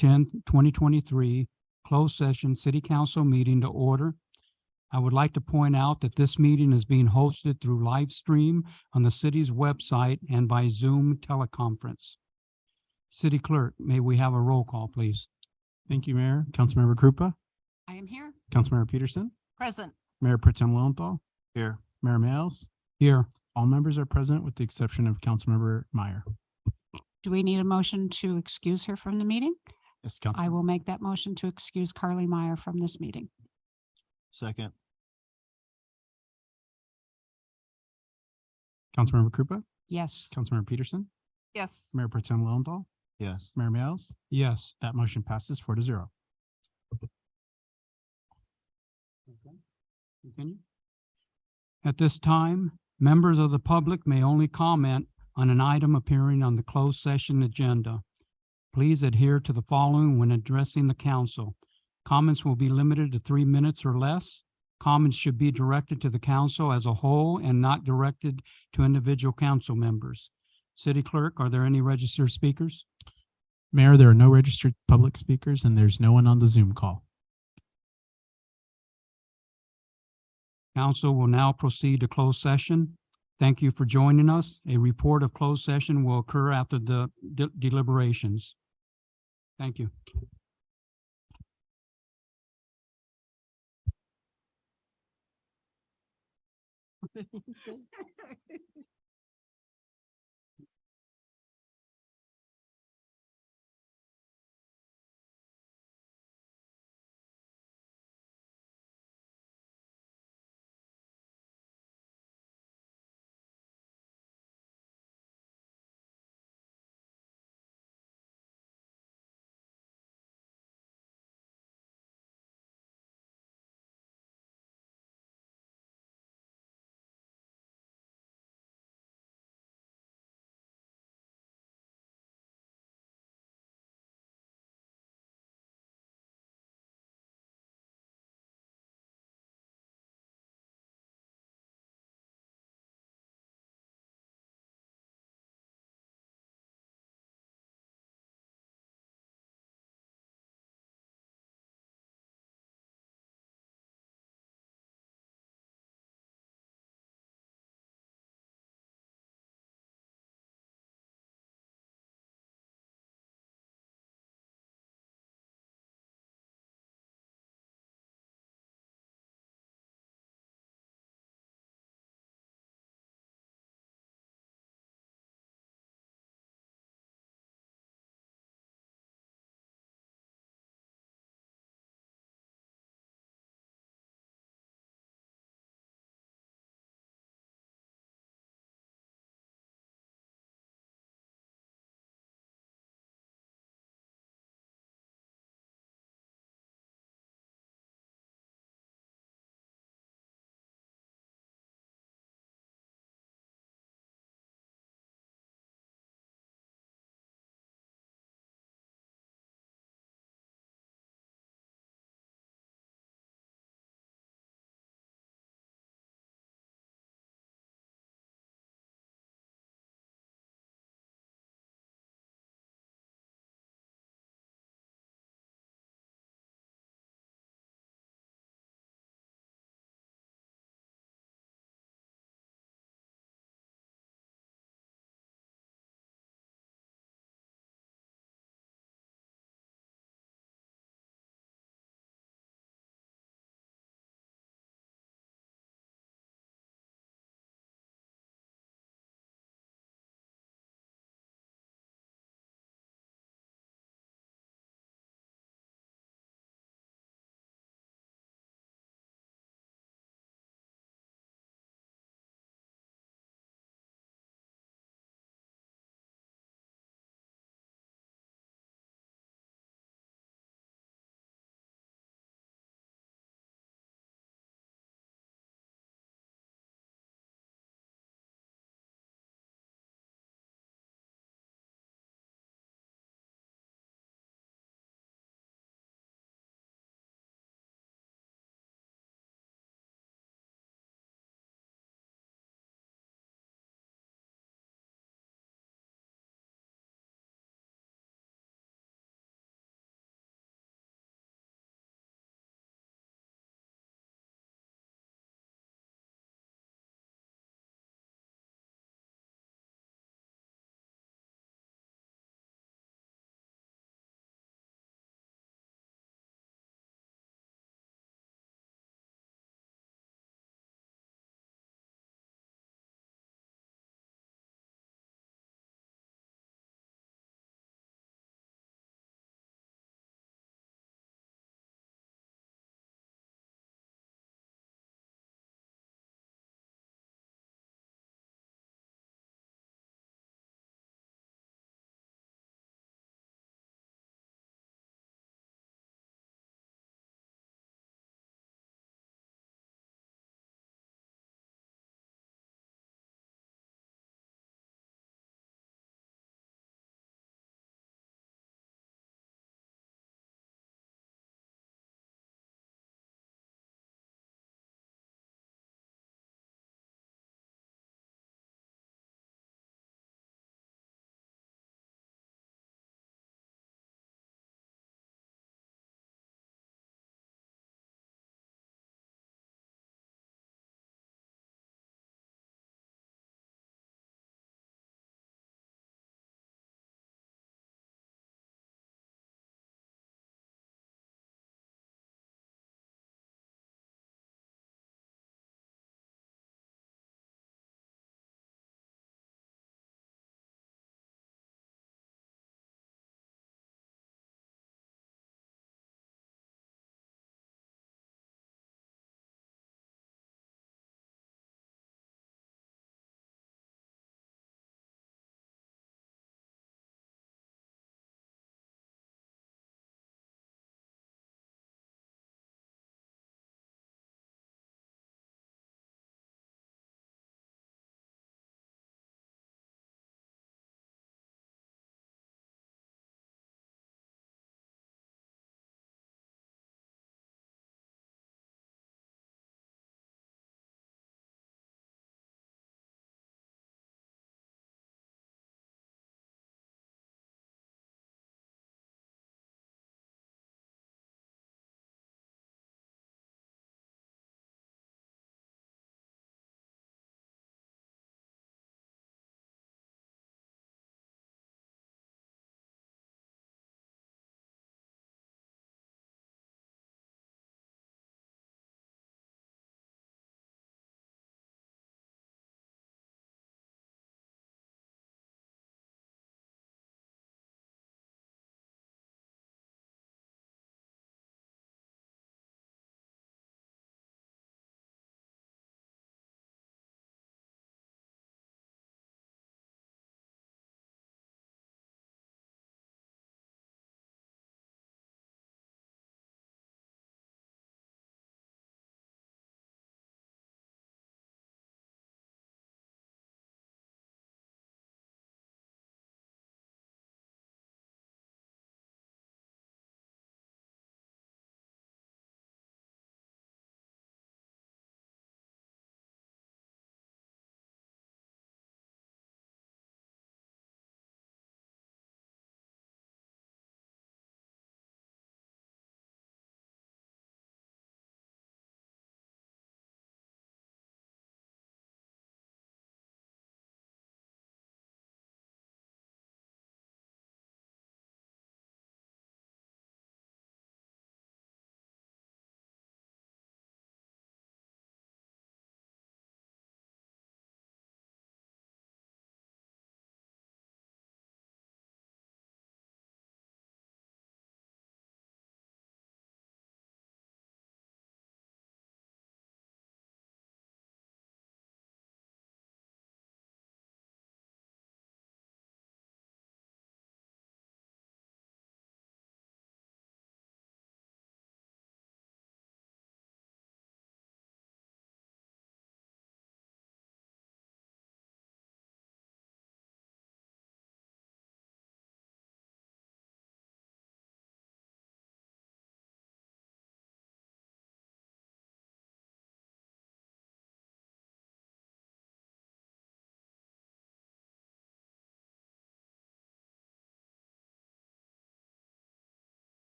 10th, 2023, closed session city council meeting to order. I would like to point out that this meeting is being hosted through live stream on the city's website and by Zoom teleconference. City Clerk, may we have a roll call, please? Thank you, Mayor. Councilmember Krupa, I am here. Councilmember Peterson, Present. Mayor Pro Tem Lowenthal. Here. Mayor Males. Here. All members are present with the exception of Councilmember Meyer. Do we need a motion to excuse her from the meeting? Yes, I Council. will make that motion to excuse Carly Meyer from this meeting. Second. Councilmember Krupa, Yes. Councilmember Peterson, Yes. Mayor Pro Tem Lowenthal. Yes. Mayor Males. Yes. That motion passes 4-0. Continue. At this time, members of the public may only comment on an item appearing on the closed session agenda. Please adhere to the following when addressing the council. Comments will be limited to 3 minutes or less. Comments should be directed to the council as a whole and not directed to individual council members. City Clerk, are there any registered speakers? Mayor, there are no registered public speakers and there's no one on the Zoom call. Council will now proceed to closed session. Thank you for joining us. A report of closed session will occur after the deliberations. Thank you.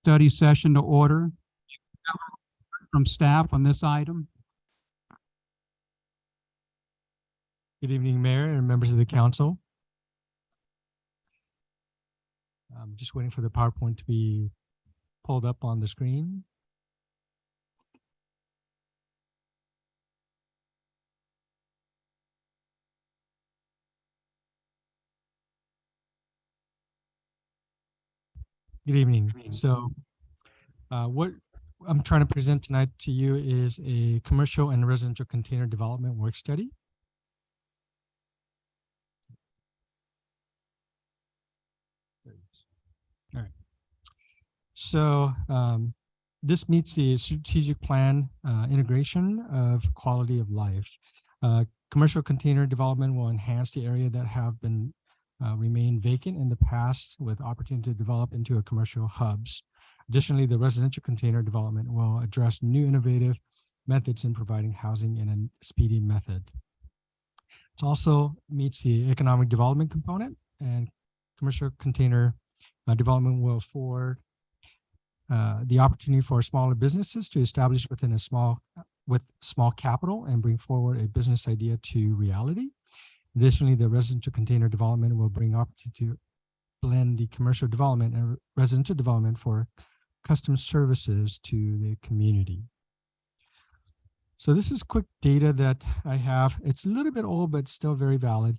study session to order. From staff on this item. Good evening, Mayor and members of the council. I'm just waiting for the PowerPoint to be pulled up on the screen. Good evening. So what I'm trying to present tonight to you is a commercial and residential container development work study. All right. So this meets the strategic plan integration of quality of life. Commercial container development will enhance the area that have been remain vacant in the past with opportunity to develop into a commercial hubs. Additionally, the residential container development will address new innovative methods in providing housing in a speedy method. It also meets the economic development component, and commercial container development will afford the opportunity for smaller businesses to establish within with small capital and bring forward a business idea to reality. Additionally, the residential container development will bring opportunity to blend the commercial development and residential development for custom services to the community. So this is quick data that I have. It's a little bit old, but still very valid.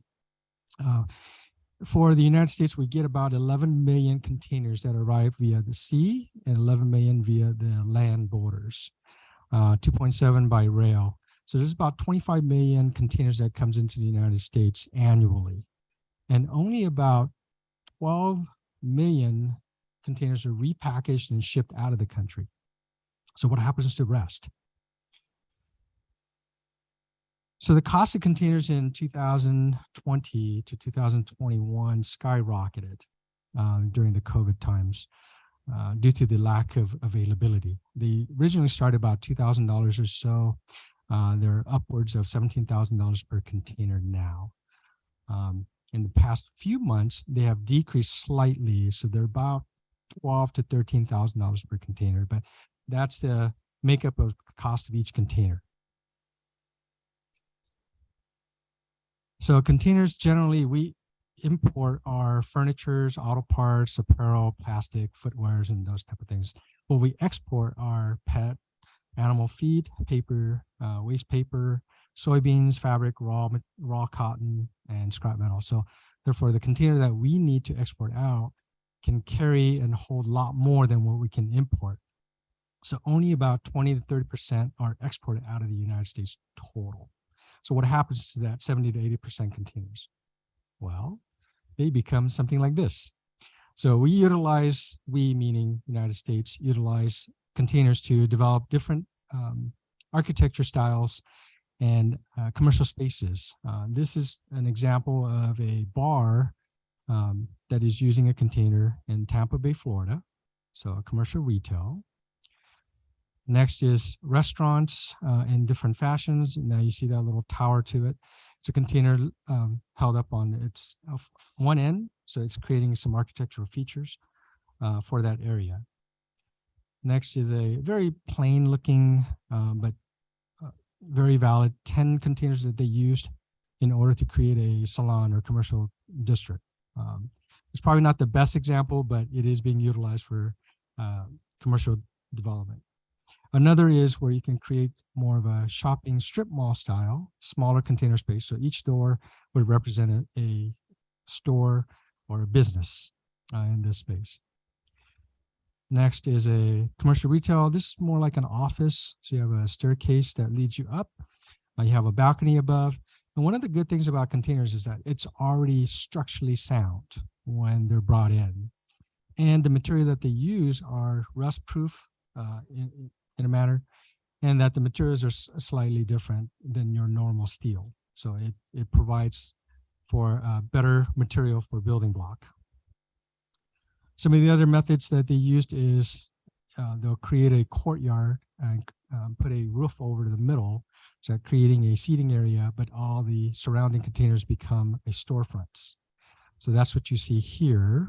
For the United States, we get about 11 million containers that arrive via the sea and 11 million via the land borders, 2.7 by rail. So there's about 25 million containers that comes into the United States annually. And only about 12 million containers are repackaged and shipped out of the country. So what happens to the rest? So the cost of containers in 2020 to 2021 skyrocketed during the COVID times due to the lack of availability. They originally started about $2,000 or so. They're upwards of $17,000 per container now. In the past few months, they have decreased slightly, so they're about $12,000 to $13,000 per container, but that's the makeup of the cost of each container. So containers, generally, we import our furnitures, auto parts, apparel, plastic, footwears, and those type of things. What we export are pet, animal feed, paper, waste paper, soybeans, fabric, raw cotton, and scrap metal. So therefore, the container that we need to export out can carry and hold a lot more than what we can import. So only about 20 to 30% are exported out of the United States total. So what happens to that 70 to 80% containers? Well, they become something like this. So we meaning United States, utilize containers to develop different architecture styles and commercial spaces. This is an example of a bar that is using a container in Tampa Bay, Florida. So a commercial retail. Next is restaurants in different fashions. Now you see that little tower to it. It's a container held up on its one end. So it's creating some architectural features for that area. Next is a very plain looking, but very valid 10 containers that they used in order to create a salon or commercial district. It's probably not the best example, but it is being utilized for commercial development. Another is where you can create more of a shopping strip mall style, smaller container space. So each door would represent a store or a business in this space. Next is a commercial retail. This is more like an office. So you have a staircase that leads you up. You have a balcony above. And one of the good things about containers is that it's already structurally sound when they're brought in. And the material that they use are rust proof in a manner, and that the materials are slightly different than your normal steel. So it provides for better material for building block. Some of the other methods that they used is they'll create a courtyard and put a roof over the middle, so creating a seating area, but all the surrounding containers become a storefronts. So that's what you see here.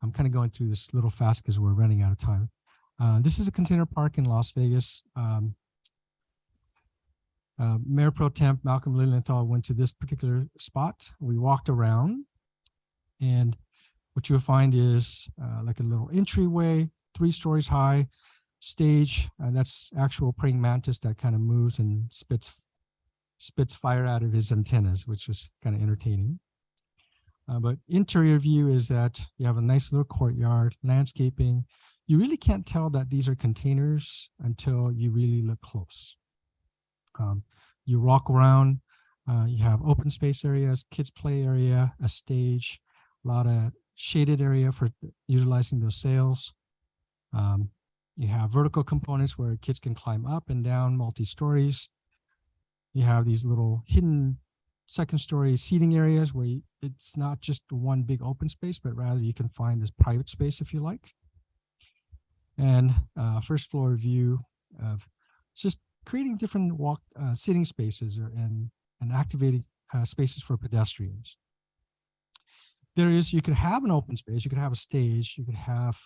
I'm kind of going through this a little fast because we're running out of time. This is a container park in Las Vegas. Mayor Pro Temp Malcolm Lilienthal went to this particular spot. We walked around, and what you'll find is like a little entryway, 3 stories high, stage. That's actual praying mantis that kind of moves and spits fire out of his antennas, which was kind of entertaining. But interior view is that you have a nice little courtyard, landscaping. You really can't tell that these are containers until you really look close. You walk around, you have open space areas, kids play area, a stage, a lot of shaded area for utilizing those sails. You have vertical components where kids can climb up and down multi-stories. You have these little hidden second story seating areas where it's not just one big open space, but rather you can find this private space if you like. And first floor view of just creating different sitting spaces and activating spaces for pedestrians. You could have an open space, you could have a stage, you could have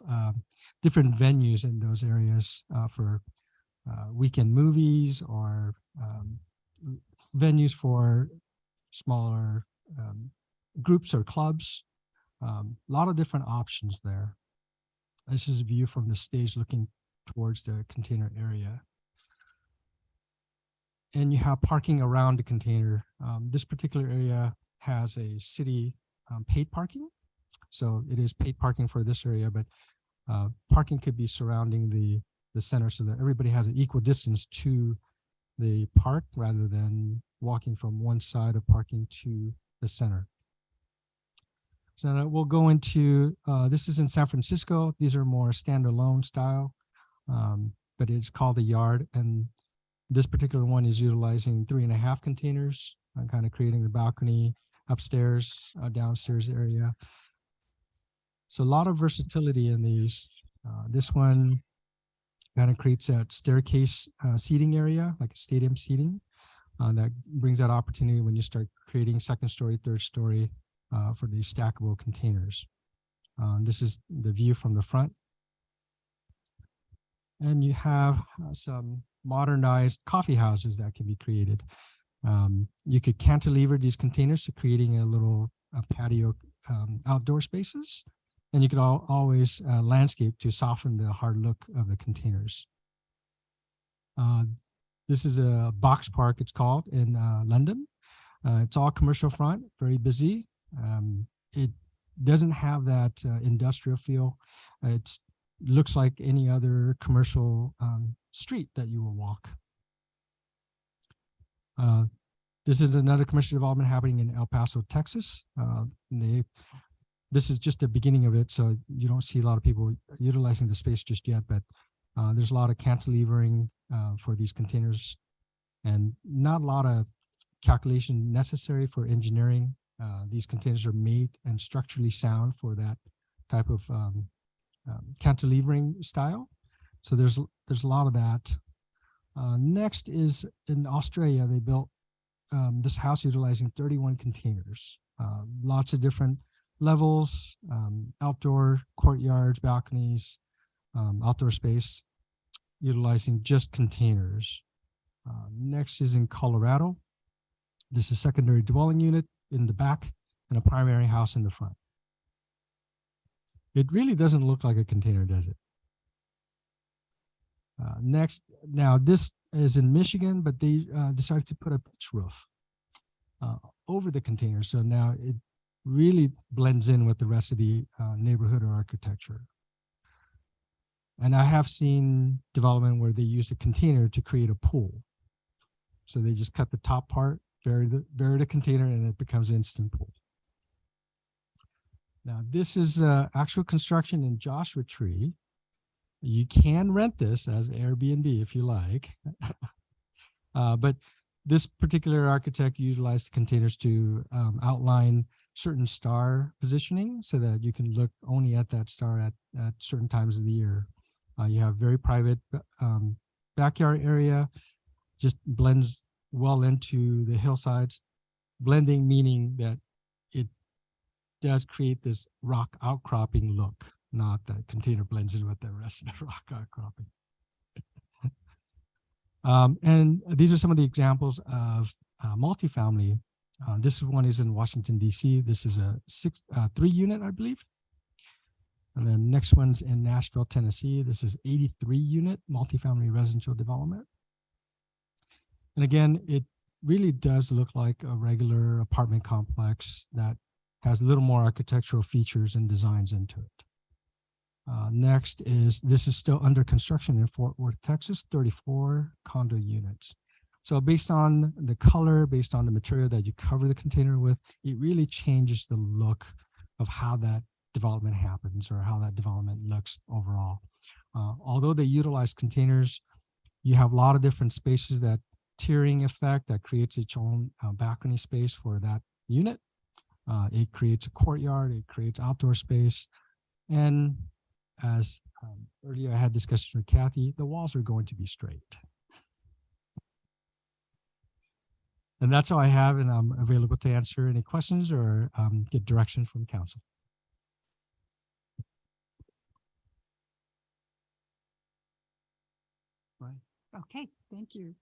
different venues in those areas for weekend movies or venues for smaller groups or clubs. A lot of different options there. This is a view from the stage looking towards the container area. And you have parking around the container. This particular area has a city paid parking. So it is paid parking for this area, but parking could be surrounding the center so that everybody has an equal distance to the park rather than walking from one side of parking to the center. So now we'll go into, this is in San Francisco. These are more standalone style, but it's called a yard. And this particular one is utilizing 3.5 containers, kind of creating the balcony, upstairs, downstairs area. So a lot of versatility in these. This one kind of creates that staircase seating area, like a stadium seating. That brings that opportunity when you start creating second story, third story for these stackable containers. This is the view from the front. And you have some modernized coffee houses that can be created. You could cantilever these containers to creating a little patio outdoor spaces. And you could always landscape to soften the hard look of the containers. This is a box park, it's called, in London. It's all commercial front, very busy. It doesn't have that industrial feel. It looks like any other commercial street that you will walk. This is another commercial development happening in El Paso, Texas. This is just the beginning of it, so you don't see a lot of people utilizing the space just yet, but there's a lot of cantilevering for these containers and not a lot of calculation necessary for engineering. These containers are made and structurally sound for that type of cantilevering style. So there's a lot of that. Next is in Australia, they built this house utilizing 31 containers, lots of different levels, outdoor courtyards, balconies, outdoor space, utilizing just containers. Next is in Colorado. This is secondary dwelling unit in the back and a primary house in the front. It really doesn't look like a container, does it? Next, now this is in Michigan, but they decided to put a pitch roof over the container. So now it really blends in with the rest of the neighborhood or architecture. And I have seen development where they use a container to create a pool. So they just cut the top part, bury the container, and it becomes an instant pool. Now, this is actual construction in Joshua Tree. You can rent this as Airbnb if you like. But this particular architect utilized the containers to outline certain star positioning so that you can look only at that star at certain times of the year. You have very private backyard area, just blends well into the hillsides. Blending meaning that does create this rock outcropping look, not the container blends in with the rest of the rock outcropping. And these are some of the examples of multifamily. This one is in Washington, D.C. This is a 3 unit, I believe. And then next one's in Nashville, Tennessee. This is 83 unit multifamily residential development. And again, it really does look like a regular apartment complex that has a little more architectural features and designs into it. Next is, this is still under construction in Fort Worth, Texas, 34 condo units. So based on the color, based on the material that you cover the container with, it really changes the look of how that development happens or how that development looks overall. Although they utilize containers, you have a lot of different spaces, that tiering effect that creates its own balcony space for that unit. It creates a courtyard, it creates outdoor space. And as earlier I had discussions with Kathy, the walls are going to be straight. And that's all I have, and I'm available to answer any questions or get direction from council. Okay, thank you.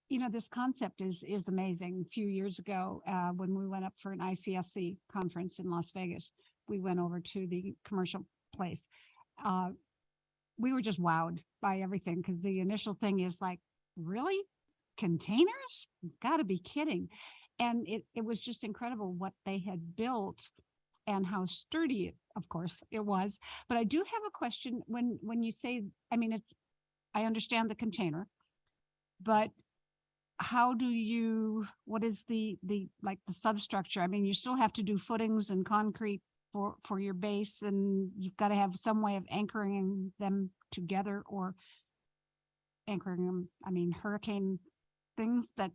You know, this concept is amazing. A few years ago, when we went up for an ICSC conference in Las Vegas, we went over to the commercial place. We were just wowed by everything, because the initial thing is like, really? Containers? Gotta be kidding. And it was just incredible what they had built and how sturdy, of course, it was. But I do have a question when you say, I mean, I understand the container, but how do you, what is the like the substructure? I mean, you still have to do footings and concrete for your base, and you've got to have some way of anchoring them together, or anchoring them, I mean, hurricane things that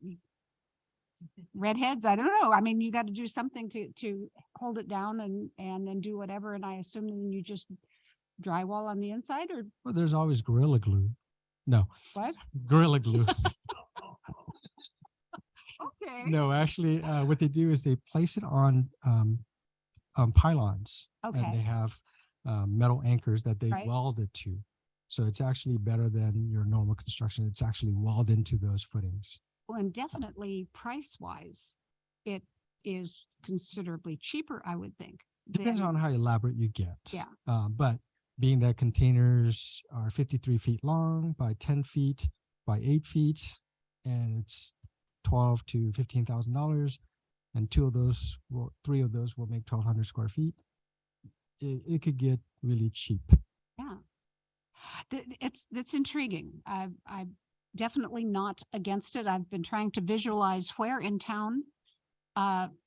redheads, I don't know. I mean, you got to do something to hold it down and then do whatever. And I assume then you just drywall on the inside, or Well, there's always Gorilla Glue. No, what? Gorilla Glue. Okay. No, actually, what they do is they place it on pylons. And Okay. they have metal anchors that they Right. weld it to. So it's actually better than your normal construction. It's actually welded into those footings. Well, and definitely price wise, it is considerably cheaper, I would think. Depends than- on how elaborate you get. Yeah. But being that containers are 53 feet long by 10 feet by 8 feet, and it's $12,000 to $15,000, and three of those will make 1,200 square feet. It could get really cheap. Yeah. It's intriguing. I'm definitely not against it. I've been trying to visualize where in town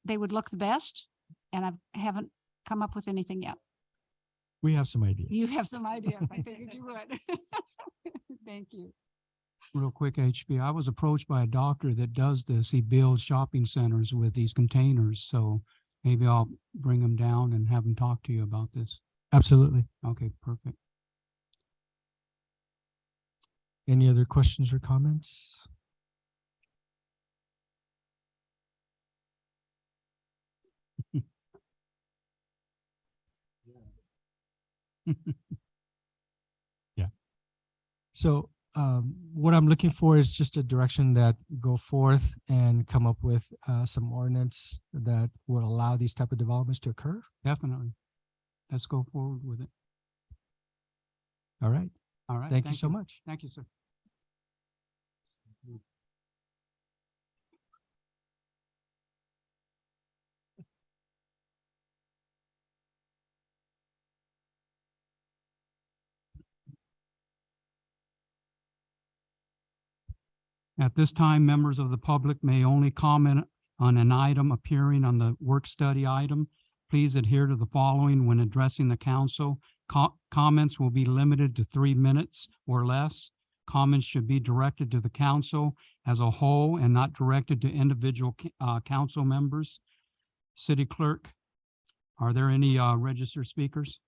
they would look the best, and I haven't come up with anything yet. We have some ideas. You have some ideas. I figured you would. Thank you. Real quick, HB, I was approached by a doctor that does this. He builds shopping centers with these containers. So maybe I'll bring him down and have him talk to you about this. Absolutely. Okay, perfect. Any other questions or comments? Yeah. So what I'm looking for is just a direction that go forth and come up with some ordinance that would allow these type of developments to occur. Definitely. Let's go forward with it. All right. All right. Thank you so much. Thank you, sir. At this time, members of the public may only comment on an item appearing on the work study item. Please adhere to the following when addressing the council. Comments will be limited to 3 minutes or less. Comments should be directed to the council as a whole and not directed to individual council members. City Clerk, are there any registered speakers?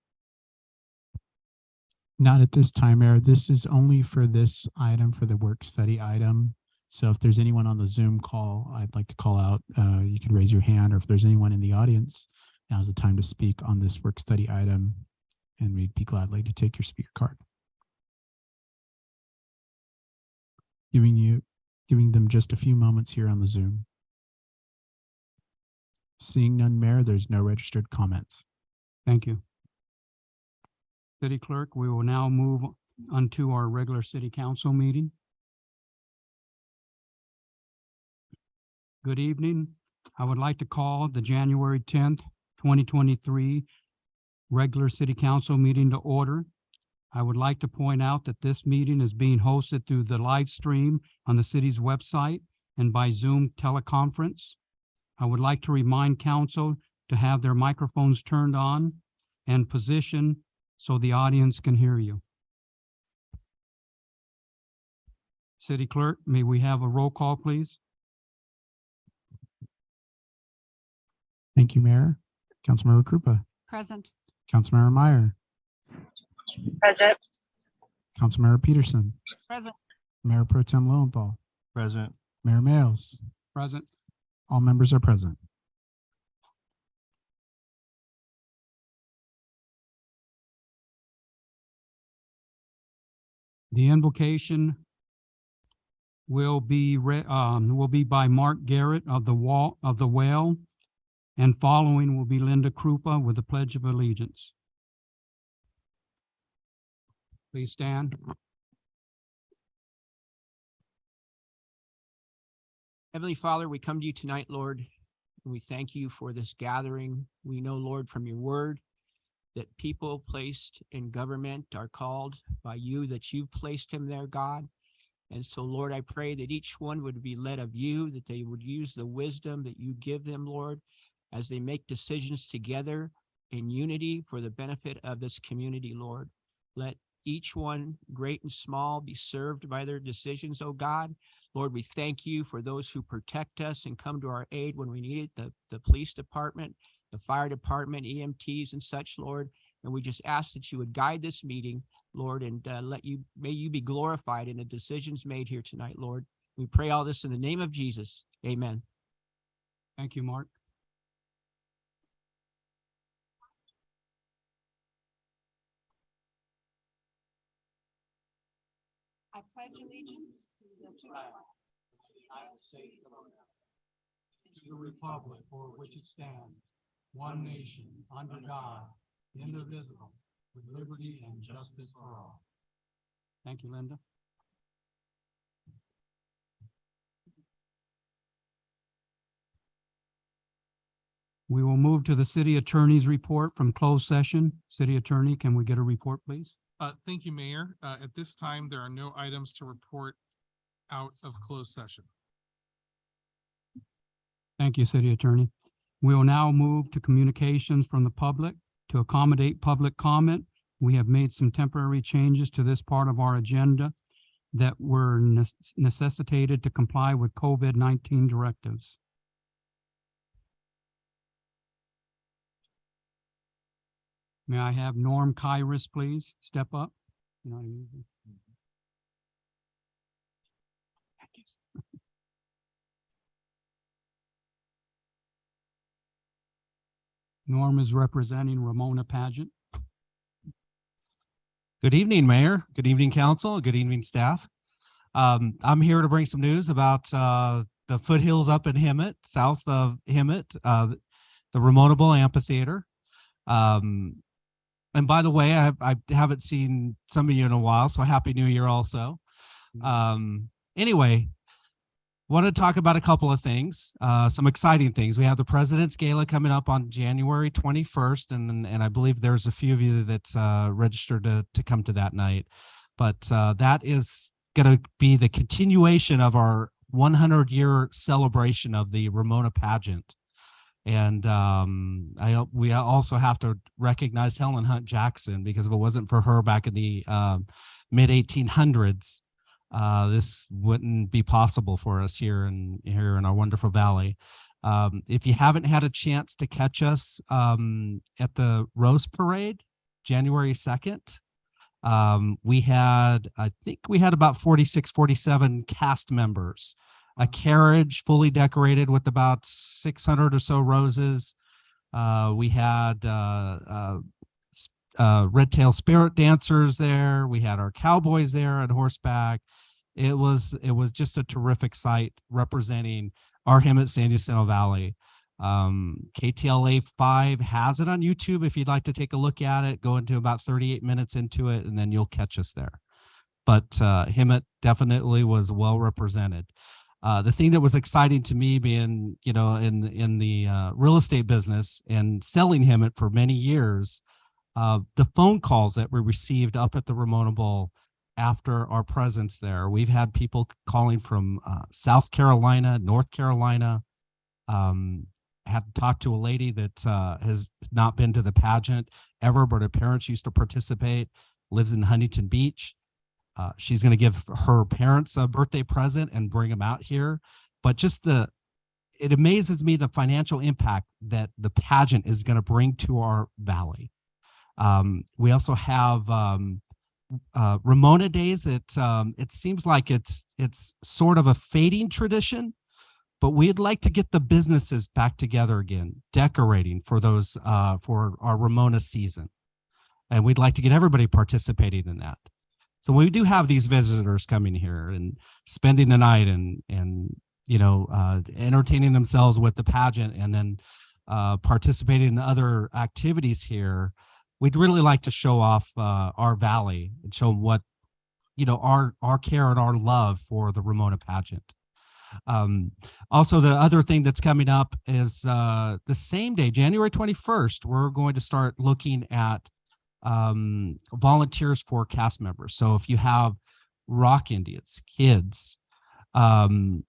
Not at this time, Mayor. This is only for this item, for the work study item. So if there's anyone on the Zoom call, I'd like to call out, you can raise your hand, or if there's anyone in the audience, now's the time to speak on this work study item, and we'd be gladly to take your speaker card. Giving them just a few moments here on the Zoom. Seeing none, Mayor, there's no registered comments. Thank you. City Clerk, we will now move on to our regular city council meeting. Good evening. I would like to call the January 10th, 2023 regular city council meeting to order. I would like to point out that this meeting is being hosted through the live stream on the city's website and by Zoom teleconference. I would like to remind council to have their microphones turned on and positioned so the audience can hear you. City Clerk, may we have a roll call, please? Thank you, Mayor. Councilmember Krupa, Present. Councilmember Meyer, Present. Councilmember Peterson, Present. Mayor Pro Tem Lowenthal, Present. Mayor Males. Present. All members are present. The invocation will be by Mark Garrett of the Well, and following will be Linda Krupa with the Pledge of Allegiance. Please stand. Heavenly Father, we come to you tonight, Lord, and we thank you for this gathering. We know, Lord, from your word that people placed in government are called by you, that you've placed him there, God. And so, Lord, I pray that each one would be led of you, that they would use the wisdom that you give them, Lord, as they make decisions together in unity for the benefit of this community, Lord. Let each one, great and small, be served by their decisions, oh God. Lord, we thank you for those who protect us and come to our aid when we need it, the police department, the fire department, EMTs and such, Lord. And we just ask that you would guide this meeting, Lord, and may you be glorified in the decisions made here tonight, Lord. We pray all this in the name of Jesus. Amen. Thank you, Mark. I pledge allegiance to the flag of the United States of America, to the republic for which it stands, one nation, under God, indivisible, with liberty and justice for all. Thank you, Linda. We will move to the city attorney's report from closed session. City Attorney, can we get a report, please? Thank you, Mayor. At this time, there are no items to report out of closed session. Thank you, City Attorney. We will now move to communications from the public. To accommodate public comment, we have made some temporary changes to this part of our agenda that were necessitated to comply with COVID-19 directives. May I have Norm Kyrus, please, step up? Not easy. Norm is representing Ramona Pageant. Good evening, Mayor. Good evening, Council. Good evening, staff. I'm here to bring some news about the foothills up in Hemet, south of Hemet, the Ramona Bowl Amphitheater. And by the way, I haven't seen some of you in a while, so Happy New Year also. Anyway, want to talk about a couple of things, some exciting things. We have the President's Gala coming up on January 21st, and I believe there's a few of you that's registered to come to that night. But that is going to be the continuation of our 100-year celebration of the Ramona pageant. And we also have to recognize Helen Hunt Jackson, because if it wasn't for her back in the mid-1800s, this wouldn't be possible for us here in our wonderful valley. If you haven't had a chance to catch us at the Rose Parade, January 2nd, We had, I think we had about 46, 47 cast members, a carriage fully decorated with about 600 or so roses. We had red tail spirit dancers there. We had our cowboys there on horseback. It was just a terrific sight representing our hymn at San Jacinto Valley. KTLA 5 has it on YouTube. If you'd like to take a look at it, go into about 38 minutes into it, and then you'll catch us there. But Hemet definitely was well represented. The thing that was exciting to me, being in the real estate business and selling Hemet for many years, the phone calls that we received up at the Ramona Bowl after our presence there. We've had people calling from South Carolina, North Carolina. Had talked to a lady that has not been to the pageant ever, but her parents used to participate, lives in Huntington Beach. She's going to give her parents a birthday present and bring them out here. But just it amazes me the financial impact that the pageant is going to bring to our valley. We also have Ramona Days. It seems like it's sort of a fading tradition, but we'd like to get the businesses back together again, decorating for those for our Ramona season, and we'd like to get everybody participating in that. So we do have these visitors coming here and spending the night and entertaining themselves with the pageant, and then participating in other activities here. We'd really like to show off our valley and show what our care and our love for the Ramona pageant. Also, the other thing that's coming up is the same day, January 21st, we're going to start looking at volunteers for cast members. So if you have Rock Indians, kids, Rancho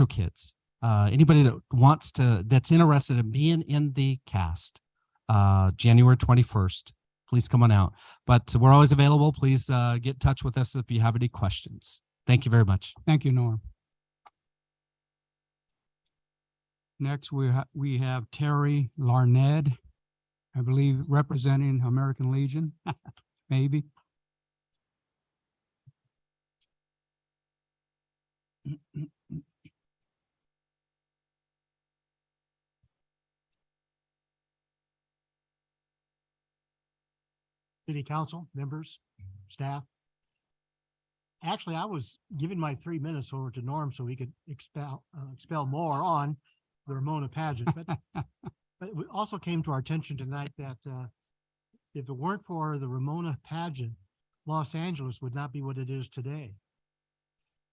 kids, anybody that's interested in being in the cast, January 21st, please come on out. But we're always available. Please get in touch with us if you have any questions. Thank you very much. Thank you, Norm. Next, we have Terry Larned, I believe, representing American Legion, maybe. City Council members, staff. Actually, I was giving my 3 minutes over to Norm so he could expel more on the Ramona pageant, but it also came to our attention tonight that if it weren't for the Ramona pageant, Los Angeles would not be what it is today.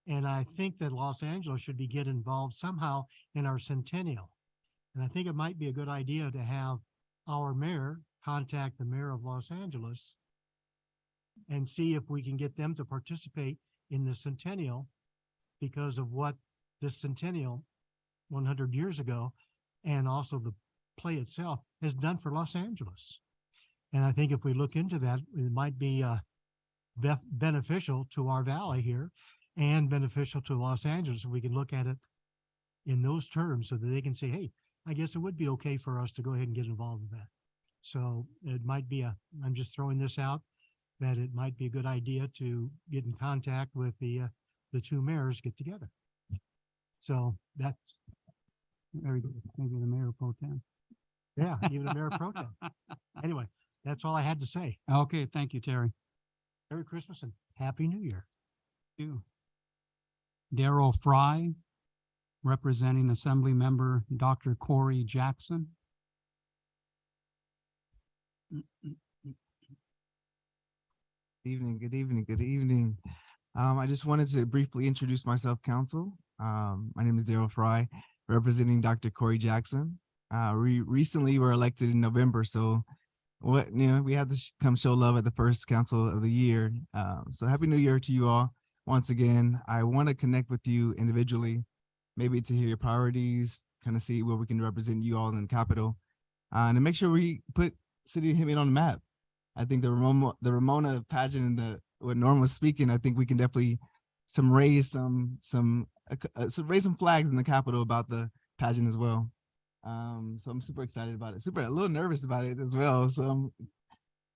And I think that Los Angeles should get involved somehow in our centennial. And I think it might be a good idea to have our mayor contact the mayor of Los Angeles and see if we can get them to participate in the centennial because of what this centennial 100 years ago and also the play itself has done for Los Angeles. And I think if we look into that, it might be beneficial to our valley here and beneficial to Los Angeles. If we can look at it in those terms so that they can say, hey, I guess it would be okay for us to go ahead and get involved in that. So it might be I'm just throwing this out, that it might be a good idea to get in contact with the two mayors, get together. So that's Very good. Maybe the mayor pro tem. yeah, even a mayor pro tem. Anyway, that's all I had to say. Okay, thank you, Terry. Merry Christmas and Happy New Year. Thank you. Darrell Fry, representing Assembly Member Dr. Corey Jackson. Good evening. I just wanted to briefly introduce myself, council. My name is Darrell Fry, representing Dr. Corey Jackson. We recently were elected in November, so we had to come show love at the first council of the year. So Happy New Year to you all. Once again, I want to connect with you individually, maybe to hear your priorities, kind of see where we can represent you all in the Capitol, and to make sure we put City of Hemet on the map. I think the Ramona pageant and what Norm was speaking, I think we can definitely raise some flags in the Capitol about the pageant as well. So I'm super excited about it. A little nervous about it as well. So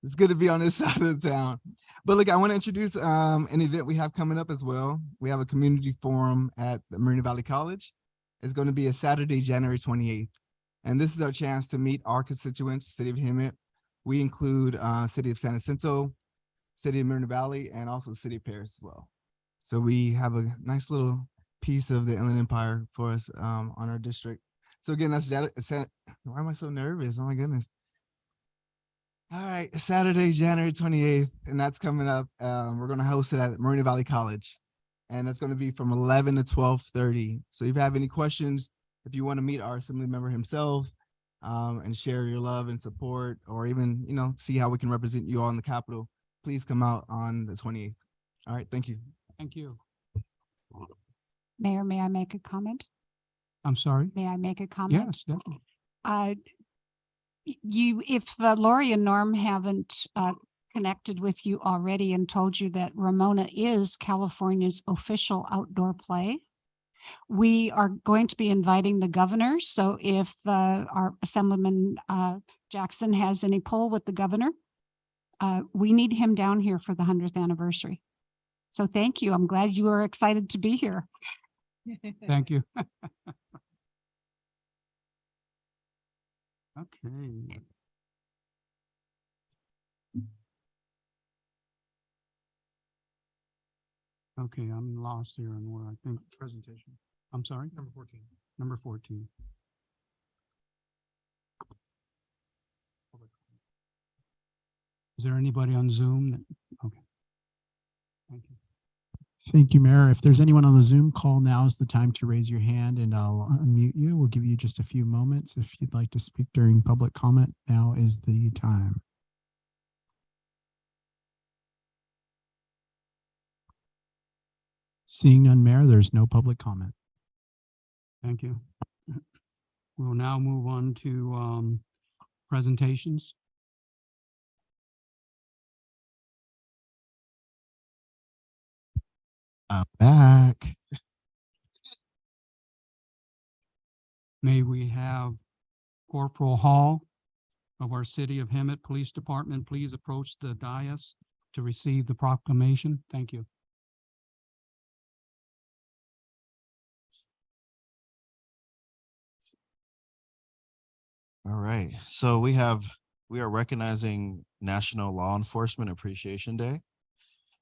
It's good to be on this side of the town. But look, I want to introduce an event we have coming up as well. We have a community forum at the Moreno Valley College. It's going to be a Saturday, January 28th. And this is our chance to meet our constituents, City of Hemet. We include City of San Jacinto, City of Moreno Valley, and also the City of Paris as well. So we have a nice little piece of the Inland Empire for us on our district. So again, why am I so nervous? Oh my goodness. All right, Saturday, January 28th, and that's coming up. We're going to host it at Moreno Valley College, and that's going to be from 11 to 12:30. So if you have any questions, if you want to meet our assembly member himself and share your love and support, or even, see how we can represent you all in the Capitol, please come out on the 28th. All right, thank you. Thank you. Mayor, may I make a comment? I'm sorry. May I make a comment? Yes, definitely. If Lori and Norm haven't connected with you already and told you that Ramona is California's official outdoor play, we are going to be inviting the governor. So if our Assemblyman Jackson has any pull with the governor, we need him down here for the 100th anniversary. So thank you. I'm glad you are excited to be here. Thank you. Okay. Okay, I'm lost here on where I think. Presentation, I'm sorry, number 14. number 14. Is there anybody on Zoom? Okay. Thank you. Thank you, Mayor. If there's anyone on the Zoom call, now is the time to raise your hand and I'll unmute you. We'll give you just a few moments. If you'd like to speak during public comment, now is the time. Seeing none, Mayor, there's no public comment. Thank you. We'll now move on to presentations. I'm back. May we have Corporal Hall of our City of Hemet Police Department please approach the dais to receive the proclamation. Thank you. All right, so we are recognizing National Law Enforcement Appreciation Day.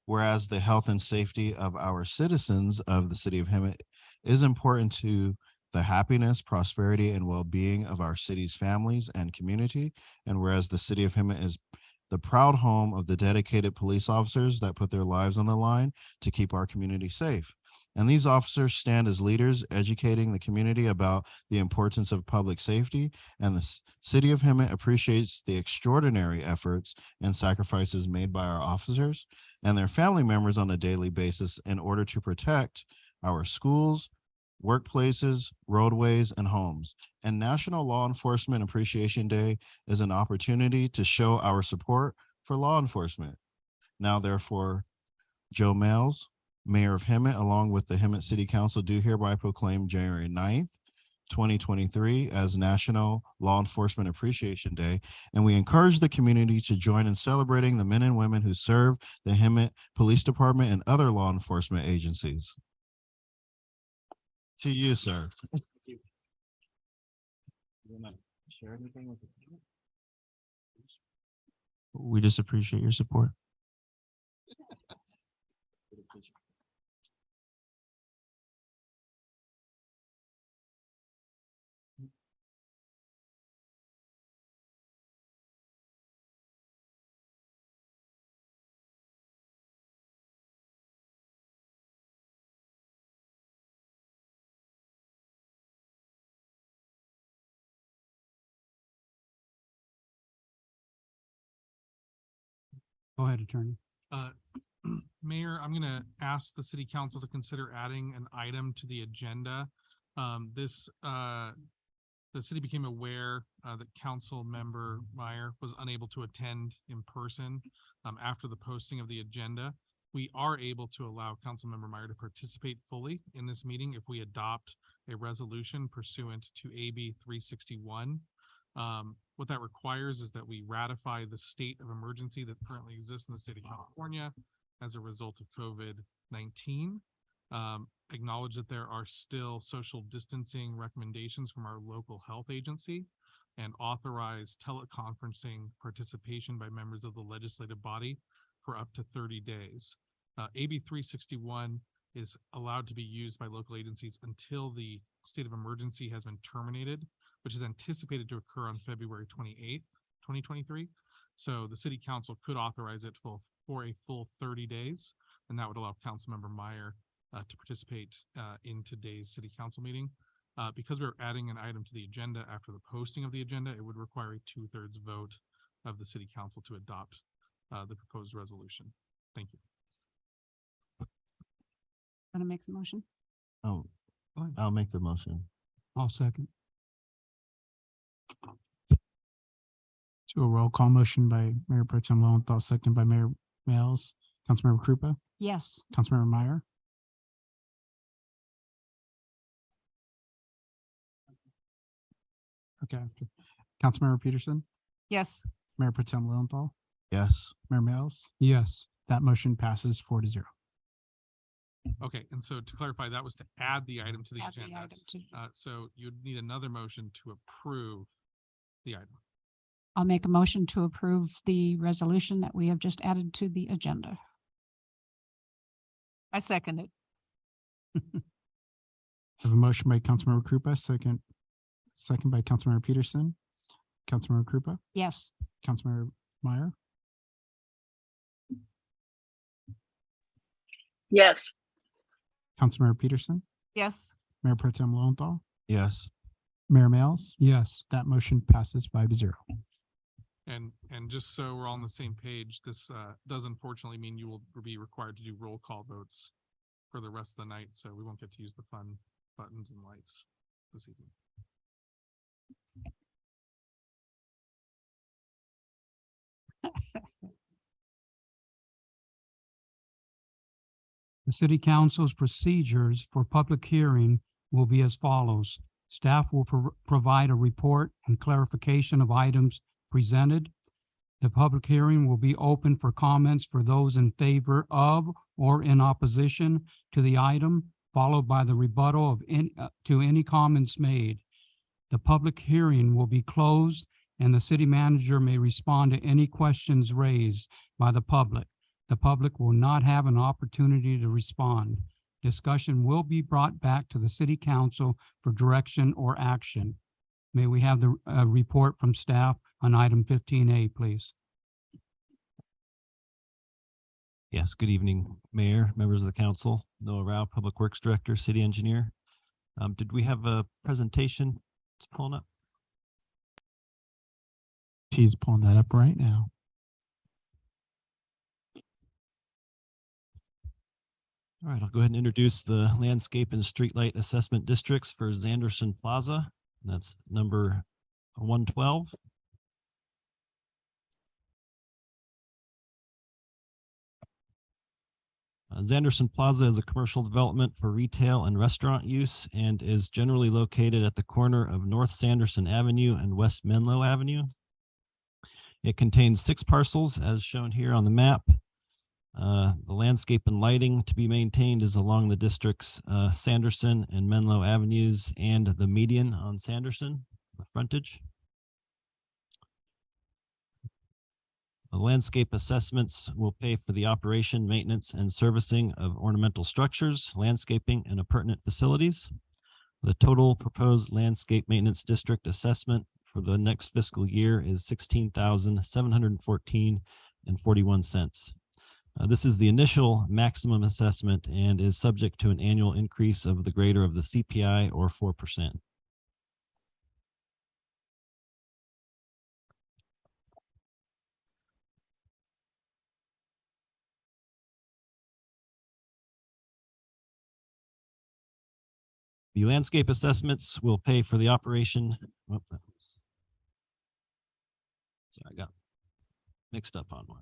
Whereas the health and safety of our citizens of the City of Hemet is important to the happiness, prosperity, and well-being of our city's families and community. And whereas the City of Hemet is the proud home of the dedicated police officers that put their lives on the line to keep our community safe. And these officers stand as leaders, educating the community about the importance of public safety. And the City of Hemet appreciates the extraordinary efforts and sacrifices made by our officers and their family members on a daily basis in order to protect our schools, workplaces, roadways, and homes. And National Law Enforcement Appreciation Day is an opportunity to show our support for law enforcement. Now, therefore, Joe Males, Mayor of Hemet, along with the Hemet City Council, do hereby proclaim January 9th, 2023 as National Law Enforcement Appreciation Day. And we encourage the community to join in celebrating the men and women who serve the Hemet Police Department and other law enforcement agencies. To you, sir. You want to share anything with the community? We just appreciate your support. Go ahead, Attorney. Mayor, I'm going to ask the city council to consider adding an item to the agenda. The city became aware that council member Meyer was unable to attend in person after the posting of the agenda. We are able to allow council member Meyer to participate fully in this meeting if we adopt a resolution pursuant to AB 361. What that requires is that we ratify the state of emergency that currently exists in the state of California as a result of COVID-19. Acknowledge that there are still social distancing recommendations from our local health agency, and authorize teleconferencing participation by members of the legislative body for up to 30 days. AB 361 is allowed to be used by local agencies until the state of emergency has been terminated, which is anticipated to occur on February 28th, 2023. So the city council could authorize it for a full 30 days, and that would allow Councilmember Meyer to participate in today's city council meeting. Because we're adding an item to the agenda after the posting of the agenda, it would require a 2/3 vote of the city council to adopt the proposed resolution. Thank you. Gonna make the motion? Oh, I'll make the motion. I'll second. To a roll call motion by Mayor Pro Tem Lowenthal, second by Mayor Males. Councilmember Krupa, Yes. Councilmember Meyer, okay. Councilmember Peterson, Yes. Mayor Pro Tem Lowenthal, Yes. Mayor Males. Yes. That motion passes 4-0. Okay, and so to clarify, that was to add the item to the Add the agenda. item to, So you'd need another motion to approve the item. I'll make a motion to approve the resolution that we have just added to the agenda. I second it. I have a motion by Councilmember Krupa, second by Councilmember Peterson. Councilmember Krupa, Yes. Councilmember Meyer, Yes. Councilmember Peterson, Yes. Mayor Pro Tem Lowenthal, Yes. Mayor Males. Yes. That motion passes 5-0. And just so we're all on the same page, this does unfortunately mean you will be required to do roll call votes for the rest of the night, so we won't get to use the fun buttons and lights this evening. The city council's procedures for public hearing will be as follows. Staff will provide a report and clarification of items presented. The public hearing will be open for comments for those in favor of or in opposition to the item, followed by the rebuttal of any comments made. The public hearing will be closed and the city manager may respond to any questions raised by the public. The public will not have an opportunity to respond. Discussion will be brought back to the city council for direction or action. May we have the report from staff on item 15A, please? Yes, good evening, Mayor, members of the council, Noah Rao, Public Works Director, City Engineer. Did we have a presentation? It's pulling up. He's pulling that up right now. All right, I'll go ahead and introduce the landscape and streetlight assessment districts for Zanderson Plaza. That's number 112. Zanderson Plaza is a commercial development for retail and restaurant use and is generally located at the corner of North Sanderson Avenue and West Menlo Avenue. It contains 6 parcels as shown here on the map. The landscape and lighting to be maintained is along the district's Sanderson and Menlo Avenues and the median on Sanderson, the frontage. The landscape assessments will pay for the operation, maintenance, and servicing of ornamental structures, landscaping, and appurtenant facilities. The total proposed landscape maintenance district assessment for the next fiscal year is $16,714.41. This is the initial maximum assessment and is subject to an annual increase of the greater of the CPI or 4%. The landscape assessments will pay for the operation. Oh, sorry, I got mixed up on one.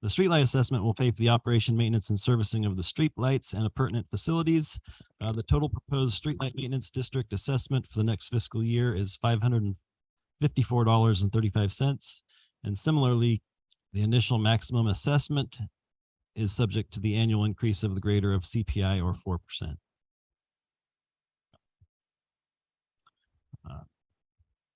The streetlight assessment will pay for the operation, maintenance, and servicing of the street lights and appurtenant facilities. The total proposed streetlight maintenance district assessment for the next fiscal year is $54.35. And similarly, the initial maximum assessment is subject to the annual increase of the greater of CPI or 4%.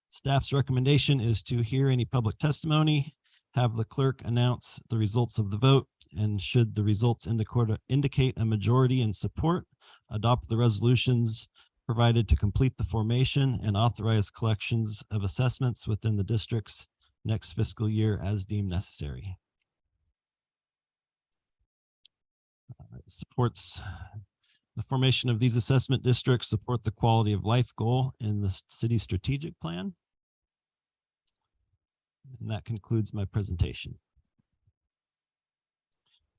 Staff's recommendation is to hear any public testimony, have the clerk announce the results of the vote, and should the results indicate a majority in support, adopt the resolutions provided to complete the formation and authorize collections of assessments within the district's next fiscal year as deemed necessary. Supports the formation of these assessment districts, support the quality of life goal in the city strategic plan. And that concludes my presentation.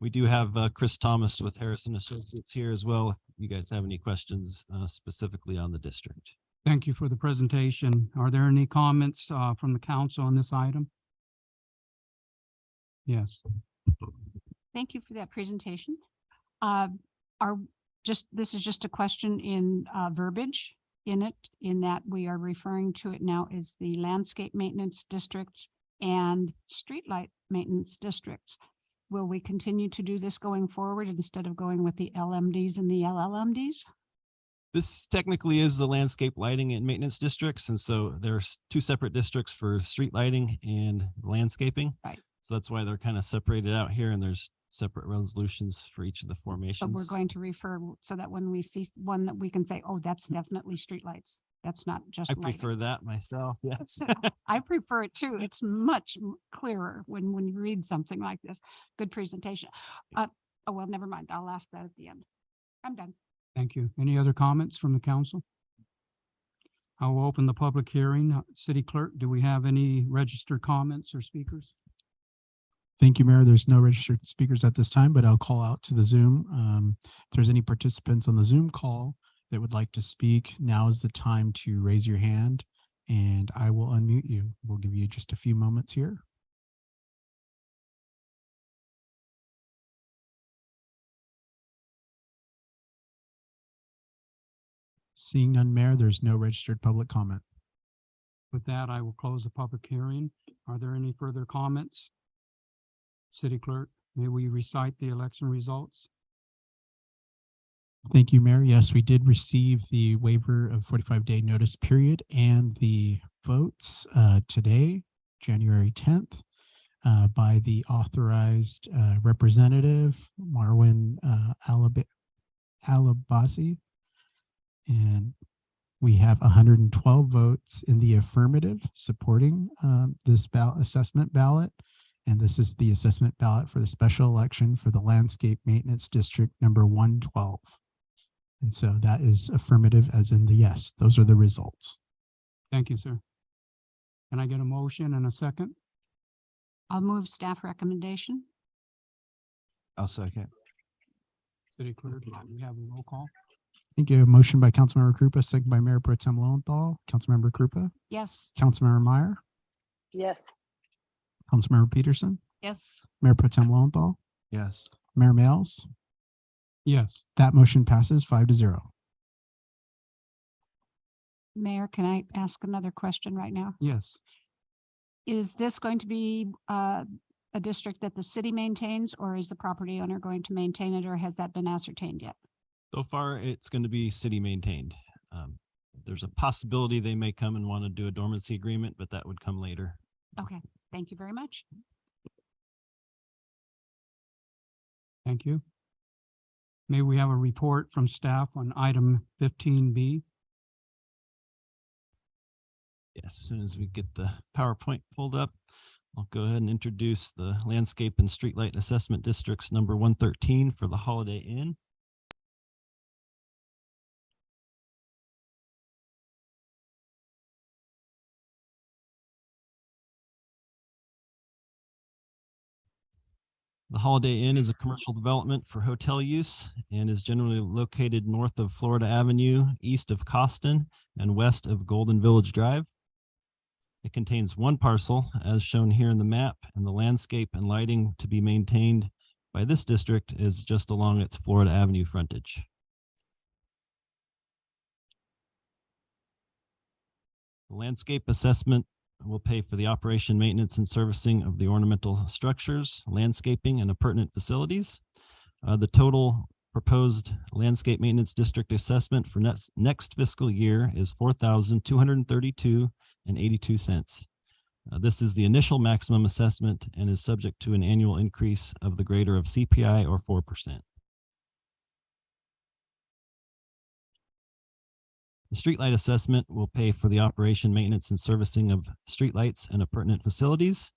We do have Chris Thomas with Harrison Associates here as well. If you guys have any questions specifically on the district. Thank you for the presentation. Are there any comments from the council on this item? Yes. Thank you for that presentation. This is just a question in verbiage in it, in that we are referring to it now as the landscape maintenance districts and streetlight maintenance districts. Will we continue to do this going forward instead of going with the LMDs and the LLMDs? This technically is the landscape lighting and maintenance districts. And so there's two separate districts for street lighting and landscaping. Right. So that's why they're kind of separated out here, and there's separate resolutions for each of the formations. But we're going to refer so that when we see one that we can say, oh, that's definitely streetlights. That's not just I lighting. prefer that myself. Yes. I prefer it too. It's much clearer when you read something like this. Good presentation. Oh, well, never mind. I'll ask that at the end. I'm done. Thank you. Any other comments from the council? I will open the public hearing. City Clerk, do we have any registered comments or speakers? Thank you, Mayor. There's no registered speakers at this time, but I'll call out to the Zoom. If there's any participants on the Zoom call that would like to speak, now is the time to raise your hand and I will unmute you. We'll give you just a few moments here. Seeing none, Mayor, there's no registered public comment. With that, I will close the public hearing. Are there any further comments? City Clerk, may we recite the election results? Thank you, Mayor. Yes, we did receive the waiver of 45-day notice period and the votes today, January 10th, by the authorized representative, Marwin Alabasi. And we have 112 votes in the affirmative supporting this assessment ballot. And this is the assessment ballot for the special election for the landscape maintenance district number 112. And so that is affirmative as in the yes. Those are the results. Thank you, sir. Can I get a motion and a second? I'll move staff recommendation. I'll second. City Clerk, do we have a roll call? Thank you. Motion by Councilmember Krupa, second by Mayor Pro Tem Lowenthal. Councilmember Krupa, Yes. Councilmember Meyer, Yes. Councilmember Peterson, Yes. Mayor Pro Tem Lowenthal, Yes. Mayor Males. Yes. That motion passes 5-0. Mayor, can I ask another question right now? Yes. Is this going to be a district that the city maintains, or is the property owner going to maintain it, or has that been ascertained yet? So far, it's going to be city maintained. There's a possibility they may come and want to do a dormancy agreement, but that would come later. Okay, thank you very much. Thank you. May we have a report from staff on item 15B? Yes, as soon as we get the PowerPoint pulled up, I'll go ahead and introduce the landscape and streetlight assessment districts number 113 for the Holiday Inn. The Holiday Inn is a commercial development for hotel use and is generally located north of Florida Avenue, east of Costin, and west of Golden Village Drive. It contains one parcel, as shown here in the map, and the landscape and lighting to be maintained by this district is just along its Florida Avenue frontage. The landscape assessment will pay for the operation, maintenance, and servicing of the ornamental structures, landscaping, and appurtenant facilities. The total proposed landscape maintenance district assessment for next fiscal year is $4,232.82. This is the initial maximum assessment and is subject to an annual increase of the greater of CPI or 4%. The streetlight assessment will pay for the operation, maintenance, and servicing of streetlights and appurtenant facilities.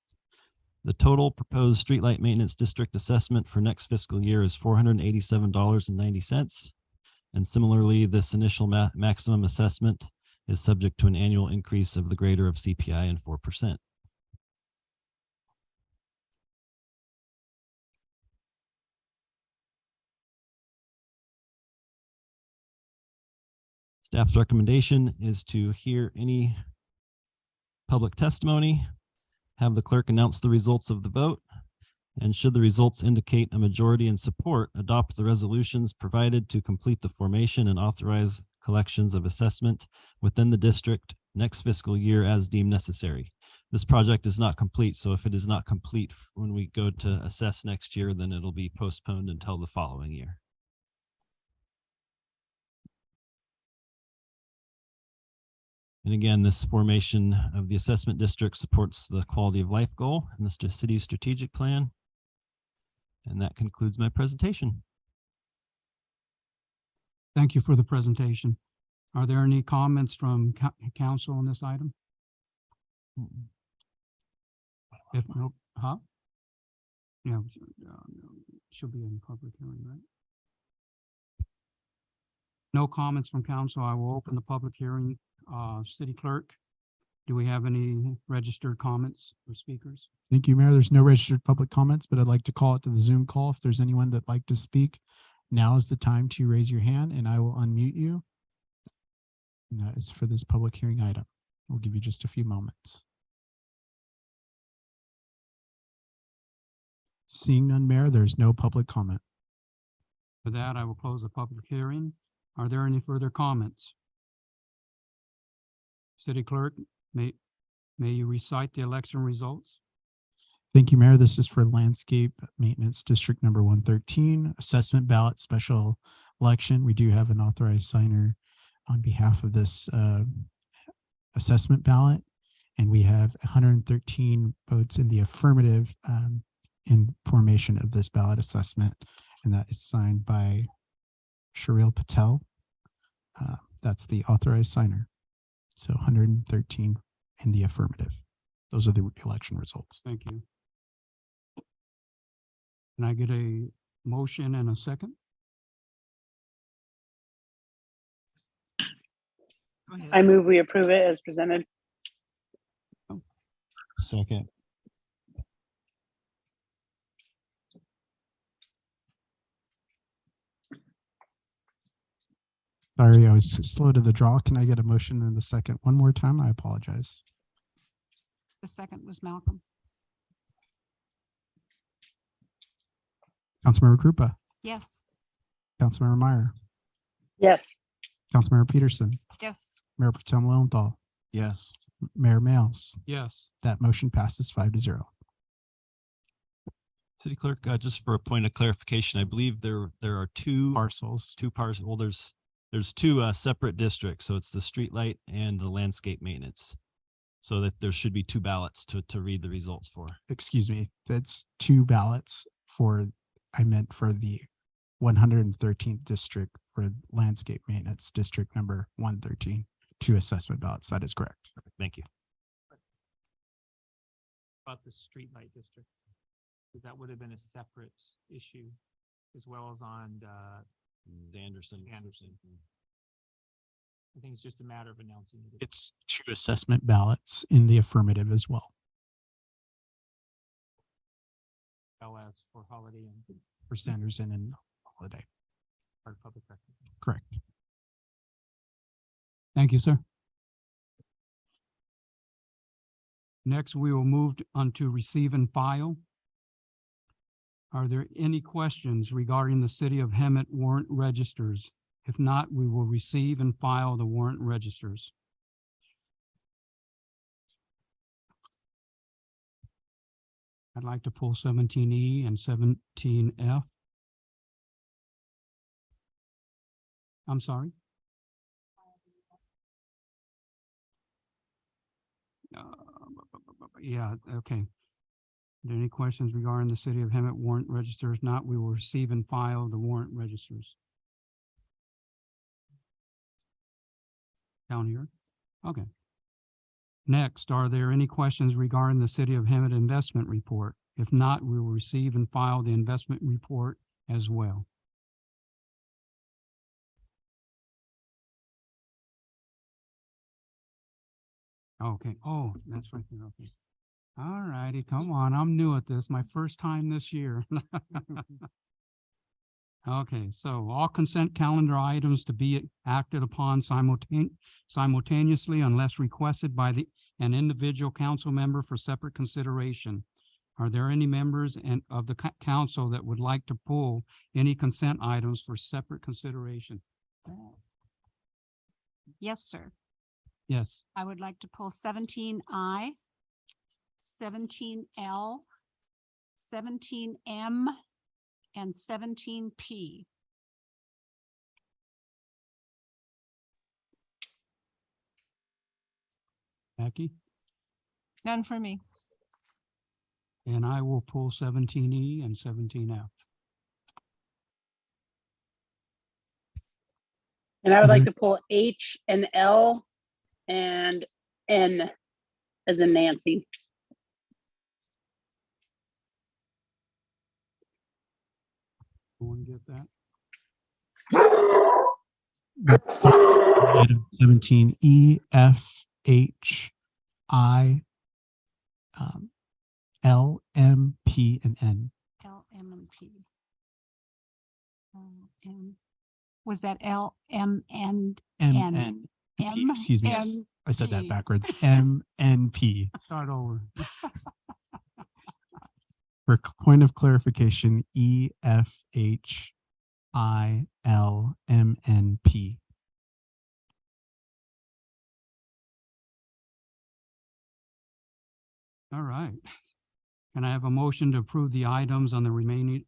The total proposed streetlight maintenance district assessment for next fiscal year is $487.90. And similarly, this initial maximum assessment is subject to an annual increase of the greater of CPI and 4%. Staff's recommendation is to hear any public testimony, have the clerk announce the results of the vote, and should the results indicate a majority in support, adopt the resolutions provided to complete the formation and authorize collections of assessment within the district next fiscal year as deemed necessary. This project is not complete, so if it is not complete when we go to assess next year, then it'll be postponed until the following year. And again, this formation of the assessment district supports the quality of life goal in the city's strategic plan. And that concludes my presentation. Thank you for the presentation. Are there any comments from council on this item? If no, Yeah, she'll be in public hearing, right? No comments from council. I will open the public hearing. City Clerk, do we have any registered comments or speakers? Thank you, Mayor. There's no registered public comments, but I'd like to call it to the Zoom call. If there's anyone that'd like to speak, now is the time to raise your hand and I will unmute you. And that is for this public hearing item. We'll give you just a few moments. Seeing none, Mayor, there's no public comment. For that, I will close the public hearing. Are there any further comments? City Clerk, may you recite the election results? Thank you, Mayor. This is for Landscape Maintenance District number 113, assessment ballot special election. We do have an authorized signer on behalf of this assessment ballot, and we have 113 votes in the affirmative in formation of this ballot assessment, and that is signed by Sharil Patel. That's the authorized signer. So 113 in the affirmative. Those are the election results. Thank you. Can I get a motion and a second? I move we approve it as presented. Second. Sorry, I was slow to the draw. Can I get a motion in the second one more time? I apologize. The second was Malcolm. Councilmember Krupa, Yes. Councilmember Meyer, Yes. Councilmember Peterson, Yes. Mayor Protem Lowenthal, Yes. Mayor Males. Yes. That motion passes 5-0. City Clerk, just for a point of clarification, I believe there are two Parcels. parcels. Well, there's two separate districts. So it's the streetlight and the landscape maintenance. So that there should be two ballots to read the results for. Excuse me, that's two ballots for, I meant for the 113th district for landscape maintenance district number 113, two assessment ballots. That is correct. Perfect. Thank you. About the streetlight district, because that would have been a separate issue as well as on Anderson. I think it's just a matter of announcing it. It's two assessment ballots in the affirmative as well. Well as for Holiday and For Sanderson and Holiday. part of public record. Correct. Thank you, sir. Next, we will move on to receive and file. Are there any questions regarding the City of Hemet warrant registers? If not, we will receive and file the warrant registers. I'd like to pull 17E and 17F. I'm sorry? Yeah, okay. Are there any questions regarding the City of Hemet warrant register? If not, we will receive and file the warrant registers. Down here? Okay. Next, are there any questions regarding the City of Hemet investment report? If not, we will receive and file the investment report as well. Okay, oh, that's right there, okay. All righty, come on, I'm new at this, my first time this year. Okay, so all consent calendar items to be acted upon simultaneously unless requested by an individual council member for separate consideration. Are there any members of the council that would like to pull any consent items for separate consideration? Yes, sir. Yes, I would like to pull 17I, 17L, 17M, and 17P. Becky, None for me. and I will pull 17E and 17F. And I would like to pull H and L and N as in Nancy. Everyone get that? Item 17E, F, H, I, L, M, P, and N. L, M, and P. M. Was that L, M, and M, N? N, P, M, excuse me, yes, N, I said that P. backwards. M, N, P. Start over. For point of clarification, E, F, H, I, L, M, N, P. All right. Can I have a motion to approve the items on the remaining,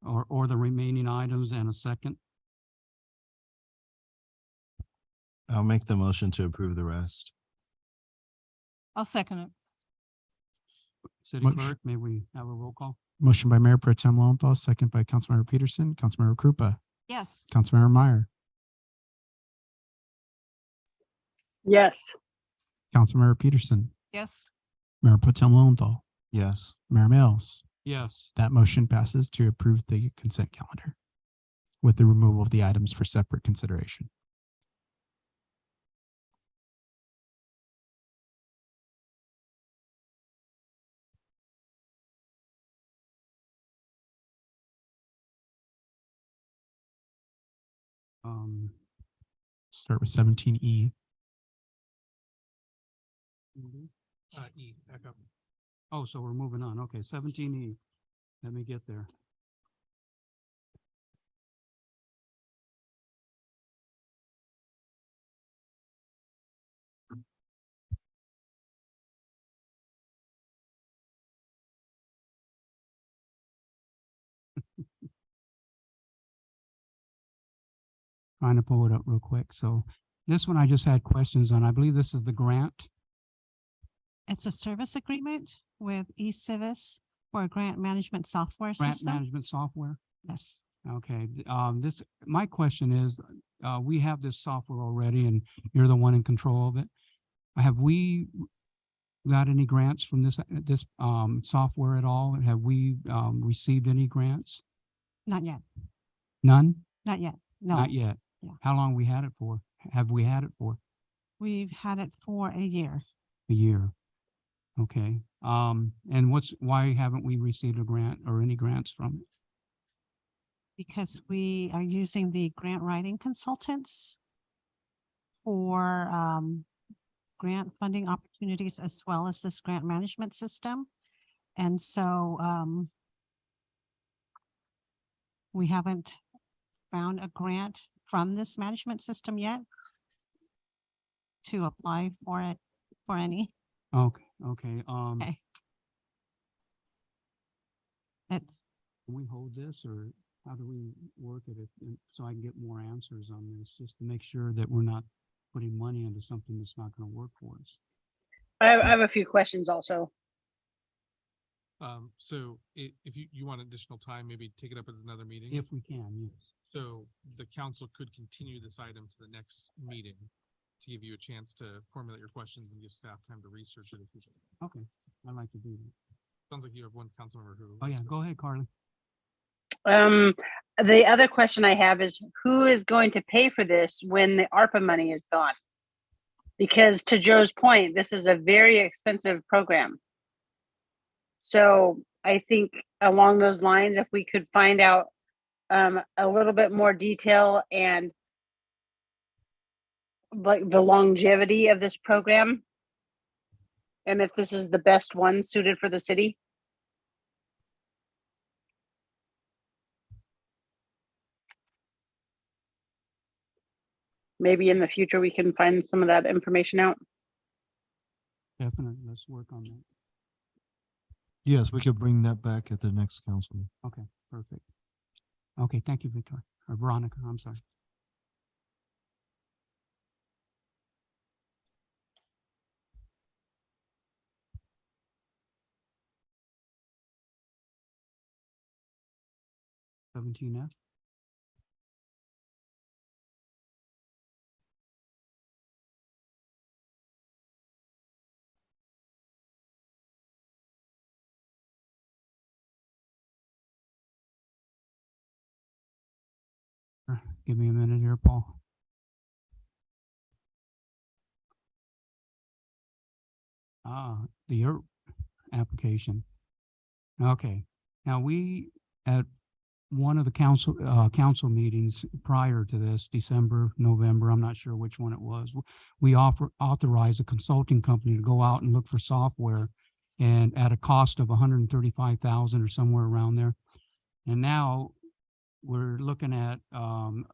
or the remaining items, and a second? I'll make the motion to approve the rest. I'll second it. City Motion. Clerk, may we have a roll call? Motion by Mayor Pro Tem Lowenthal, second by Councilmember Peterson, Councilmember Krupa, Yes. Councilmember Meyer, Yes. Councilmember Peterson, Yes. Mayor Pro Tem Lowenthal, Yes. Mayor Mills. Yes. That motion passes to approve the consent calendar with the removal of the items for separate consideration. Start with 17E. E, back up. Oh, so we're moving on. Okay, 17E. Let me get there. Trying to pull it up real quick. So this one I just had questions on. I believe this is the grant. It's a service agreement with eCivis for a grant management software Grant system. management software. Yes. Okay, my question is, we have this software already and you're the one in control of it. Have we got any grants from this software at all? Have we, received any grants? Not yet. None? Not yet. No. Not yet. Yeah. How long we had it for? Have we had it for? We've had it for a year. A year. Okay. And why haven't we received a grant or any grants from it? Because we are using the grant writing consultants for grant funding opportunities as well as this grant management system. And so we haven't found a grant from this management system yet to apply for it, for any. Okay, okay. Okay. It's, Can we hold this, or how do we work it so I can get more answers on this, just to make sure that we're not putting money into something that's not gonna work for us? I have a few questions also. So if you want additional time, maybe take it up at another meeting. If we can, yes. So the council could continue this item to the next meeting to give you a chance to formulate your questions and give staff time to research it. If you Okay, I'd like to do that. sounds like you have one council member who. Oh, yeah, go ahead, Carly. The other question I have is who is going to pay for this when the ARPA money is gone? Because to Joe's point, this is a very expensive program. So I think along those lines, if we could find out a little bit more detail and like the longevity of this program, and if this is the best one suited for the city. Maybe in the future, we can find some of that information out. Definitely, let's work on that. Yes, we could bring that back at the next council meeting. Okay, perfect. Okay, thank you, Victoria, or Veronica, I'm sorry. Seventeen F. Give me a minute here, Paul. The ERP application. Okay, now we, at one of the council meetings prior to this, December, November, I'm not sure which one it was, we authorized a consulting company to go out and look for software, and at a cost of 135,000 or somewhere around there. And now we're looking at an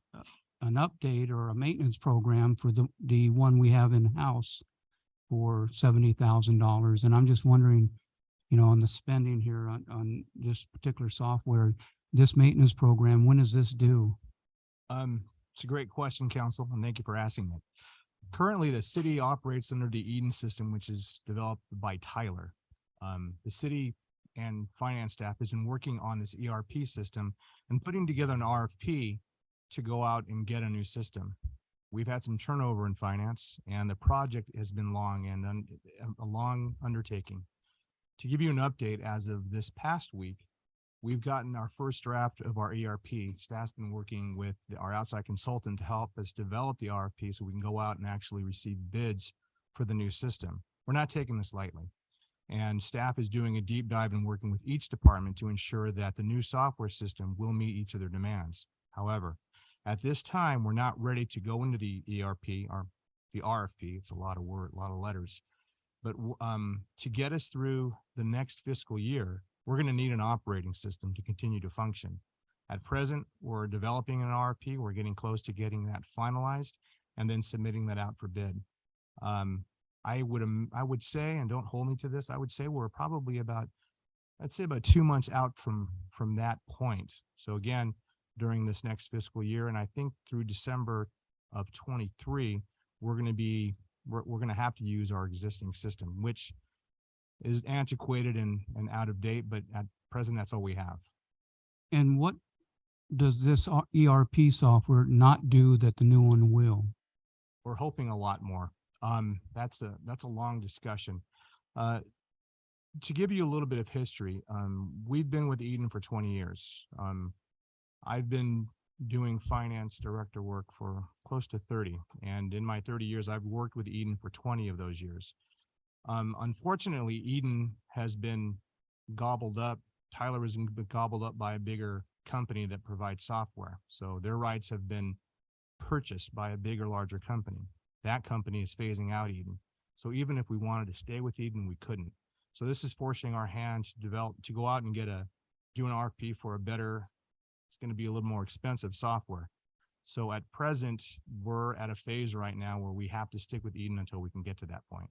update or a maintenance program for the one we have in-house for $70,000. And I'm just wondering, you know, on the spending here on this particular software, this maintenance program, when is this due? It's a great question, Council, and thank you for asking it. Currently, the city operates under the Eden system, which is developed by Tyler. The city and finance staff has been working on this ERP system and putting together an RFP to go out and get a new system. We've had some turnover in finance, and the project has been long and a long undertaking. To give you an update, as of this past week, we've gotten our first draft of our ERP. Staff's been working with our outside consultant to help us develop the RFP so we can go out and actually receive bids for the new system. We're not taking this lightly. And staff is doing a deep dive and working with each department to ensure that the new software system will meet each of their demands. However, at this time, we're not ready to go into the ERP or the RFP. It's a lot of letters. But to get us through the next fiscal year, we're going to need an operating system to continue to function. At present, we're developing an RFP. We're getting close to getting that finalized and then submitting that out for bid. I would say, and don't hold me to this, I would say we're probably about 2 months out from that point. So again, during this next fiscal year, and I think through December of 23, we're going to have to use our existing system, which is antiquated and out of date, but at present, that's all we have. And what does this ERP software not do that the new one will? We're hoping a lot more. That's a long discussion. To give you a little bit of history, we've been with Eden for 20 years. I've been doing finance director work for close to 30. And in my 30 years, I've worked with Eden for 20 of those years. Unfortunately, Eden has been gobbled up. Tyler has been gobbled up by a bigger company that provides software. So their rights have been purchased by a bigger, larger company. That company is phasing out Eden. So even if we wanted to stay with Eden, we couldn't. So this is forcing our hands to go out and do an RFP for a better, it's going to be a little more expensive software. So at present, we're at a phase right now where we have to stick with Eden until we can get to that point.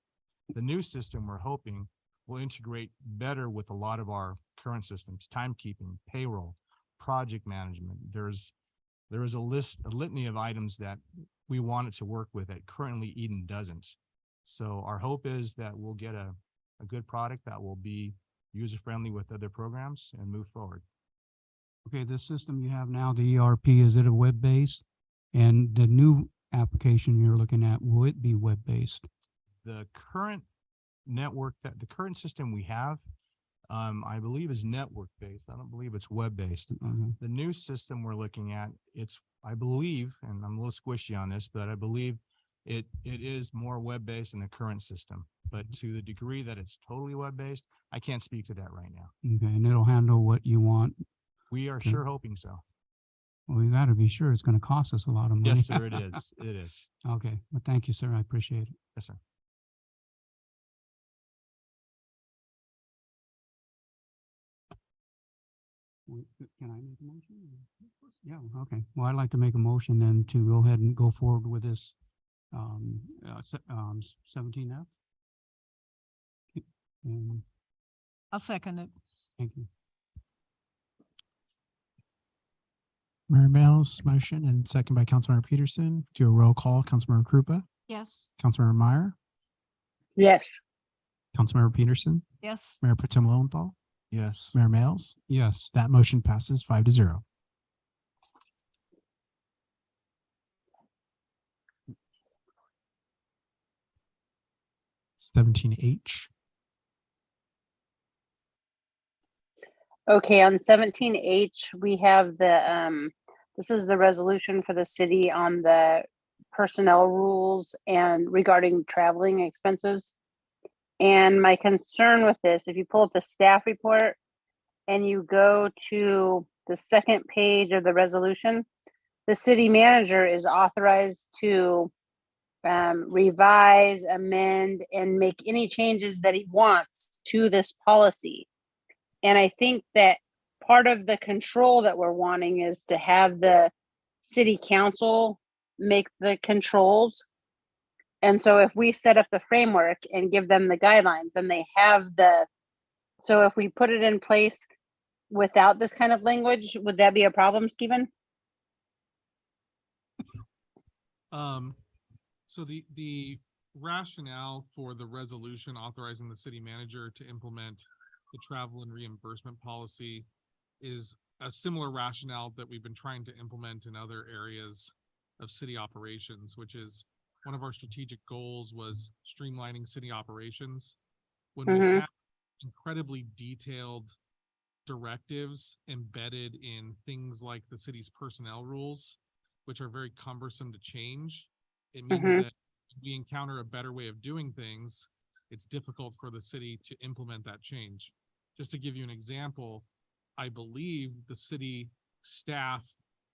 The new system, we're hoping, will integrate better with a lot of our current systems, timekeeping, payroll, project management. There is a litany of items that we want it to work with that currently Eden doesn't. So our hope is that we'll get a good product that will be user-friendly with other programs and move forward. Okay, this system you have now, the ERP, is it a web-based? And the new application you're looking at, will it be web-based? The current the current system we have, I believe is network-based. I don't believe it's web-based. The new system we're looking at, I believe, and I'm a little squishy on this, but I believe it is more web-based than the current system. But to the degree that it's totally web-based, I can't speak to that right now. Okay, and it'll handle what you want? We are Okay. sure hoping so. Well, you gotta be sure it's gonna cost us a lot of money. Yes, sir, it is. It is. Okay, well, thank you, sir. I appreciate it. Yes, sir. Can I make a motion? Yeah, okay. Well, I'd like to make a motion then to go ahead and go forward with this 17F. And I'll second it. thank you. Mayor Mel's motion and second by Councilmember Peterson. Do a roll call. Councilmember Krupa, Yes. Councilmember Meyer, Yes. Councilmember Peterson, Yes. Mayor Pro Tem Lowenthal, Yes. Mayor Males. Yes. That motion passes 5-0. (17H). Okay, on 17H, we have this is the resolution for the city on the personnel rules and regarding traveling expenses. And my concern with this, if you pull up the staff report and you go to the second page of the resolution, the city manager is authorized to revise, amend, and make any changes that he wants to this policy. And I think that part of the control that we're wanting is to have the city council make the controls. And so if we set up the framework and give them the guidelines, then they have so if we put it in place without this kind of language, would that be a problem, Stephen? So the rationale for the resolution authorizing the city manager to implement the travel and reimbursement policy is a similar rationale that we've been trying to implement in other areas of city operations, which is one of our strategic goals was streamlining city operations. When we have incredibly detailed directives embedded in things like the city's personnel rules, which are very cumbersome to change, it means that if we encounter a better way of doing things, it's difficult for the city to implement that change. Just to give you an example, I believe the city staff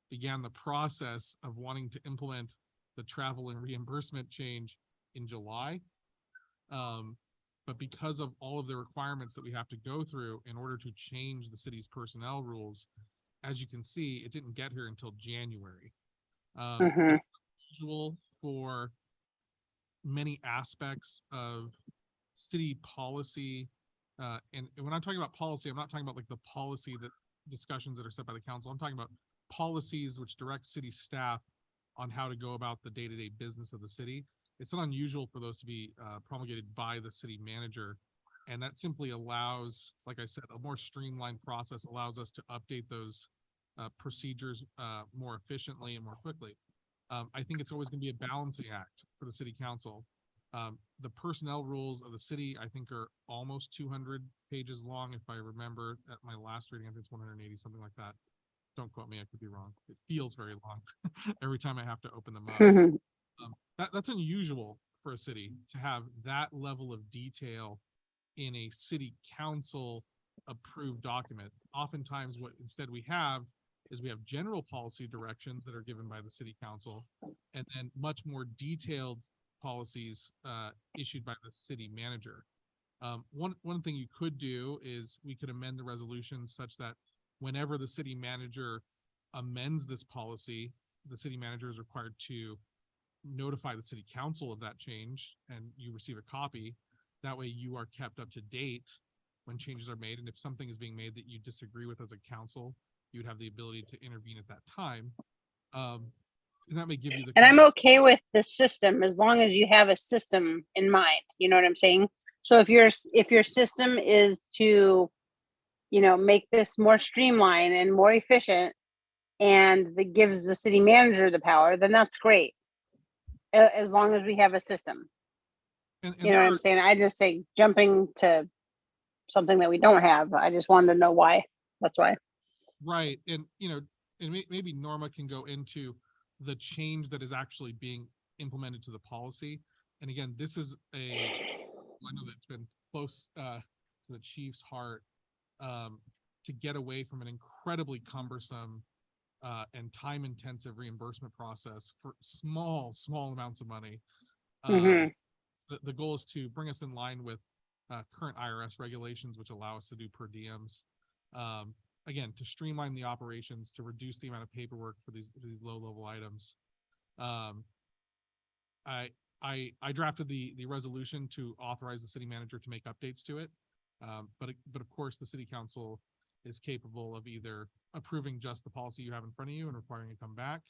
began the process of wanting to implement the travel and reimbursement change in July. But because of all of the requirements that we have to go through in order to change the city's personnel rules, as you can see, it didn't get here until January. It's usual for many aspects of city policy. And when I'm talking about policy, I'm not talking about like the policy that discussions that are set by the council. I'm talking about policies which direct city staff on how to go about the day-to-day business of the city. It's not unusual for those to be promulgated by the city manager. And that simply allows, like I said, a more streamlined process allows us to update those procedures more efficiently and more quickly. I think it's always going to be a balancing act for the city council. The personnel rules of the city, I think, are almost 200 pages long. If I remember at my last reading, I think it's 180, something like that. Don't quote me, I could be wrong. It feels very long every time I have to open them up. That's unusual for a city to have that level of detail in a city council approved document. Oftentimes what instead we have is we have general policy directions that are given by the city council and then much more detailed policies issued by the city manager. One thing you could do is we could amend the resolution such that whenever the city manager amends this policy, the city manager is required to notify the city council of that change and you receive a copy. That way you are kept up to date when changes are made. And if something is being made that you disagree with as a council, you'd have the ability to intervene at that time. And that may give you the. And I'm okay with the system as long as you have a system in mind. You know what I'm saying? So if your system is to, you know, make this more streamlined and more efficient, and that gives the city manager the power, then that's great. As long as we have a system. And You know what I'm saying? I just say jumping to something that we don't have. I just wanted to know why. That's why. Right. And, you know, and maybe Norma can go into the change that is actually being implemented to the policy. And again, this is I know that's been close to the chief's heart, to get away from an incredibly cumbersome and time intensive reimbursement process for small amounts of money. The goal is to bring us in line with current IRS regulations, which allow us to do per diems. Again, to streamline the operations, to reduce the amount of paperwork for these low level items. I drafted the resolution to authorize the city manager to make updates to it. But of course, the city council is capable of either approving just the policy you have in front of you and requiring it come back,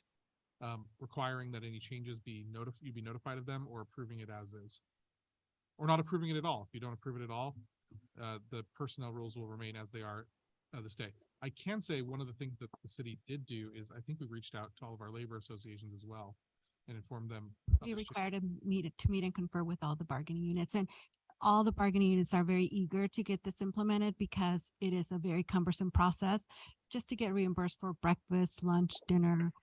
requiring that any changes you be notified of them, or approving it as is, or not approving it at all. If you don't approve it at all, the personnel rules will remain as they are this day. I can say one of the things that the city did do is I think we reached out to all of our labor associations as well and informed them. We require to meet and confer with all the bargaining units, and all the bargaining units are very eager to get this implemented because it is a very cumbersome process just to get reimbursed for breakfast, lunch, dinner.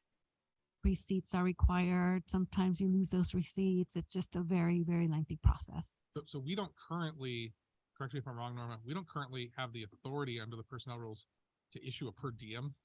Receipts are required. Sometimes you lose those receipts. It's just a very, very lengthy process. So we don't currently, correct me if I'm wrong, Norma, we don't currently have the authority under the personnel rules to issue a per diem.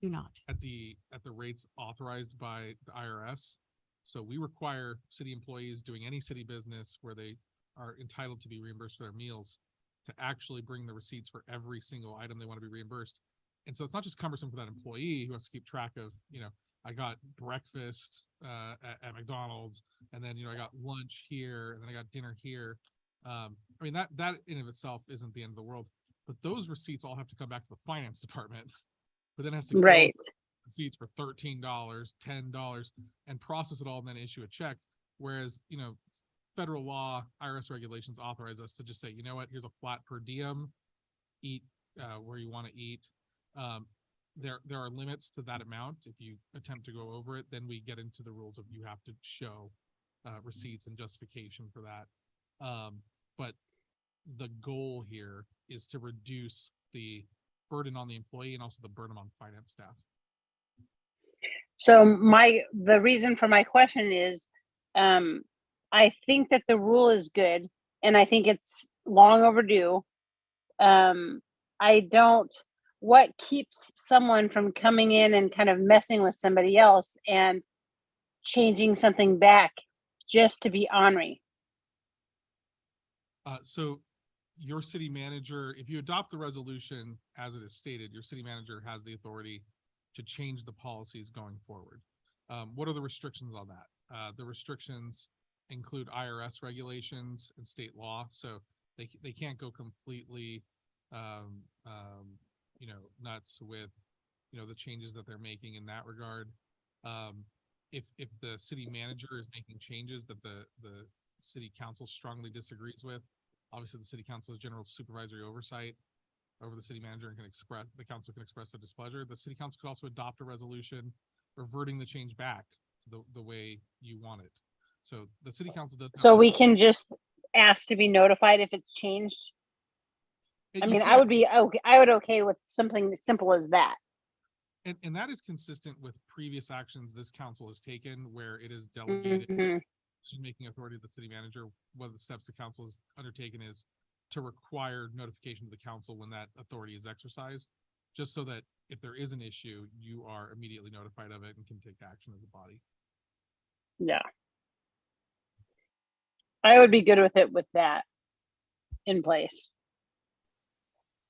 Do not. At the rates authorized by the IRS. So we require city employees doing any city business where they are entitled to be reimbursed for their meals to actually bring the receipts for every single item they want to be reimbursed. And so it's not just cumbersome for that employee who has to keep track of, you know, I got breakfast at McDonald's, and then, you know, I got lunch here, and then I got dinner here. I mean, that in of itself isn't the end of the world, but those receipts all have to come back to the finance department, but then has to go receipts for $13, $10, and process it all and then issue a check. Whereas, you know, federal law, IRS regulations authorize us to just say, you know what, here's a flat per diem, eat where you want to eat. There are limits to that amount. If you attempt to go over it, then we get into the rules of you have to show receipts and justification for that. But the goal here is to reduce the burden on the employee and also the burden on finance staff. So the reason for my question is, I think that the rule is good, and I think it's long overdue. What keeps someone from coming in and kind of messing with somebody else and changing something back just to be ornery? So your city manager, if you adopt the resolution as it is stated, your city manager has the authority to change the policies going forward. What are the restrictions on that? The restrictions include IRS regulations and state law. So they can't go completely, you know, nuts with, you know, the changes that they're making in that regard. If the city manager is making changes that the city council strongly disagrees with, obviously the city council has general supervisory oversight over the city manager and the council can express their displeasure. The city council could also adopt a resolution reverting the change back to the way you want it. So the city council does. So we can just ask to be notified if it's changed. I mean, I would okay with something as simple as that. And that is consistent with previous actions this council has taken where it is delegated decision-making authority of the city manager. One of the steps the council has undertaken is to require notification to the council when that authority is exercised, just so that if there is an issue, you are immediately notified of it and can take action as a body. Yeah. I would be good with it with that in place.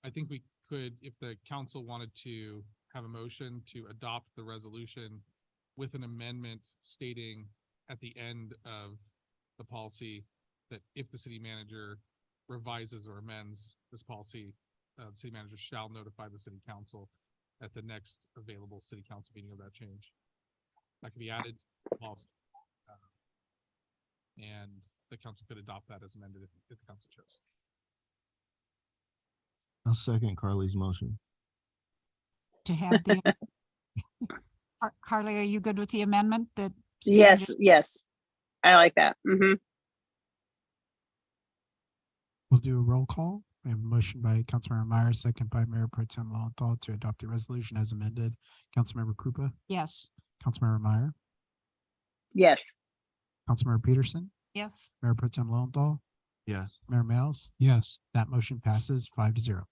I think we could, if the council wanted to have a motion to adopt the resolution with an amendment stating at the end of the policy that if the city manager revises or amends this policy, the city manager shall notify the city council at the next available city council meeting of that change. That can be added to policy. And the council could adopt that as amended if the council chose. I'll second Carly's motion. To have the. Carly, are you good with the amendment that? Stephen Yes, just- yes. I like that. Mm-hmm. We'll do a roll call. We have a motion by Councilmember Meyer, second by Mayor Pro Tem Lowenthal to adopt the resolution as amended. Councilmember Krupa, Yes. Councilmember Meyer, Yes. Councilmember Peterson, Yes. Mayor Pro Tem Lowenthal, Yes. Mayor Males. Yes. That motion passes 5-0.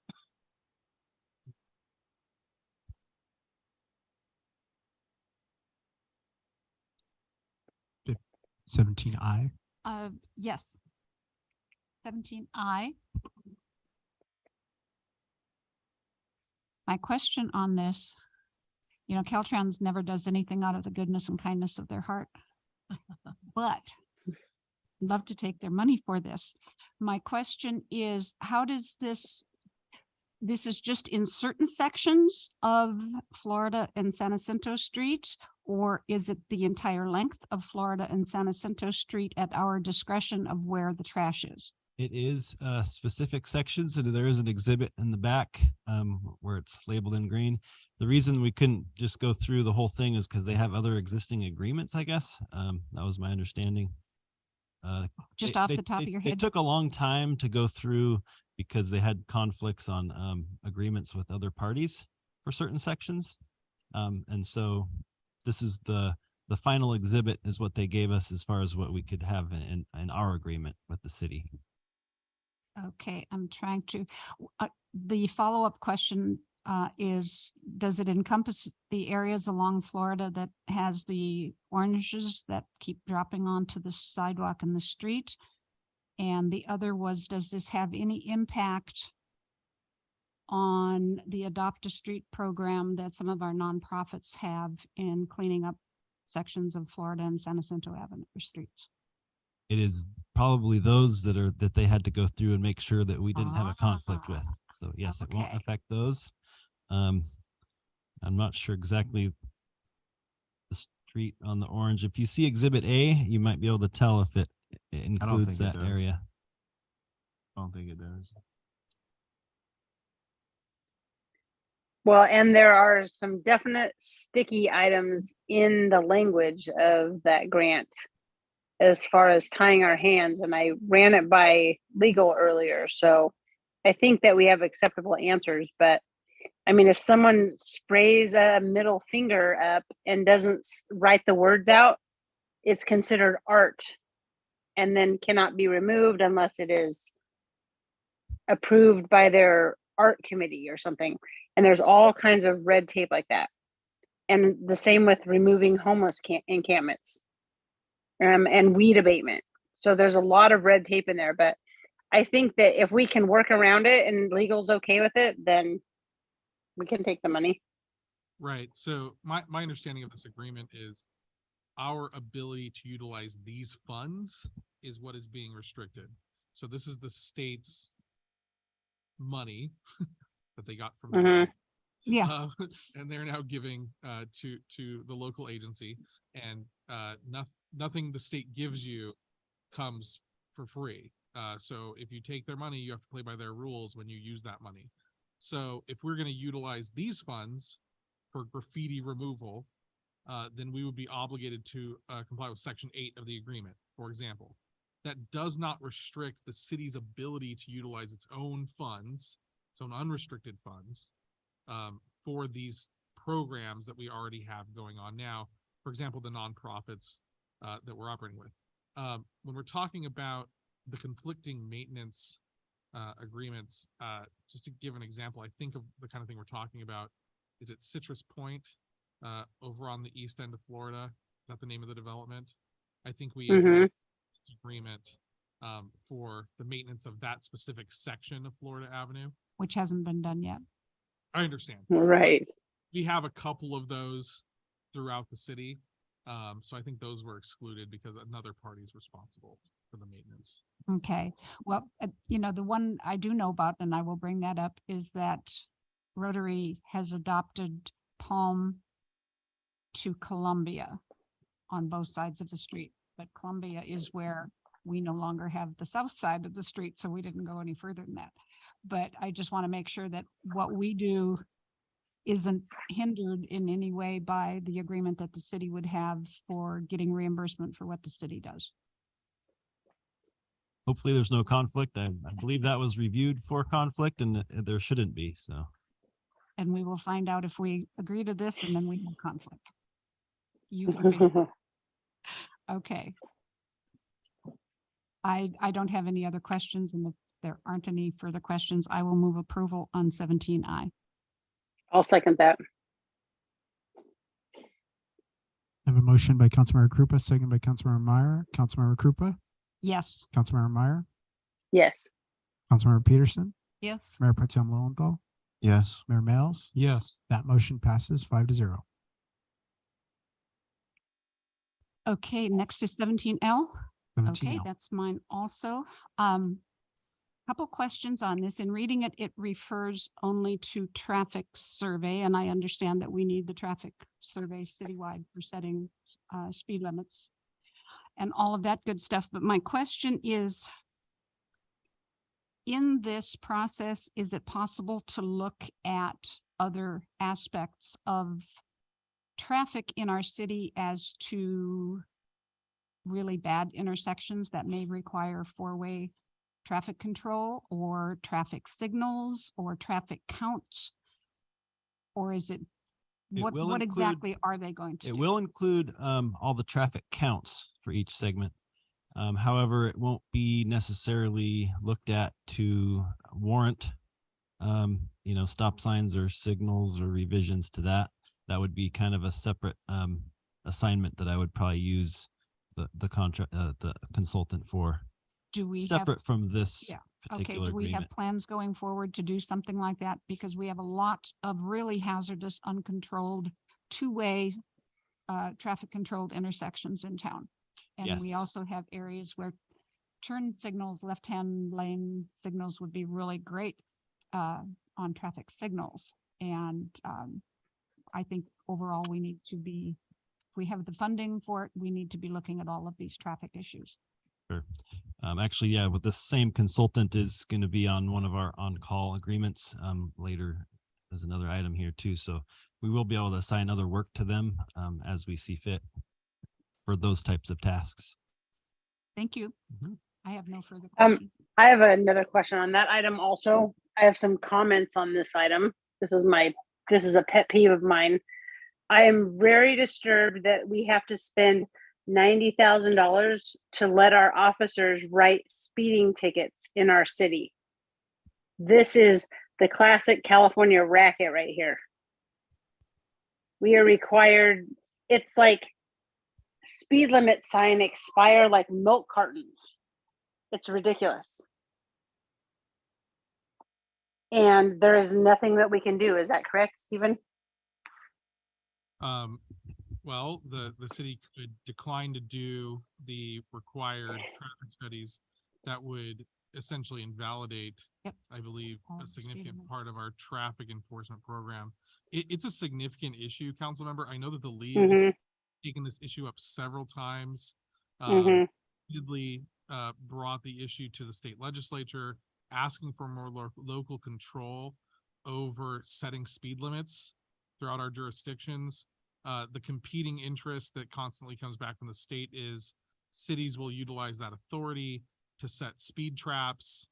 Fif- 17I. Yes. 17I. My question on this, Caltrans never does anything out of the goodness and kindness of their heart. But love to take their money for this. My question is, how does this is just in certain sections of Florida and San Jacinto Street, or is it the entire length of Florida and San Jacinto Street at our discretion of where the trash is? It is specific sections, and there is an exhibit in the back where it's labeled in green. The reason we couldn't just go through the whole thing is because they have other existing agreements, I guess. That was my understanding. Just off the top of your It head? took a long time to go through because they had conflicts on agreements with other parties for certain sections. And so this is the final exhibit is what they gave us as far as what we could have in our agreement with the city. Okay, I'm trying to, the follow-up question is, does it encompass the areas along Florida that has the oranges that keep dropping onto the sidewalk and the street? And the other was, does this have any impact on the Adopt a Street program that some of our nonprofits have in cleaning up sections of Florida and San Jacinto Avenue streets? It is probably those that they had to go through and make sure that we didn't have a conflict with. So yes, it won't Okay. affect those. I'm not sure exactly the street on the orange. If you see Exhibit A, you might be able to tell if it includes think it that does. area. I don't think it does. Well, and there are some definite sticky items in the language of that grant as far as tying our hands. And I ran it by legal earlier. So I think that we have acceptable answers. But I mean, if someone sprays a middle finger up and doesn't write the words out, it's considered art and then cannot be removed unless it is approved by their art committee or something. And there's all kinds of red tape like that. And the same with removing homeless encampments and weed abatement. So there's a lot of red tape in there, but I think that if we can work around it and legal's okay with it, then we can take the money. Right. So my understanding of this agreement is our ability to utilize these funds is what is being restricted. So this is the state's money that they got from the Mhm. Yeah. and they're now giving to the local agency, and nothing the state gives you comes for free. So if you take their money, you have to play by their rules when you use that money. So if we're going to utilize these funds for graffiti removal, then we would be obligated to comply with Section 8 of the agreement, for example. That does not restrict the city's ability to utilize its own funds, its own unrestricted funds, for these programs that we already have going on now. For example, the nonprofits that we're operating with. When we're talking about the conflicting maintenance agreements, just to give an example, I think of the kind of thing we're talking about. Is it Citrus Point over on the east end of Florida? Is that the name of the development? I think we entered Mhm. an agreement for the maintenance of that specific section of Florida Avenue. Which hasn't been done yet. I understand. Right. We have a couple of those throughout the city. So I think those were excluded because another party is responsible for the maintenance. Okay, well, the one I do know about, and I will bring that up, is that Rotary has adopted Palm to Columbia on both sides of the street. But Columbia is where we no longer have the south side of the street, so we didn't go any further than that. But I just want to make sure that what we do isn't hindered in any way by the agreement that the city would have for getting reimbursement for what the city does. Hopefully there's no conflict. I believe that was reviewed for conflict and there shouldn't be, so. And we will find out if we agree to this and then we have conflict. You can figure. Okay. I don't have any other questions, and if there aren't any further questions, I will move approval on 17I. I'll second that. I have a motion by Councilmember Krupa, second by Councilmember Meyer. Councilmember Krupa, Yes. Councilmember Meyer, Yes. Councilmember Peterson, Yes. Mayor Pro Tem Lowenthal, Yes. Mayor Males. Yes. That motion passes 5-0. Okay, next is 17L. 17 Okay, L. that's mine also. Couple questions on this. In reading it, it refers only to traffic survey, and I understand that we need the traffic survey citywide for setting speed limits and all of that good stuff. But my question is, in this process, is it possible to look at other aspects of traffic in our city as to really bad intersections that may require four-way traffic control or traffic signals or traffic counts? Or is it, It what will include- exactly are they going to It do? will include all the traffic counts for each segment. However, it won't be necessarily looked at to warrant, stop signs or signals or revisions to that. That would be kind of a separate assignment that I would probably use the consultant for, Do we have, separate from this Yeah. okay, particular do we have agreement. plans going forward to do something like that? Because we have a lot of really hazardous, uncontrolled, two-way traffic controlled intersections in town. And we Yes. also have areas where turn signals, left-hand lane signals would be really great on traffic signals. And I think overall we need to be, if we have the funding for it, we need to be looking at all of these traffic issues. Sure. Actually, yeah, with the same consultant is going to be on one of our on-call agreements later as another item here too. So we will be able to assign other work to them as we see fit for those types of tasks. Thank you. Mhm. I have no further Um, questions. I have another question on that item also. I have some comments on this item. This is a pet peeve of mine. I am very disturbed that we have to spend $90,000 to let our officers write speeding tickets in our city. This is the classic California racket right here. We are required, it's like speed limit sign expire like milk cartons. It's ridiculous. And there is nothing that we can do. Is that correct, Stephen? Well, the city could decline to do the required traffic studies that would essentially invalidate, Yep. I believe, All a the speed significant limits. part of our traffic enforcement program. It's a significant issue, council member. I know that the league Mm-hmm. taken this issue up several times. Mhm. Repeatedly brought the issue to the state legislature, asking for more local control over setting speed limits throughout our jurisdictions. The competing interest that constantly comes back from the state is cities will utilize that authority to set speed traps,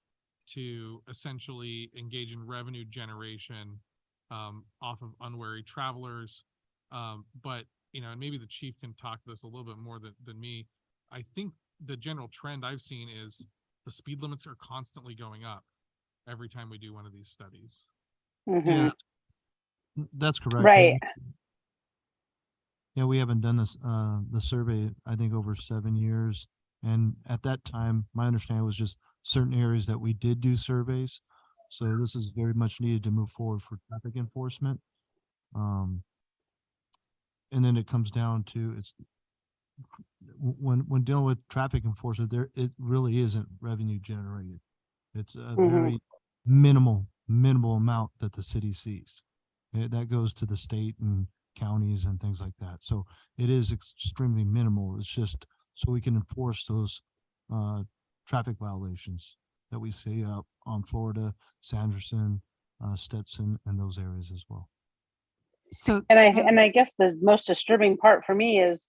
to essentially engage in revenue generation off of unwary travelers. But and maybe the chief can talk to this a little bit more than me. I think the general trend I've seen is the speed limits are constantly going up every time we do one of these studies. Yeah, that's correct. Right. Yeah, we haven't done this, the survey, I think over 7 years. And at that time, my understanding was just certain areas that we did do surveys. So this is very much needed to move forward for traffic enforcement. And then it comes down to when dealing with traffic enforcement, it really isn't revenue generated. It's a Mhm. very minimal amount that the city sees. That goes to the state and counties and things like that. So it is extremely minimal. It's just so we can enforce those traffic violations that we see out on Florida, Sanderson, Stetson, and those areas as well. So. And I guess the most disturbing part for me is,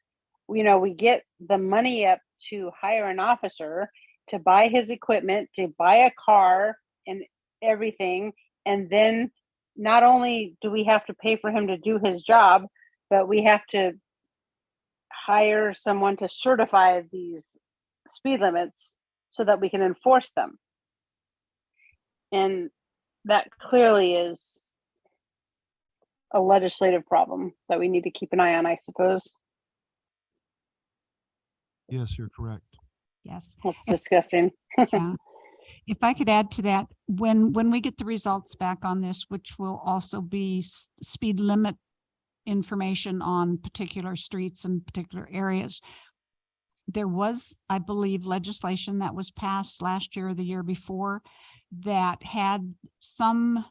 you know, we get the money up to hire an officer to buy his equipment, to buy a car and everything. And then not only do we have to pay for him to do his job, but we have to hire someone to certify these speed limits so that we can enforce them. And that clearly is a legislative problem that we need to keep an eye on, I suppose. Yes, you're correct. Yes. That's disgusting. Yeah. If I could add to that, when we get the results back on this, which will also be speed limit information on particular streets and particular areas, there was, I believe, legislation that was passed last year or the year before that had some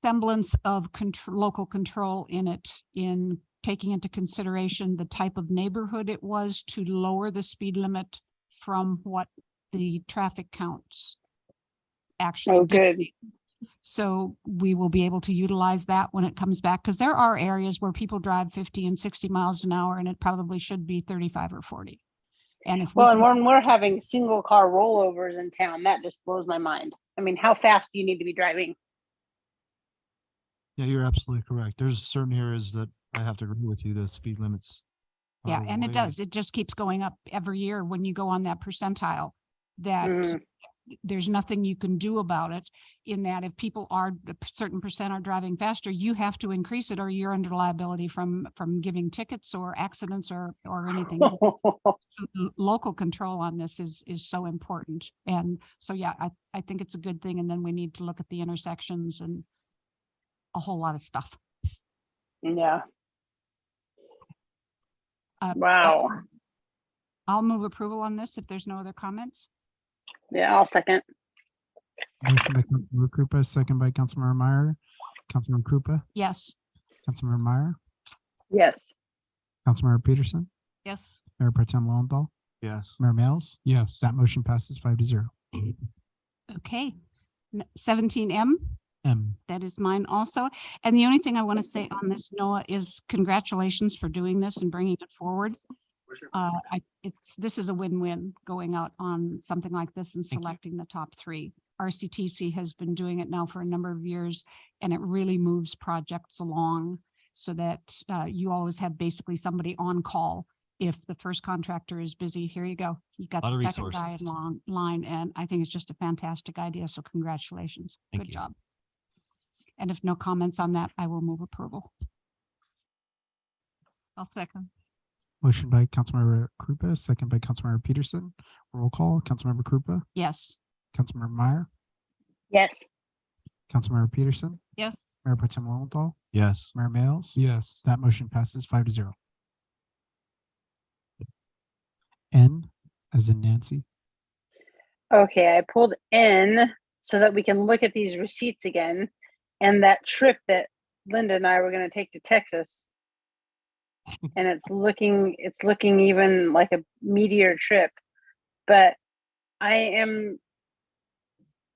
semblance of local control in it, in taking into consideration the type of neighborhood it was to lower the speed limit from what the traffic counts actually Oh, good. dictate. So we will be able to utilize that when it comes back, because there are areas where people drive 50 and 60 miles an hour and it probably should be 35 or 40. And if we Well, and can- when we're having single car rollovers in town, that just blows my mind. I mean, how fast do you need to be driving? Yeah, you're absolutely correct. There's certain areas that I have to agree with you, the speed limits. yeah, are and it way- does, it just keeps going up every year when you go on that percentile, that Mhm. there's nothing you can do about it, in that if people are a certain percent are driving faster, you have to increase it or you're under liability from giving tickets or accidents or anything. So the local control on this is so important. And so, yeah, I think it's a good thing. And then we need to look at the intersections and a whole lot of stuff. Yeah. Uh, Wow. I'll move approval on this if there's no other comments. Yeah, I'll second. Motion by Councilmember Krupa, second by Councilmember Meyer. Councilmember Krupa, Yes. Councilmember Meyer, Yes. Councilmember Peterson, Yes. Mayor Pro Tem Lowenthal, Yes. Mayor Mills. Yes. That motion passes 5-0. Okay. 17M. That is mine also. And the only thing I want to say on this, Noah, is congratulations for doing this and bringing it forward. This is a win-win going out on something like this and selecting the top 3. RCTC has been doing it now for a number of years, and it really moves projects along so that you always have basically somebody on call. If the first contractor is busy, here you go. You got Lot of the second guy resources. in line, and I think it's just a fantastic idea. So congratulations. Thank Good you. job. And if no comments on that, I will move approval. I'll second. Motion by Councilmember Krupa, second by Councilmember Peterson. Roll call, Councilmember Krupa, Yes. Councilmember Meyer, Yes. Councilmember Peterson, Yes. Mayor Pro Tem Lowenthal, Yes. Mayor Mills. Yes. That motion passes 5-0. N as in Nancy. Okay, I pulled N so that we can look at these receipts again. And that trip that Linda and I were going to take to Texas. And it's looking even like a meteor trip. But I am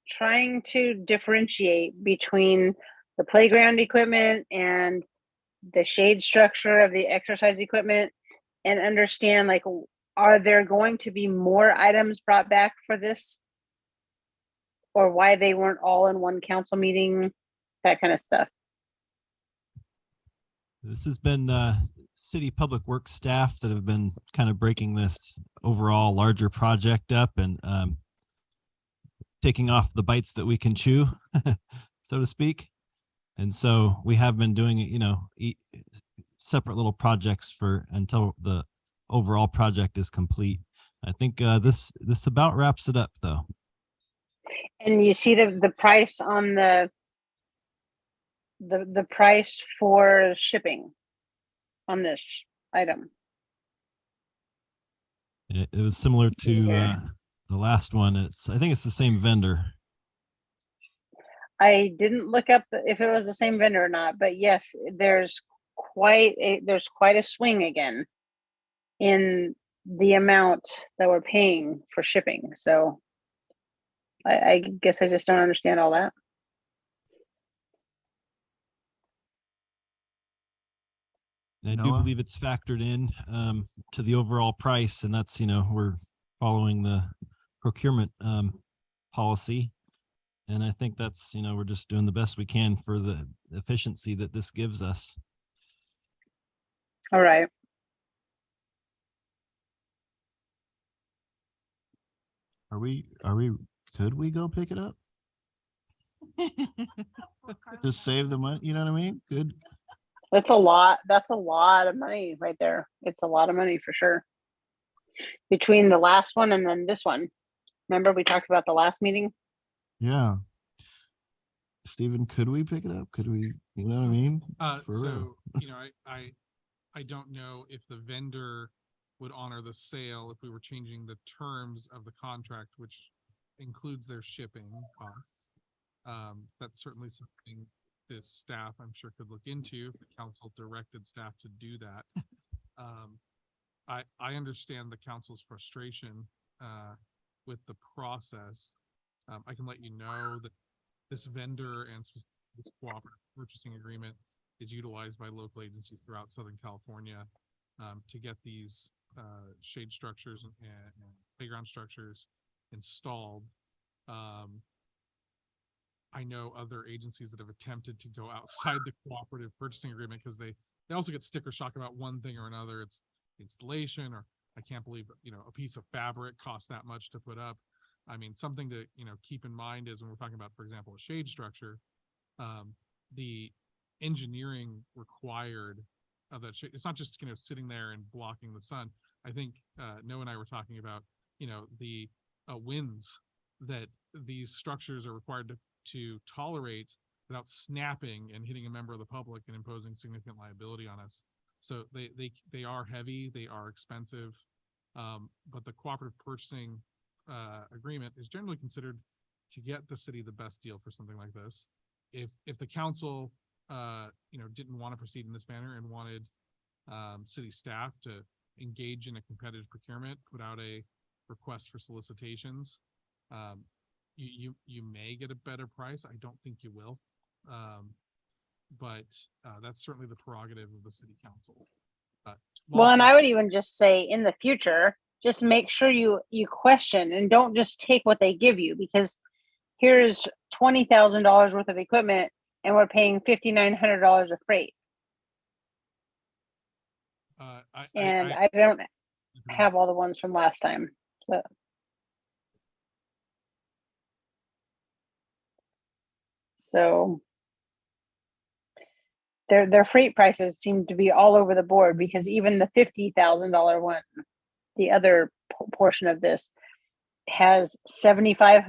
trying to differentiate between the playground equipment and the shade structure of the exercise equipment, and understand, like, are there going to be more items brought back for this, or why they weren't all in one council meeting, that kind of stuff. This has been city public works staff that have been kind of breaking this overall larger project up and taking off the bites that we can chew, so to speak. And so we have been doing it, separate little projects until the overall project is complete. I think this about wraps it up, though. And you see the price on the price for shipping on this item. It was similar to the last one. I think it's the same vendor. I didn't look up if it was the same vendor or not, but yes, there's quite a swing again in the amount that we're paying for shipping. So I guess I just don't understand all that. And I do Noah? believe it's factored in to the overall price, and that's, we're following the procurement policy. And I think that's, we're just doing the best we can for the efficiency that this gives us. All right. Could we go pick it up? Just save the money, you know what I mean? Good. That's a lot. That's a lot of money right there. It's a lot of money for sure. Between the last one and then this one. Remember we talked about the last meeting? Yeah. Stephen, could we pick it up? Could we, you know what I mean? For real. I don't know if the vendor would honor the sale if we were changing the terms of the contract, which includes their shipping costs. That's certainly something this staff, I'm sure, could look into if the council directed staff to do that. I understand the council's frustration with the process. I can let you know that this vendor and this cooperative purchasing agreement is utilized by local agencies throughout Southern California to get these shade structures and playground structures installed. I know other agencies that have attempted to go outside the cooperative purchasing agreement because they also get sticker shock about one thing or another. It's installation, or I can't believe, a piece of fabric costs that much to put up. I mean, something to, keep in mind is when we're talking about, for example, a shade structure, the engineering required of that shade, it's not just, sitting there and blocking the sun. I think Noah and I were talking about, the winds that these structures are required to tolerate without snapping and hitting a member of the public and imposing significant liability on us. So they are heavy, they are expensive, but the cooperative purchasing agreement is generally considered to get the city the best deal for something like this. If the council didn't want to proceed in this manner and wanted city staff to engage in a competitive procurement, put out a request for solicitations, you may get a better price. I don't think you will, but that's certainly the prerogative of the city council. Well, and I would even just say in the future, just make sure you question and don't just take what they give you, because here's $20,000 worth of equipment and we're paying $5,900 of freight. I don't have all the ones from last time. So their freight prices seem to be all over the board, because even the $50,000 one, the other portion of this, has 85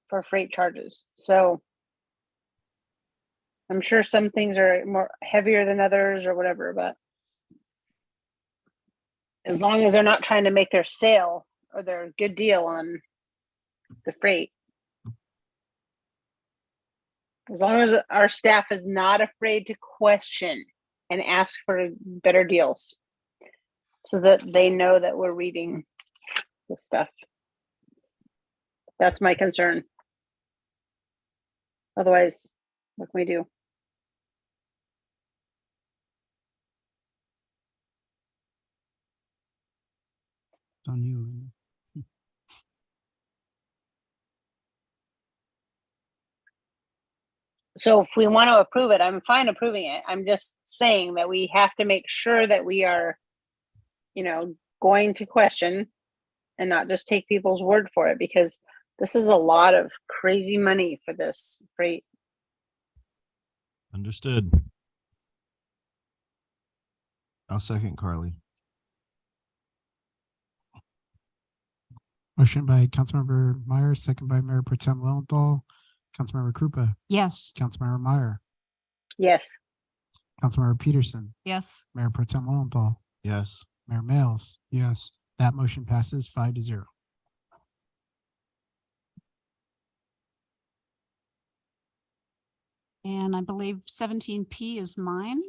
for freight charges. So I'm sure some things are more heavier than others or whatever, but as long as they're not trying to make their sale or their good deal on the freight, as long as our staff is not afraid to question and ask for better deals, so that they know that we're reading the stuff. That's my concern. Otherwise, what can we do? It's on you. So if we want to approve it, I'm fine approving it. I'm just saying that we have to make sure that we are, going to question and not just take people's word for it, because this is a lot of crazy money for this freight. Understood. I'll second Carly. Motion by Councilmember Meyer, second by Mayor Pro Tem Lowenthal. Councilmember Krupa, Yes. Councilmember Meyer, Yes. Councilmember Peterson, Yes. Mayor Pro Tem Lowenthal, Yes. Mayor Males. Yes. That motion passes 5-0. And I believe 17P is mine.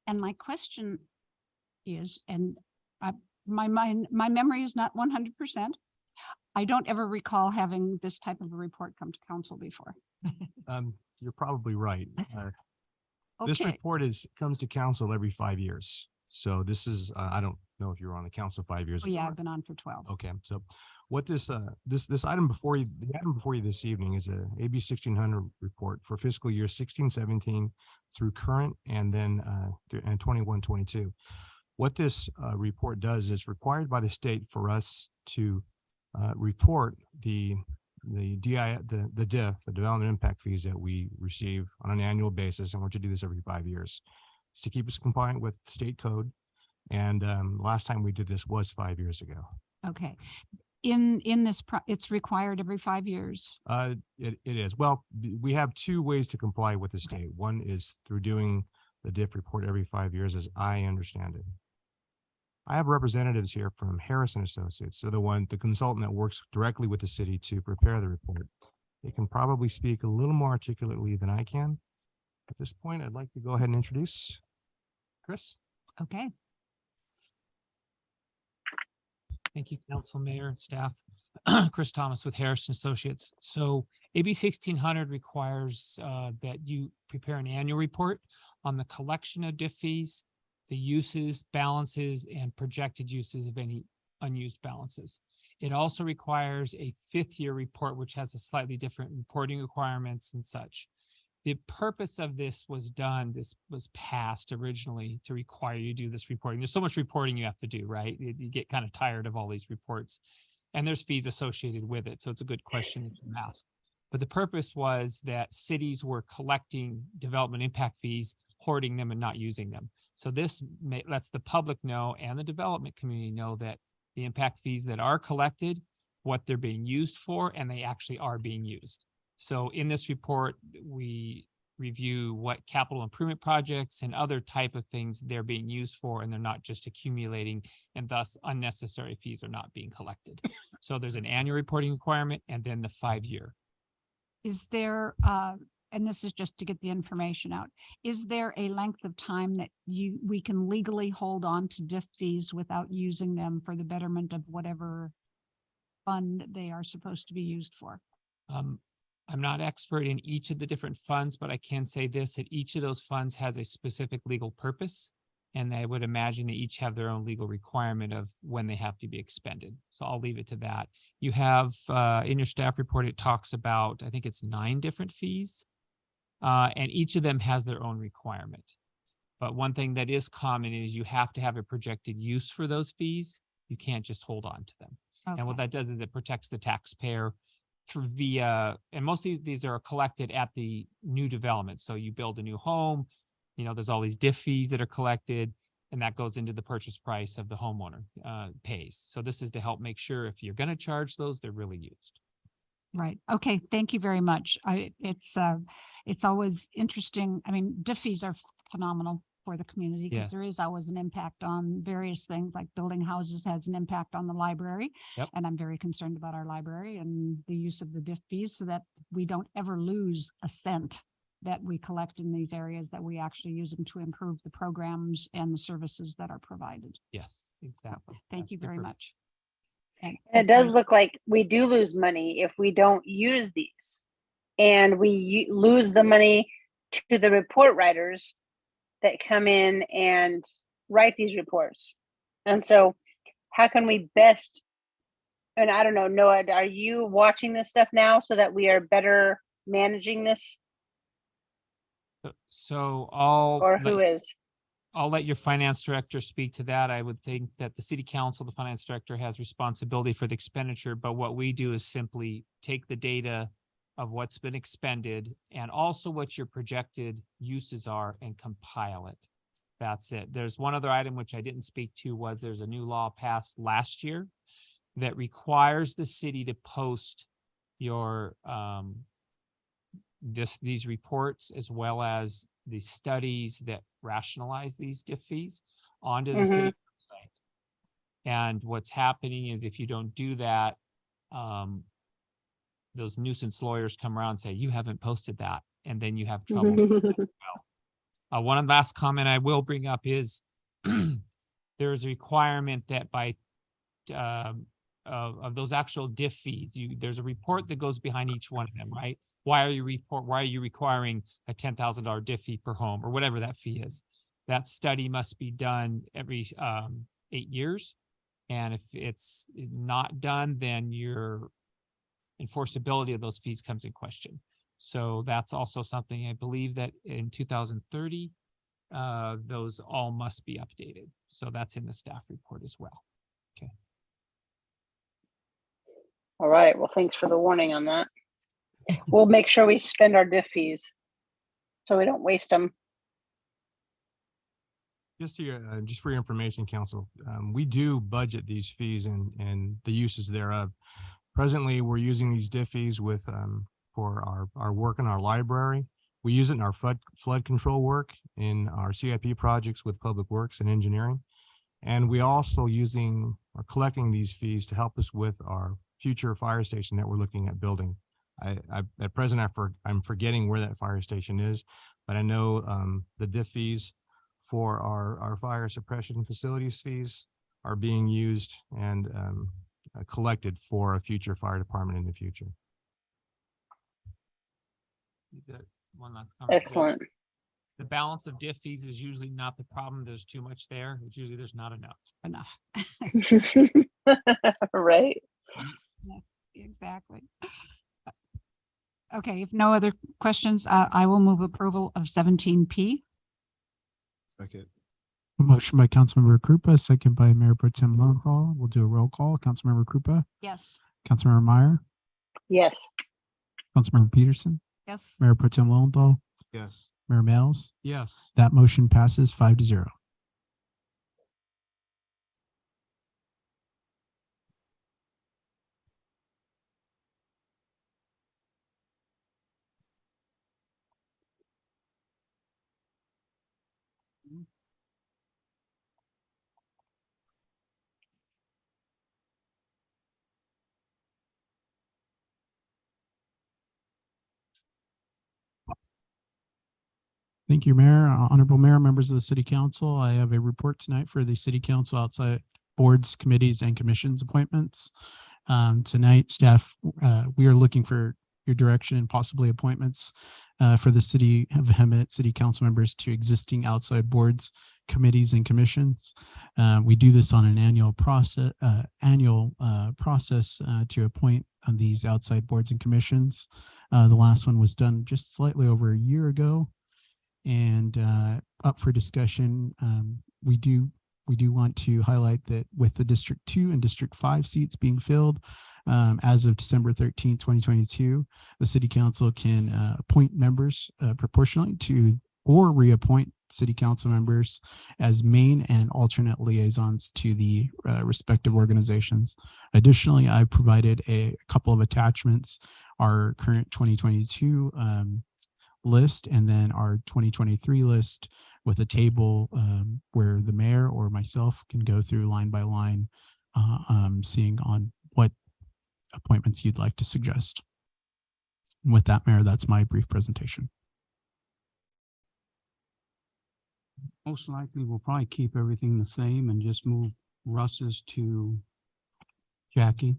And my question is, and my memory is not 100%. I don't ever recall having this type of a report come to council before. You're probably right. This Okay, report comes to council every 5 years. So this is, I don't know if you were on the council 5 years oh yeah, ago. I've been on for 12. Okay, so what this item before you, the item before you this evening is a AB 1600 report for fiscal year 16-17 through current and then and 21-22. What this report does is required by the state for us to report the DIF, the development impact fees that we receive on an annual basis, and we're to do this every 5 years. It's to keep us compliant with state code. And last time we did this was 5 years ago. Okay. In this, it's required every 5 years. It is. Well, we have two ways to comply with the state. One is through doing the DIF report every 5 years, as I understand it. I have representatives here from Harrison Associates. So the consultant that works directly with the city to prepare the report. They can probably speak a little more articulately than I can. At this point, I'd like to go ahead and introduce Chris. Okay. Thank you, Council, Mayor, and staff. Chris Thomas with Harrison Associates. So AB 1600 requires that you prepare an annual report on the collection of DIF fees, the uses, balances, and projected uses of any unused balances. It also requires a 5th-year report, which has a slightly different reporting requirements and such. The purpose of this was passed originally to require you to do this reporting. There's so much reporting you have to do, right? You get kind of tired of all these reports, and there's fees associated with it. So it's a good question that you ask. But the purpose was that cities were collecting development impact fees, hoarding them and not using them. So this lets the public know and the development community know that the impact fees that are collected, what they're being used for, and they actually are being used. So in this report, we review what capital improvement projects and other type of things they're being used for, and they're not just accumulating, and thus unnecessary fees are not being collected. So there's an annual reporting requirement and then the 5-year. Is there, and this is just to get the information out, is there a length of time that we can legally hold on to DIF fees without using them for the betterment of whatever fund they are supposed to be used for? I'm not expert in each of the different funds, but I can say this, that each of those funds has a specific legal purpose. And I would imagine they each have their own legal requirement of when they have to be expended. So I'll leave it to that. You have in your staff report, it talks about, I think it's 9 different fees. And each of them has their own requirement. But one thing that is common is you have to have a projected use for those fees. You can't just hold on to them. Okay. And what that does is it protects the taxpayer via, and most of these are collected at the new development. So you build a new home, there's all these DIF fees that are collected, and that goes into the purchase price of the homeowner pays. So this is to help make sure if you're going to charge those, they're really used. Right. Okay. Thank you very much. It's always interesting. I mean, DIF fees are phenomenal for the community because there is always an impact on various things, like building houses has an impact on the library. Yep. And I'm very concerned about our library and the use of the DIF fees so that we don't ever lose a cent that we collect in these areas, that we actually use them to improve the programs and the services that are provided. Yes, exactly. Thank you very much. And it does look like we do lose money if we don't use these. And we lose the money to the report writers that come in and write these reports. And so how can we best, and I don't know, Noah, are you watching this stuff now so that we are better managing this? So Or who is? I'll let your finance director speak to that. I would think that the city council, the finance director, has responsibility for the expenditure, but what we do is simply take the data of what's been expended and also what your projected uses are and compile it. That's it. There's one other item which I didn't speak to, was there's a new law passed last year that requires the city to post your these reports as well as the studies that rationalize these diff fees onto the city website. And what's happening is if you don't do that, those nuisance lawyers come around and say, you haven't posted that, and then you have trouble. One last comment I will bring up is there's a requirement that by of those actual diff fees, there's a report that goes behind each one of them, right? Why are you requiring a $10,000 diff fee per home or whatever that fee is? That study must be done every 8 years. And if it's not done, then your enforceability of those fees comes in question. So that's also something I believe that in 2030, those all must be updated. So that's in the staff report as well. Okay. All right. Well, thanks for the warning on that. We'll make sure we spend our diff fees so we don't waste them. Just for your information, council, we do budget these fees and the uses thereof. Presently, we're using these diff fees with for our work in our library. We use it in our flood control work, in our CIP projects with Public Works and engineering. And we also are collecting these fees to help us with our future fire station that we're looking at building. At present, I'm forgetting where that fire station is, but I know the diff fees for our fire suppression facilities fees are being used and collected for a future fire department in the future. One last comment. Excellent. The balance of diff fees is usually not the problem. There's too much there. It's usually there's not enough. Right. Yes, exactly. Okay, if no other questions, I will move approval of 17P. Second. A motion by Councilmember Krupa, second by Mayor Pro Tem Lowenthal. We'll do a roll call. Councilmember Krupa, Yes. Councilmember Meyer, Yes. Councilmember Peterson, Yes. Mayor Pro Tem Lowenthal, Yes. Mayor Males. Yes. That motion passes 5-0. Thank you, Mayor. Honorable Mayor, members of the City Council. I have a report tonight for the City Council outside boards, committees, and commissions appointments. Tonight, staff, we are looking for your direction and possibly appointments for the City of Hemet City Council members to existing outside boards, committees, and commissions. We do this on an annual process to appoint on these outside boards and commissions. The last one was done just slightly over a year ago. And up for discussion, we do want to highlight that with the District 2 and District 5 seats being filled as of December 13, 2022, the City Council can appoint members proportionally to or reappoint City Council members as main and alternate liaisons to the respective organizations. Additionally, I provided a couple of attachments, our current 2022 list and then our 2023 list with a table where the mayor or myself can go through line by line, seeing on what appointments you'd like to suggest. And with that, Mayor, that's my brief presentation. Most likely we'll probably keep everything the same and just move Russ's to Jackie.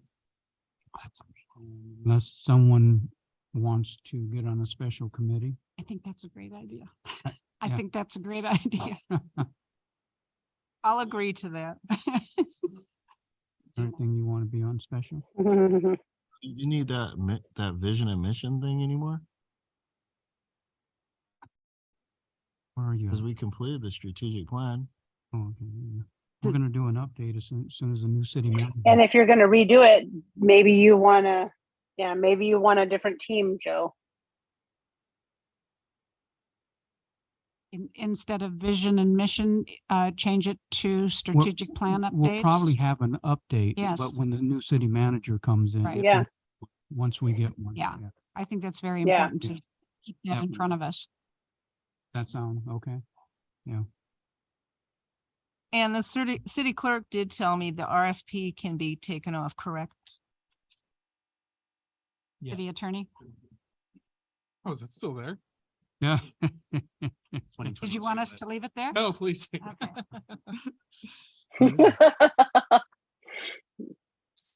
Unless someone wants to get on a special committee. I think that's a great idea. Yeah. I think that's a great idea. I'll agree to that. Anything you want to be on special? You need that vision and mission thing anymore? Where are you? Because we completed the strategic plan. Oh, okay, yeah. We're gonna do an update as soon as the new city manager. And if you're going to redo it, maybe you want a different team, Joe. Instead of vision and mission, change it to strategic plan updates? We'll probably have an update. Yes. But when the new city manager comes in. Right. if Yeah. we- Once we get one. Yeah. I think that's very Yeah. important to keep that in front of us. That sound okay? And the city clerk did tell me the RFP can be taken off, correct? Yeah. City attorney, Oh, is it still there? Yeah. did you want us to leave it there? No, please. Okay.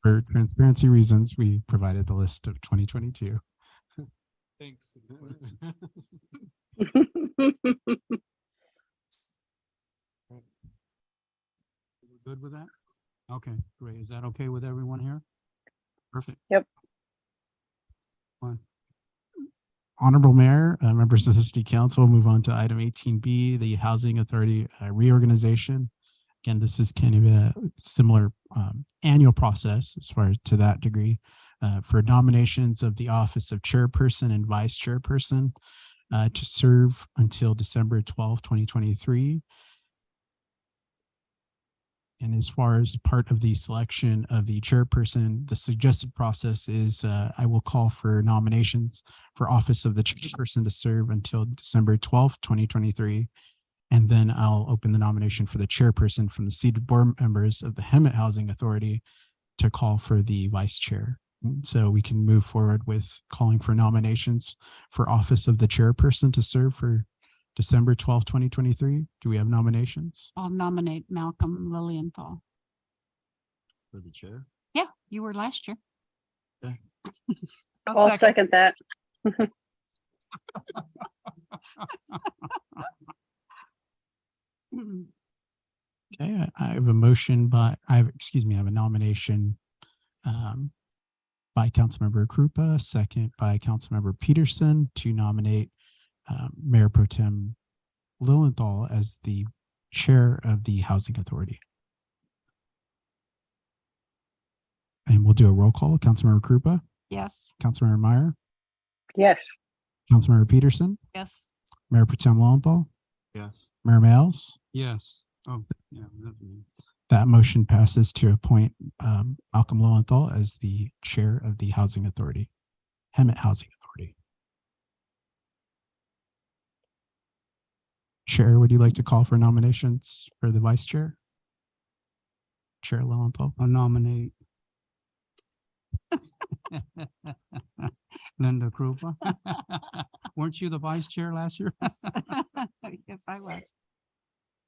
For transparency reasons, we provided the list of 2022. Thanks. We're good with that? Okay, great. Is that okay with everyone here? Perfect. Yep. Fine. Honorable Mayor, members of the City Council, move on to item 18B, the Housing Authority reorganization. Again, this is kind of a similar annual process as far as to that degree for nominations of the office of chairperson and vice chairperson to serve until December 12th, 2023. And as far as part of the selection of the chairperson, the suggested process is I will call for nominations for office of the chairperson to serve until December 12th, 2023. And then I'll open the nomination for the chairperson from the seated board members of the Hemet Housing Authority to call for the vice chair. So we can move forward with calling for nominations for office of the chairperson to serve for December 12th, 2023. Do we have nominations? I'll nominate Malcolm Lilienthal. For the chair? Yeah, you were last year. I'll second that. Okay, I have a motion I have a nomination by Councilmember Krupa, second by Councilmember Peterson to nominate Mayor Pro Tem Lilienthal as the chair of the Housing Authority. And we'll do a roll call. Councilmember Krupa, Yes. Councilmember Meyer, Yes. Councilmember Peterson, Yes. Mayor Pro Tem Lilienthal, Yes. Mayor Males. Yes. Oh, yeah. That's me. That motion passes to appoint Malcolm Lowenthal as the chair of the Housing Authority, Hemet Housing Authority. Chair, would you like to call for nominations for the vice chair? Chair Lowenthal. I'll nominate Linda Krupa. Weren't you the vice chair last year? Yes, I was.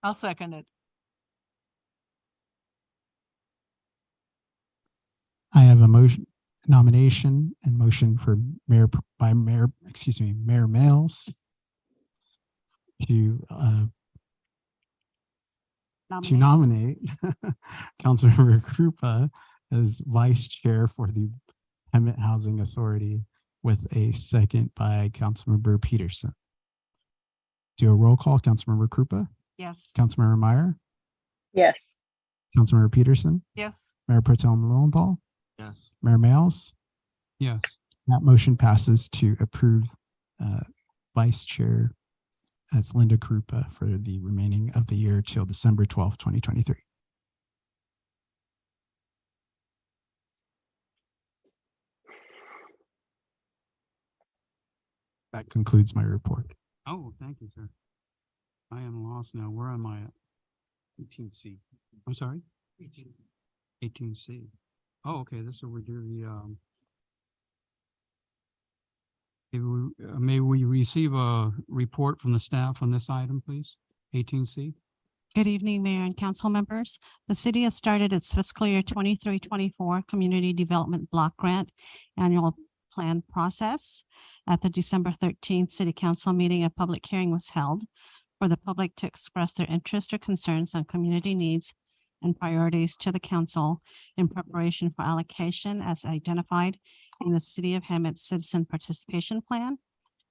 I'll second it. I have a nomination and motion for Mayor Males to nominate Councilmember Krupa as vice chair for the Hemet Housing Authority with a second by Councilmember Peterson. Do a roll call. Councilmember Krupa, Yes. Councilmember Meyer, Yes. Councilmember Peterson, Yes. Mayor Pro Tem Lowenthal, Yes. Mayor Males. Yes. That motion passes to approve vice chair as Linda Krupa for the remaining of the year till December 12th, 2023. That concludes my report. Oh, thank you, sir. I am lost now. Where am I at? 18C. I'm sorry? 18C. Oh, okay. This is where we do the may we receive a report from the staff on this item, please? 18C. Good evening, Mayor and council members. The city has started its fiscal year 23-24 Community Development Block Grant Annual Plan process. At the December 13th City Council meeting, a public hearing was held for the public to express their interest or concerns on community needs and priorities to the council in preparation for allocation as identified in the City of Hemet Citizen Participation Plan.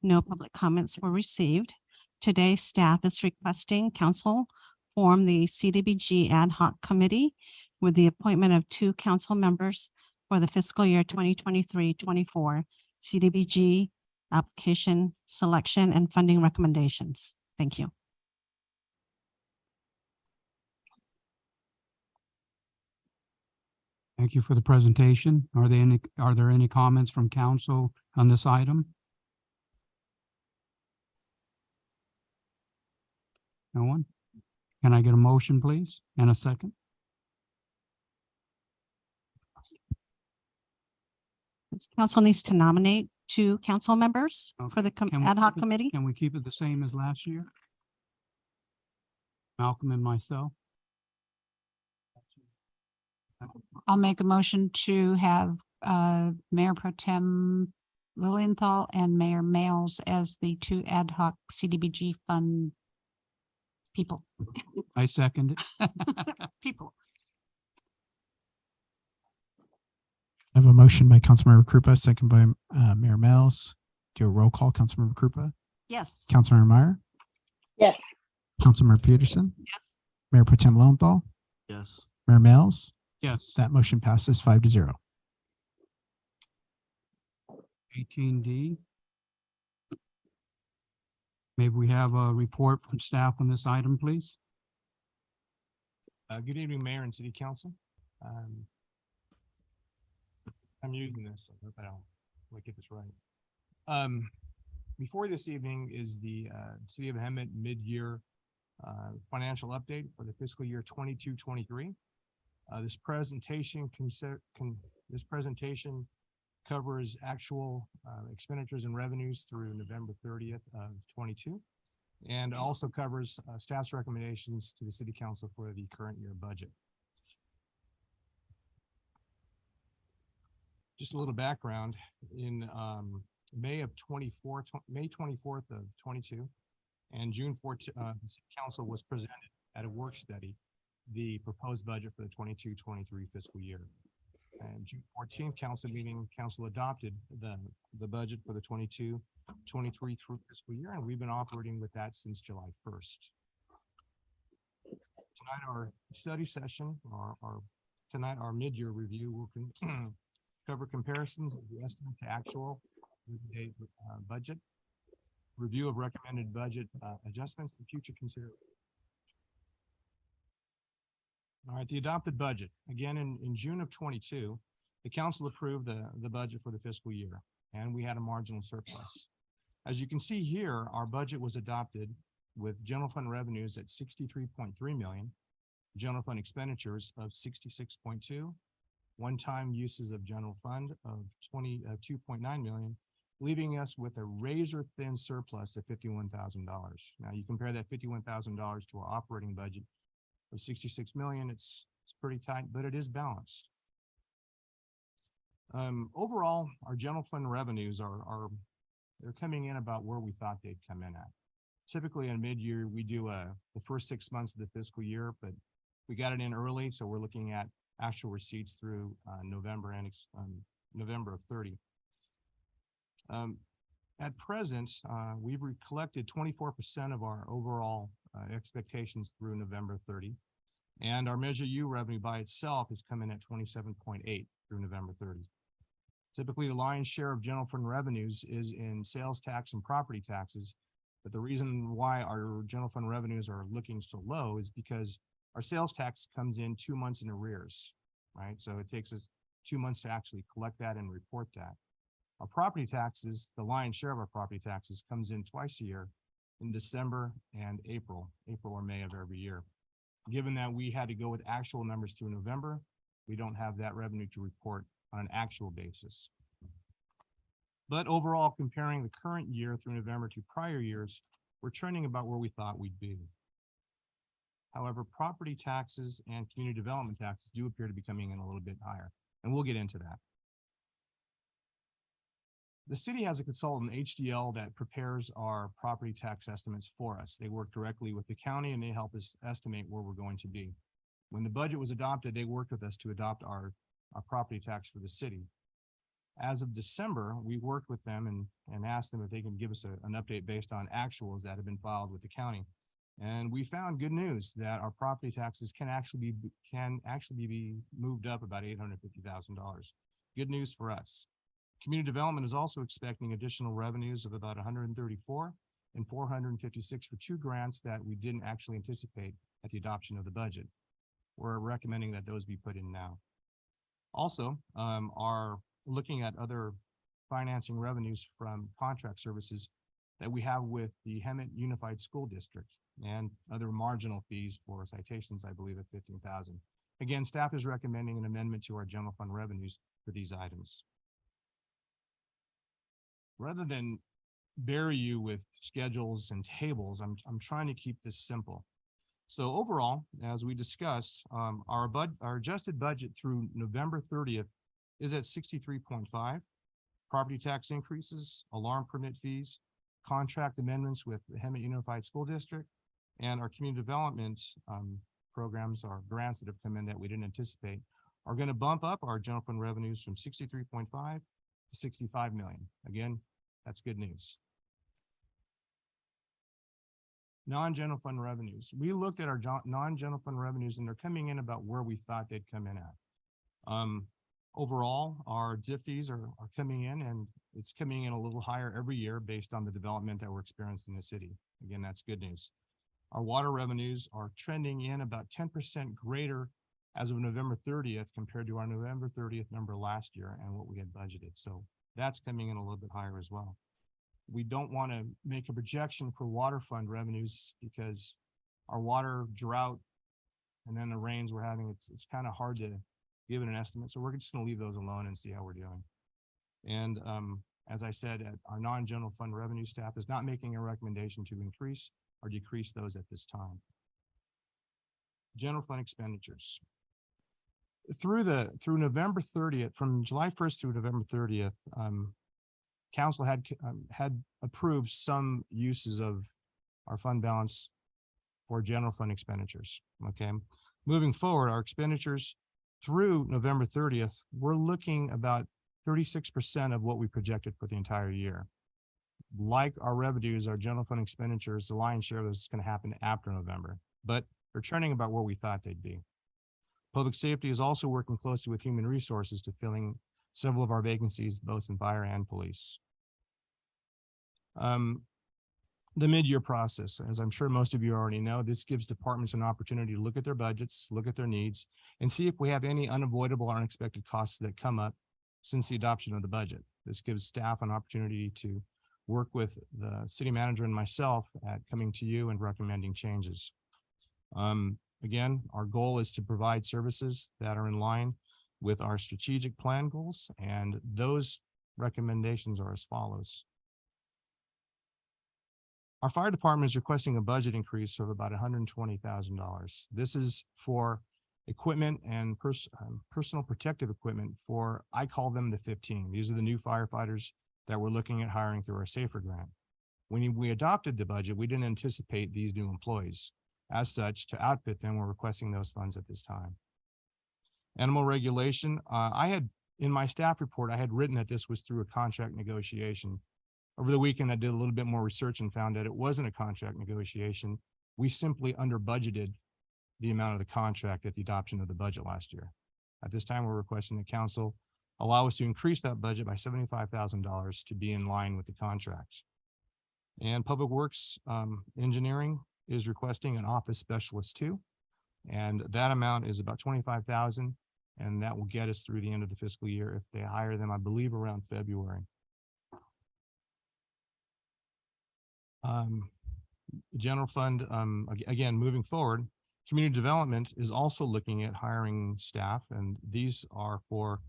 No public comments were received. Today, staff is requesting council form the CDBG Ad Hoc Committee with the appointment of 2 council members for the fiscal year 2023-24 CDBG application selection and funding recommendations. Thank you. Thank you for the presentation. Are there any comments from council on this item? No one? Can I get a motion, please, and a second? This council needs to nominate two council members for the Can we ad hoc keep it- committee. Can we keep it the same as last year? Malcolm and myself? I'll make a motion to have Mayor Pro Tem Lilienthal and Mayor Males as the two ad hoc CDBG fund people. I second it. People. I have a motion by Councilmember Krupa, second by Mayor Mills. Do a roll call, Councilmember Krupa, Yes. Councilmember Meyer, Yes. Councilmember Peterson, Yes. Mayor Pro Tem Lowenthal, Yes. Mayor Mills. Yes. That motion passes 5-0. 18D. Maybe we have a report from staff on this item, please. Good evening, Mayor and City Council. I'm using this, so I hope I don't get this right. Before this evening is the City of Hemet mid-year financial update for the fiscal year 22-23. This presentation covers actual expenditures and revenues through November 30th of 22, and also covers staff's recommendations to the City Council for the current year budget. Just a little background, in May 24th of 22 and June 14th, the City Council was presented at a work study the proposed budget for the 22-23 fiscal year. And June 14th council meeting, council adopted the budget for the 22-23 through fiscal year, and we've been operating with that since July 1st. Tonight, our study session, tonight our mid-year review will cover comparisons of the estimate to actual budget, review of recommended budget adjustments, and future consideration. All right, the adopted budget. Again, in June of 22, the council approved the budget for the fiscal year, and we had a marginal surplus. As you can see here, our budget was adopted with general fund revenues at 63.3 million, general fund expenditures of 66.2, one-time uses of general fund of 22.9 million, leaving us with a razor-thin surplus of $51,000. Now, you compare that $51,000 to our operating budget of 66 million, it's pretty tight, but it is balanced. Overall, our general fund revenues they're coming in about where we thought they'd come in at. Typically in mid-year, we do the first 6 months of the fiscal year, but we got it in early, so we're looking at actual receipts through November and November of 30. At present, we've collected 24% of our overall expectations through November 30, and our Measure U revenue by itself has come in at 27.8 through November 30. Typically, the lion's share of general fund revenues is in sales tax and property taxes, but the reason why our general fund revenues are looking so low is because our sales tax comes in 2 months in arrears, right? So it takes us 2 months to actually collect that and report that. Our property taxes, the lion's share of our property taxes comes in twice a year, in December and April or May of every year. Given that we had to go with actual numbers through November, we don't have that revenue to report on an actual basis. But overall, comparing the current year through November to prior years, we're trending about where we thought we'd be. However, property taxes and community development taxes do appear to be coming in a little bit higher, and we'll get into that. The city has a consultant, HDL, that prepares our property tax estimates for us. They work directly with the county and they help us estimate where we're going to be. When the budget was adopted, they worked with us to adopt our property tax for the city. As of December, we worked with them and asked them if they can give us an update based on actuals that have been filed with the county. And we found good news that our property taxes can actually be moved up about $850,000. Good news for us. Community development is also expecting additional revenues of about 134 and 456 for 2 grants that we didn't actually anticipate at the adoption of the budget. We're recommending that those be put in now. Also, are looking at other financing revenues from contract services that we have with the Hemet Unified School District and other marginal fees for citations, I believe, at 15,000. Again, staff is recommending an amendment to our general fund revenues for these items. Rather than bury you with schedules and tables, I'm trying to keep this simple. So overall, as we discussed, our adjusted budget through November 30th is at 63.5. Property tax increases, alarm permit fees, contract amendments with the Hemet Unified School District, and our community development programs or grants that have come in that we didn't anticipate are going to bump up our general fund revenues from 63.5 to 65 million. Again, that's good news. Non-general fund revenues. We looked at our non-general fund revenues and they're coming in about where we thought they'd come in at. Overall, our DIF fees are coming in and it's coming in a little higher every year based on the development that we're experiencing in the city. Again, that's good news. Our water revenues are trending in about 10% greater as of November 30th compared to our November 30th number last year and what we had budgeted. So that's coming in a little bit higher as well. We don't want to make a projection for water fund revenues because our water drought and then the rains we're having, it's kind of hard to give it an estimate. So we're just going to leave those alone and see how we're doing. And as I said, our non-general fund revenue staff is not making a recommendation to increase or decrease those at this time. General fund expenditures. Through November 30th, from July 1st through November 30th, council had approved some uses of our fund balance for general fund expenditures. Okay, moving forward, our expenditures through November 30th, we're looking about 36% of what we projected for the entire year. Like our revenues, our general fund expenditures, the lion's share of this is going to happen after November, but they're trending about where we thought they'd be. Public safety is also working closely with human resources to filling several of our vacancies, both in fire and police. The mid-year process, as I'm sure most of you already know, this gives departments an opportunity to look at their budgets, look at their needs, and see if we have any unavoidable or unexpected costs that come up since the adoption of the budget. This gives staff an opportunity to work with the city manager and myself at coming to you and recommending changes. Again, our goal is to provide services that are in line with our strategic plan goals, and those recommendations are as follows. Our fire department is requesting a budget increase of about $120,000. This is for equipment and personal protective equipment for, I call them the 15. These are the new firefighters that we're looking at hiring through our SAFER grant. When we adopted the budget, we didn't anticipate these new employees. As such, to outfit them, we're requesting those funds at this time. Animal regulation, in my staff report, I had written that this was through a contract negotiation. Over the weekend, I did a little bit more research and found that it wasn't a contract negotiation. We simply under budgeted the amount of the contract at the adoption of the budget last year. At this time, we're requesting the council allow us to increase that budget by $75,000 to be in line with the contracts. And Public Works Engineering is requesting an office specialist too. And that amount is about $25,000, and that will get us through the end of the fiscal year if they hire them, I believe, around February. General fund, again, moving forward, community development is also looking at hiring staff, and these are for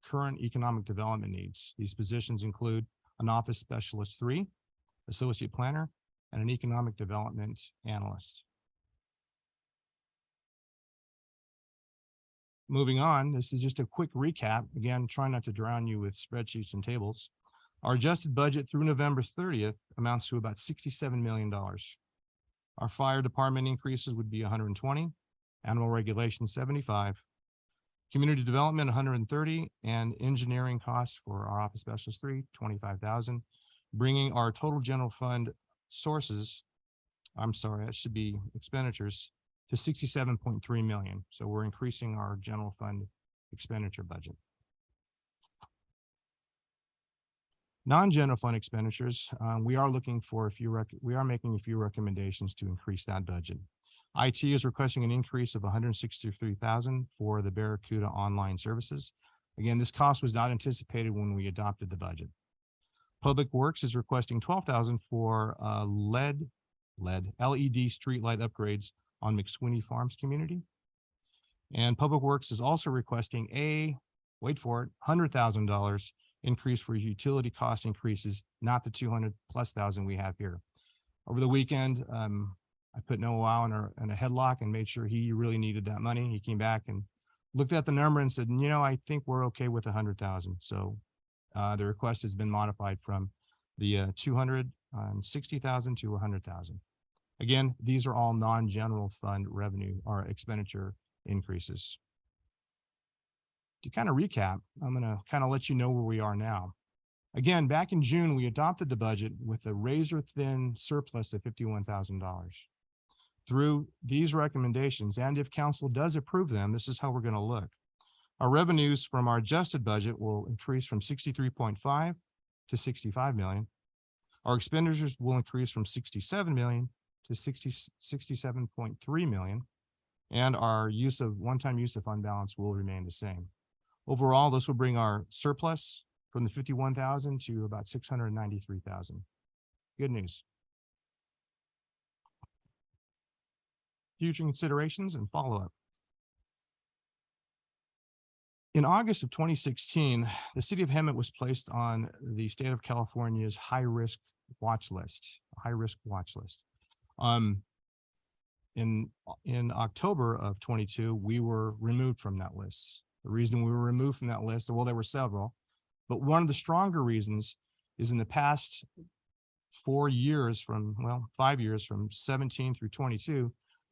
current economic development needs. These positions include an office specialist 3, associate planner, and an economic development analyst. Moving on, this is just a quick recap. Again, trying not to drown you with spreadsheets and tables. Our adjusted budget through November 30th amounts to about $67 million. Our fire department increases would be 120, animal regulation 75, community development 130, and engineering costs for our office specialist 3, 25,000, bringing our total general fund sources, I'm sorry, that should be expenditures, to 67.3 million. So we're increasing our general fund expenditure budget. Non-general fund expenditures, we are making a few recommendations to increase that budget. IT is requesting an increase of $163,000 for the Barracuda online services. Again, this cost was not anticipated when we adopted the budget. Public Works is requesting $12,000 for LED streetlight upgrades on McSweeney Farms community. And Public Works is also requesting wait for it, $100,000 increase for utility cost increases, not the 200,000+ we have here. Over the weekend, I put Noah in a headlock and made sure he really needed that money. He came back and looked at the number and said, I think we're okay with 100,000. So the request has been modified from the 260,000 to 100,000. Again, these are all non-general fund revenue or expenditure increases. To kind of recap, I'm going to kind of let you know where we are now. Again, back in June, we adopted the budget with a razor-thin surplus of $51,000. Through these recommendations, and if council does approve them, this is how we're going to look. Our revenues from our adjusted budget will increase from 63.5 to 65 million. Our expenditures will increase from 67 million to 67.3 million. And our one-time use of fund balance will remain the same. Overall, this will bring our surplus from the 51,000 to about 693,000. Good news. Future considerations and follow-up. In August of 2016, the city of Hemet was placed on the state of California's high-risk watch list. In October of 22, we were removed from that list. The reason we were removed from that list, well, there were several, but one of the stronger reasons is in the past 5 years from 17 through 22,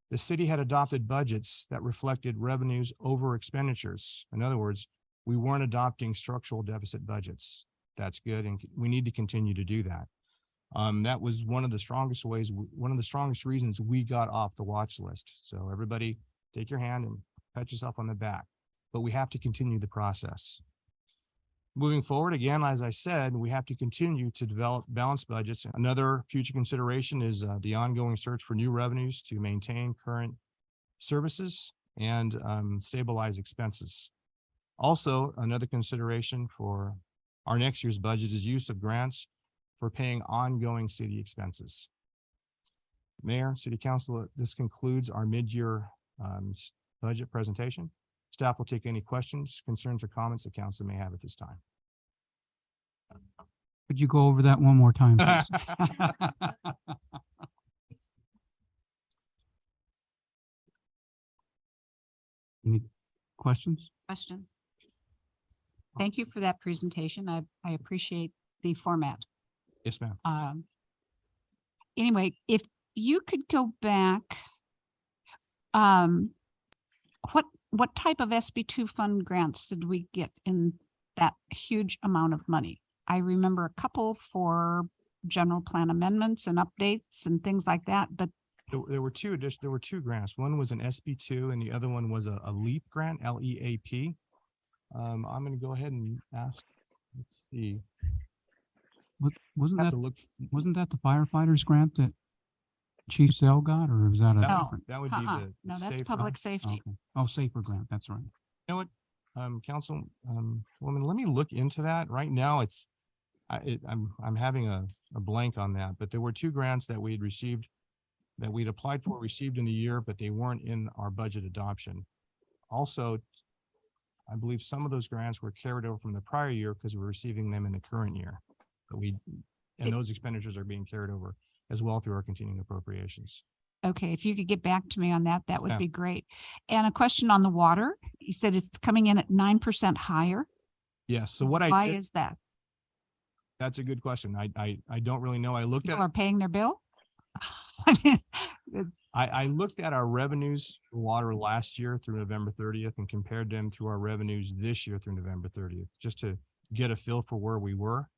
the city had adopted budgets that reflected revenues over expenditures. In other words, we weren't adopting structural deficit budgets. That's good, and we need to continue to do that. That was one of the strongest reasons we got off the watch list. So everybody take your hand and pat yourself on the back, but we have to continue the process. Moving forward, again, as I said, we have to continue to develop balanced budgets. Another future consideration is the ongoing search for new revenues to maintain current services and stabilize expenses. Also, another consideration for our next year's budget is use of grants for paying ongoing city expenses. Mayor, City Council, this concludes our mid-year budget presentation. Staff will take any questions, concerns, or comments the council may have at this time. Could you go over that one more time, please? Any questions? Questions? Thank you for that presentation. I appreciate the format. Yes, ma'am. Anyway, if you could go back, what type of SB2 fund grants did we get in that huge amount of money? I remember a couple for general plan amendments and updates and things like that, but There were two grants. One was an SB2 and the other one was a LEAP grant, LEAP. I'm going to go ahead and ask, let's see. Wasn't that the firefighters grant that Chief Sale got, or was that a No. different? That would be the no, that's safe public grant. safety. Okay. Oh, safer grant, that's right. You know what, Council, woman, let me look into that. Right now, I'm having a blank on that, but there were two grants that we had received, that we'd applied for, received in the year, but they weren't in our budget adoption. Also, I believe some of those grants were carried over from the prior year because we're receiving them in the current year. But those expenditures are being carried over as well through our continuing appropriations. Okay, if you could get back to me on that, that would Yeah. be great. And a question on the water. You said it's coming in at 9% higher. Yes. So what Why I did, is that? that's a good question. I don't really know. I looked People at are paying their bill? I mean, I looked at our revenues for water last year through November 30th and compared them to our revenues this year through November 30th, just to get a feel for where we were.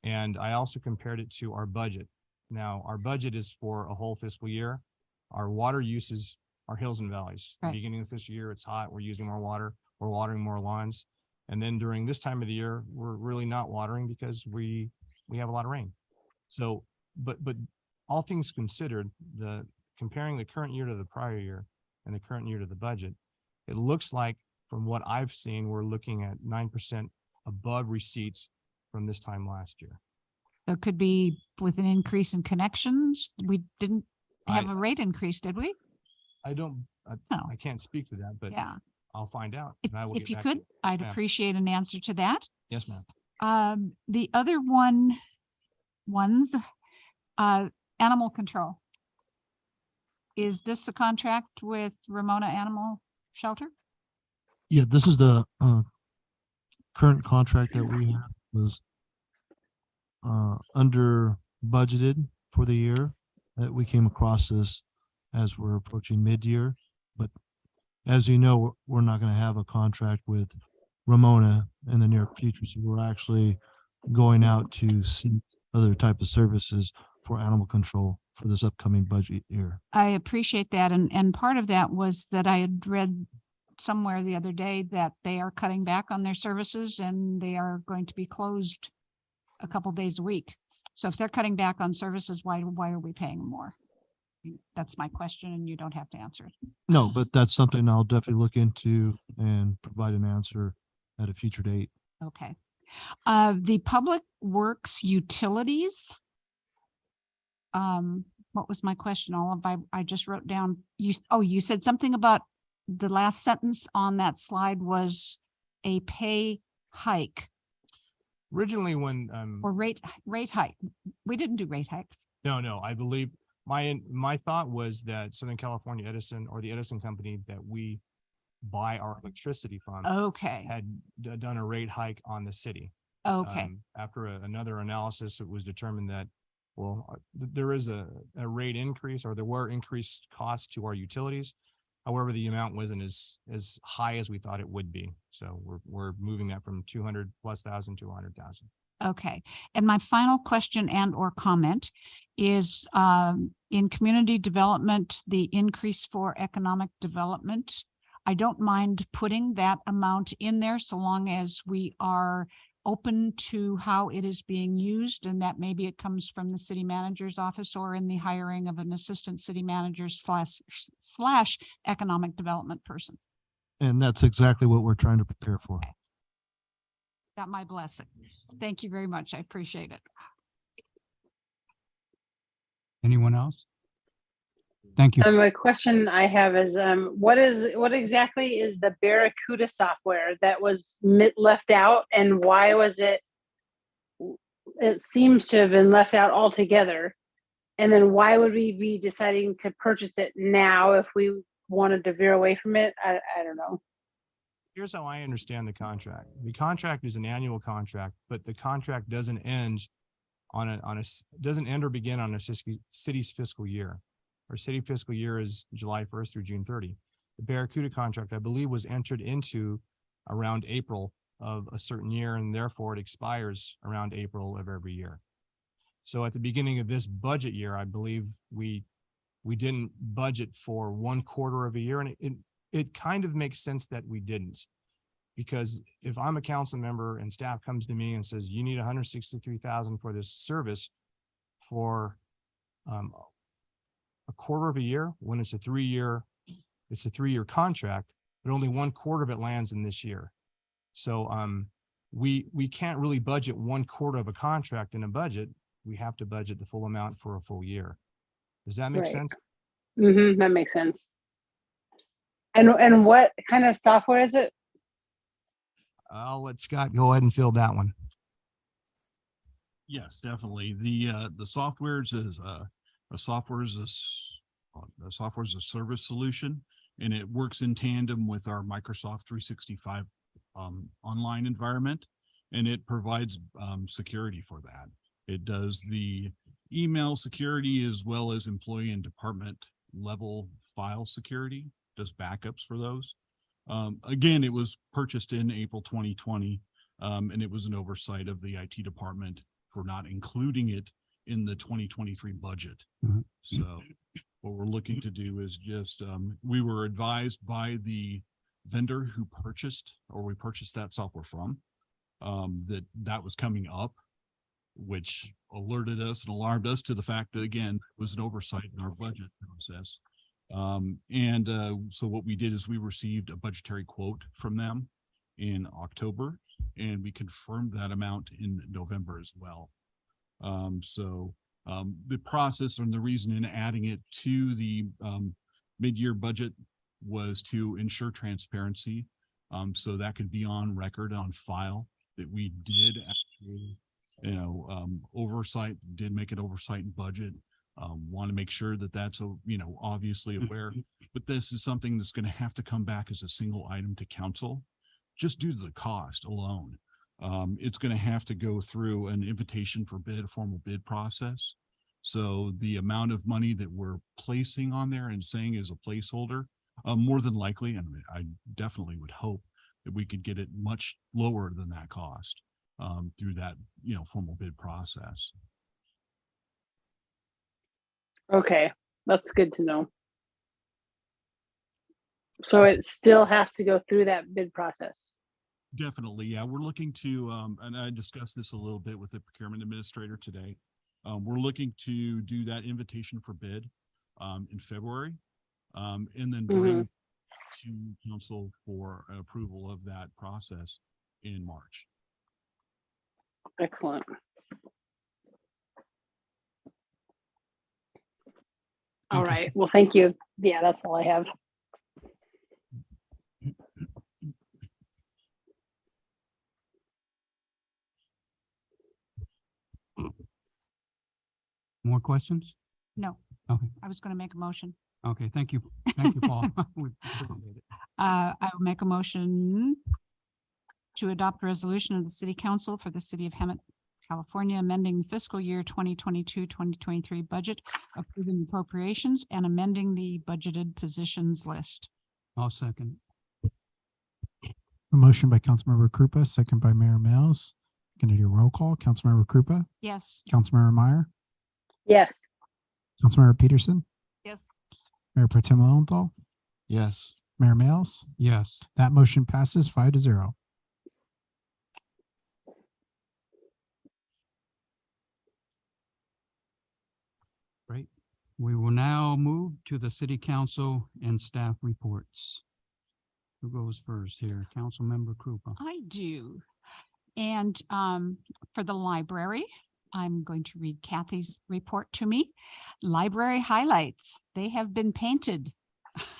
And I also compared it to our budget. Now, our budget is for a whole fiscal year. Our water uses are hills and valleys. Right. Beginning of the fiscal year, it's hot. We're using more water. We're watering more lawns. And then during this time of the year, we're really not watering because we have a lot of rain. So, but all things considered, the comparing the current year to the prior year and the current year to the budget, it looks like from what I've seen, we're looking at 9% above receipts from this time last year. There could be with an increase in connections. We didn't have I- a rate increase, did we? I No. can't speak to that, but Yeah. I'll find out. If, and I will if get you back to could, I'd ma'am. appreciate an answer to that. Yes, ma'am. The other animal control. Is this the contract with Ramona Animal Shelter? Yeah, this is the current contract that we have was under budgeted for the year. That we came across this as we're approaching mid-year. But as you know, we're not going to have a contract with Ramona in the near future. So we're actually going out to see other type of services for animal control for this upcoming budget year. I appreciate that. And part of that was that I had read somewhere the other day that they are cutting back on their services and they are going to be closed a couple days a week. So if they're cutting back on services, why are we paying them more? That's my question and you don't have to answer it. No, but that's something I'll definitely look into and provide an answer at a future date. Okay. The Public Works Utilities. What was my question? I just wrote down, you said something about the last sentence on that slide was a pay hike Originally, when or rate hike. We didn't do rate hikes. no, I believe my thought was that Southern California Edison or the Edison company that we buy our electricity from Okay, had done a rate hike on the city. okay, After another analysis, it was determined that, there is a rate increase or there were increased costs to our utilities. However, the amount wasn't as high as we thought it would be. So we're moving that from 200,000+ to 100,000. okay. And my final question and or comment is in community development, the increase for economic development. I don't mind putting that amount in there so long as we are open to how it is being used and that maybe it comes from the city manager's office or in the hiring of an assistant city manager slash economic development person. And that's exactly what we're trying to prepare for. Got my blessing. Thank you very much. I appreciate it. Anyone else? Thank you. A question I have is, what exactly is the Barracuda software that was left out, and why was it? It seems to have been left out altogether. And then why would we be deciding to purchase it now if we wanted to veer away from it? I don't know. Here's how I understand the contract. The contract is an annual contract, but the contract doesn't end doesn't end or begin on a city's fiscal year. Our city fiscal year is July 1st through June 30. The Barracuda contract, I believe, was entered into around April of a certain year, and therefore it expires around April of every year. So at the beginning of this budget year, I believe we didn't budget for 1/4 of a year, and it kind of makes sense that we didn't. Because if I'm a council member and staff comes to me and says, you need 163,000 for this service for a 1/4 of a year, when it's a 3-year contract, but only 1/4 of it lands in this year. So we can't really budget 1/4 of a contract in a budget. We have to budget the full amount for a full year. Does that make Right. sense? Mm-hmm, that makes sense. And what kind of software is it? I'll let Scott go ahead and fill that one. Yes, definitely. The software is a software is a service solution, and it works in tandem with our Microsoft 365 online environment, and it provides security for that. It does the email security as well as employee and department level file security, does backups for those. Again, it was purchased in April 2020, and it was an oversight of the IT department for not including it in the 2023 budget. Mhm. So what we're looking to do is just, we were advised by the vendor who purchased, or we purchased that software from, that was coming up. which alerted us and alarmed us to the fact that, again, it was an oversight in our budget process. So what we did is we received a budgetary quote from them in October, and we confirmed that amount in November as well. The process and the reason in adding it to the mid-year budget was to ensure transparency, so that could be on record, on file, that we did actually, did make an oversight in budget. Want to make sure that that's, obviously aware, but this is something that's going to have to come back as a single item to council, just due to the cost alone. It's going to have to go through an invitation for bid, a formal bid process. So the amount of money that we're placing on there and saying is a placeholder, more than likely, and I definitely would hope that we could get it much lower than that cost through that, formal bid process. Okay, that's good to know. So it still has to go through that bid process. Definitely, yeah. We're looking to, and I discussed this a little bit with the procurement administrator today. We're looking to do that invitation for bid in February, and then bring to council for approval of that process in March. Excellent. All right. Well, thank you. Yeah, that's all I have. More questions? No, Okay, I was going to make a motion. okay, thank you. Thank you, Paul. We appreciate it. I will make a motion to adopt a resolution of the City Council for the City of Hemet, California, amending fiscal year 2022-2023 budget, approving appropriations, and amending the budgeted positions list. I'll second. A motion by Councilmember Krupa, second by Mayor Mills. Going to do a roll call. Councilmember Krupa, Yes. Councilmember Meyer, Yes. Councilmember Peterson, Yes. Mayor Pro Tem Lowenthal, Yes. Mayor Mills. Yes. That motion passes 5-0. Great. We will now move to the city council and staff reports. Who goes first here? Councilmember Krupa. I do. And for the library, I'm going to read Kathy's report to me. Library highlights, they have been painted.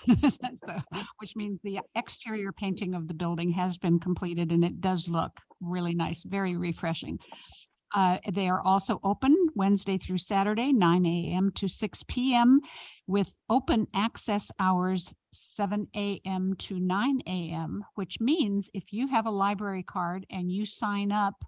So, which means the exterior painting of the building has been completed and it does look really nice, very refreshing. They are also open Wednesday through Saturday, 9 a.m. to 6 p.m. with open access hours 7 a.m. to 9 a.m., which means if you have a library card and you sign up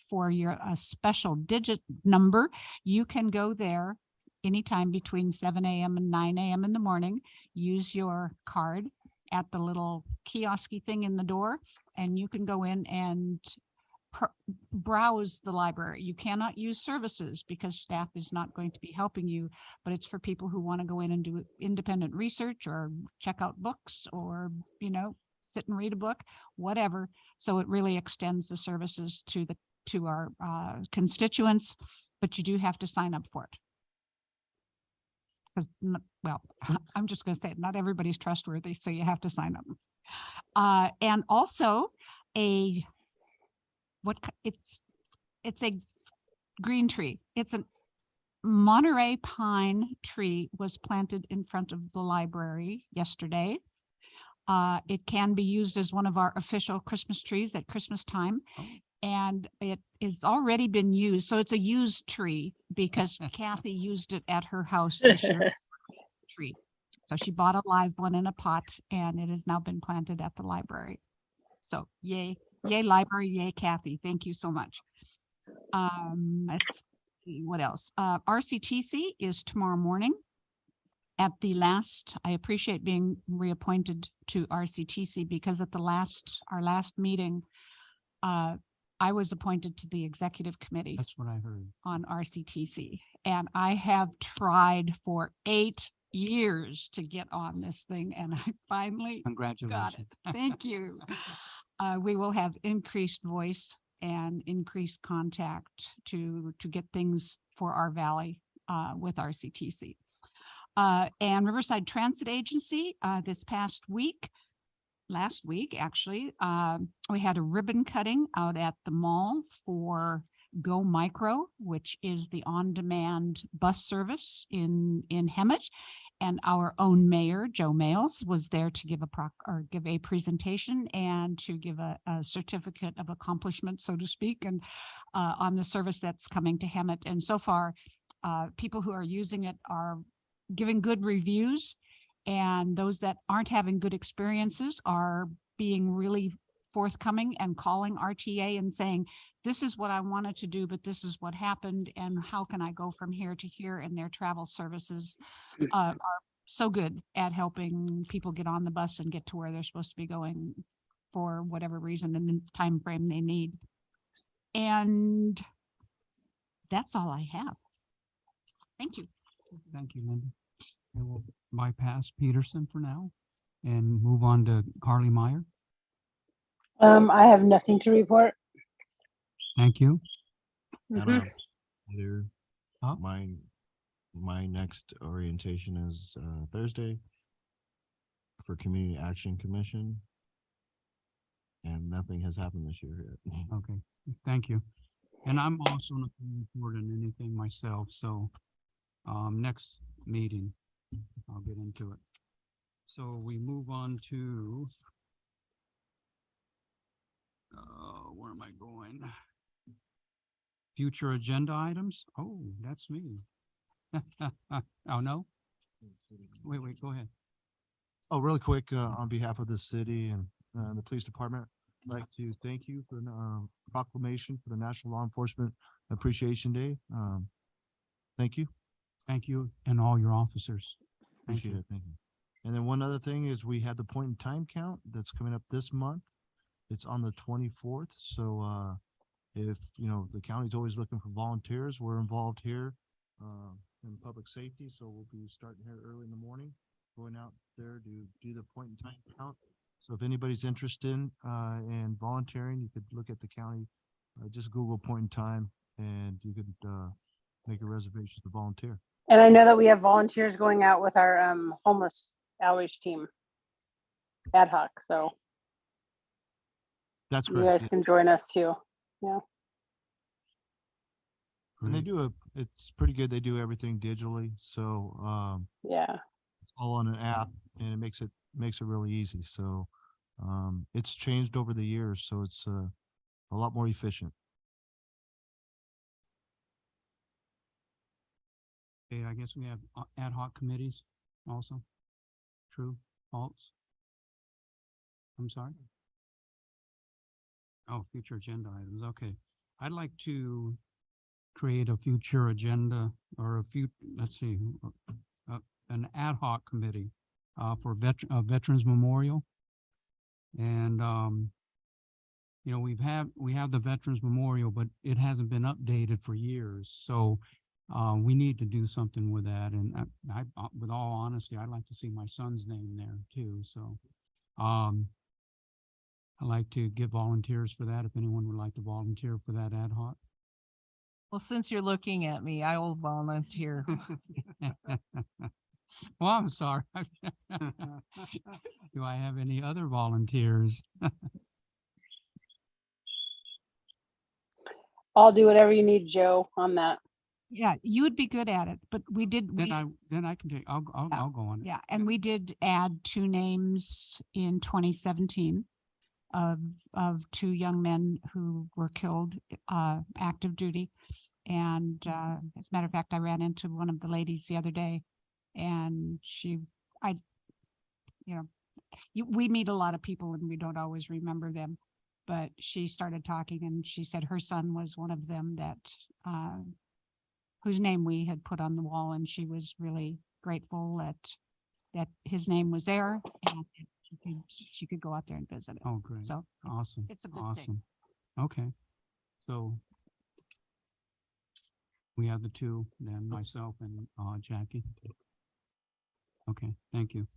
for your special digit number, you can go there anytime between 7 a.m. and 9 a.m. in the morning, use your card at the little kiosky thing in the door, and you can go in and browse the library. You cannot use services because staff is not going to be helping you, but it's for people who want to go in and do independent research or check out books or, sit and read a book, whatever. So it really extends the services to our constituents, but you do have to sign up for it. Because, well, I'm just going to say it, not everybody's trustworthy, so you have to sign up. And also it's a green tree. It's a Monterey pine tree was planted in front of the library yesterday. It can be used as one of our official Christmas trees at Christmas time. And it is already been used. So it's a used tree because Kathy used it at her house this year. Tree. So she bought a live one in a pot and it has now been planted at the library. So yay library, yay Kathy. Thank you so much. Let's see what else. RCTC is tomorrow morning. At the last, I appreciate being reappointed to RCTC because at our last meeting, I was appointed to the executive committee. That's what I heard. On RCTC. And I have tried for 8 years to get on this thing and I finally got it. Thank you. We will have increased voice and increased contact to get things for our valley with RCTC. And Riverside Transit Agency, this past week, last week, actually, we had a ribbon cutting out at the mall for Go Micro, which is the on-demand bus service in Hemet. And our own mayor, Joe Males, was there to give a presentation and to give a certificate of accomplishment, so to speak, and on the service that's coming to Hemet. And so far, people who are using it are giving good reviews, and those that aren't having good experiences are being really forthcoming and calling RTA and saying, this is what I wanted to do, but this is what happened, and how can I go from here to here? And their travel services are so good at helping people get on the bus and get to where they're supposed to be going for whatever reason and the time frame they need. And that's all I have. Thank you. Thank you, Linda. And we'll bypass Peterson for now and move on to Carly Meyer. I have nothing to report. Thank you. Mhm. Either Huh? my next orientation is Thursday for Community Action Commission, and nothing has happened this year yet. Okay, thank you. And I'm also not looking forward to anything myself, so next meeting, I'll get into it. So we move on to where am I going? Future agenda items? Oh, that's me. Oh, no? Wait, go ahead. Oh, really quick, on behalf of the city and the police department, I'd like to thank you for the proclamation for the National Law Enforcement Appreciation Day. Thank you. Thank you and all your officers. Thank Appreciate you. it. Thank you. And then one other thing is we had the point in time count that's coming up this month. It's on the 24th. So if, the county's always looking for volunteers, we're involved here in public safety. So we'll be starting here early in the morning, going out there to do the point in time count. So if anybody's interested in volunteering, you could look at the county, just Google point in time, and you could make a reservation to volunteer. And I know that we have volunteers going out with our homeless outreach team ad hoc. So That's you correct. guys can join us too. Yeah. And they do it's pretty good. They do everything digitally. So Yeah. it's all on an app, and it makes it really easy. So it's changed over the years, so it's a lot more efficient. Okay, I guess we have ad hoc committees also. True, false? I'm sorry? Oh, future agenda items. Okay. I'd like to create a future agenda or let's see, an ad hoc committee for Veterans Memorial. And, we have the Veterans Memorial, but it hasn't been updated for years. So we need to do something with that. And I with all honesty, I'd like to see my son's name there too. So I'd like to get volunteers for that. If anyone would like to volunteer for that ad hoc. Well, since you're looking at me, I will volunteer. Well, I'm sorry. Do I have any other volunteers? I'll do whatever you need, Joe, on that. Yeah, you would be good at it, but we did. Then I can take. I'll go on it. Yeah, and we did add 2 names in 2017 of 2 young men who were killed active duty. And as a matter of fact, I ran into one of the ladies the other day, and we meet a lot of people and we don't always remember them, but she started talking and she said her son was one of them that whose name we had put on the wall, and she was really grateful that his name was there and she could go out there and visit it. Oh, great. So Awesome. it's a good Awesome. thing. Okay. So we have the 2, then myself and Jackie. Okay, thank you.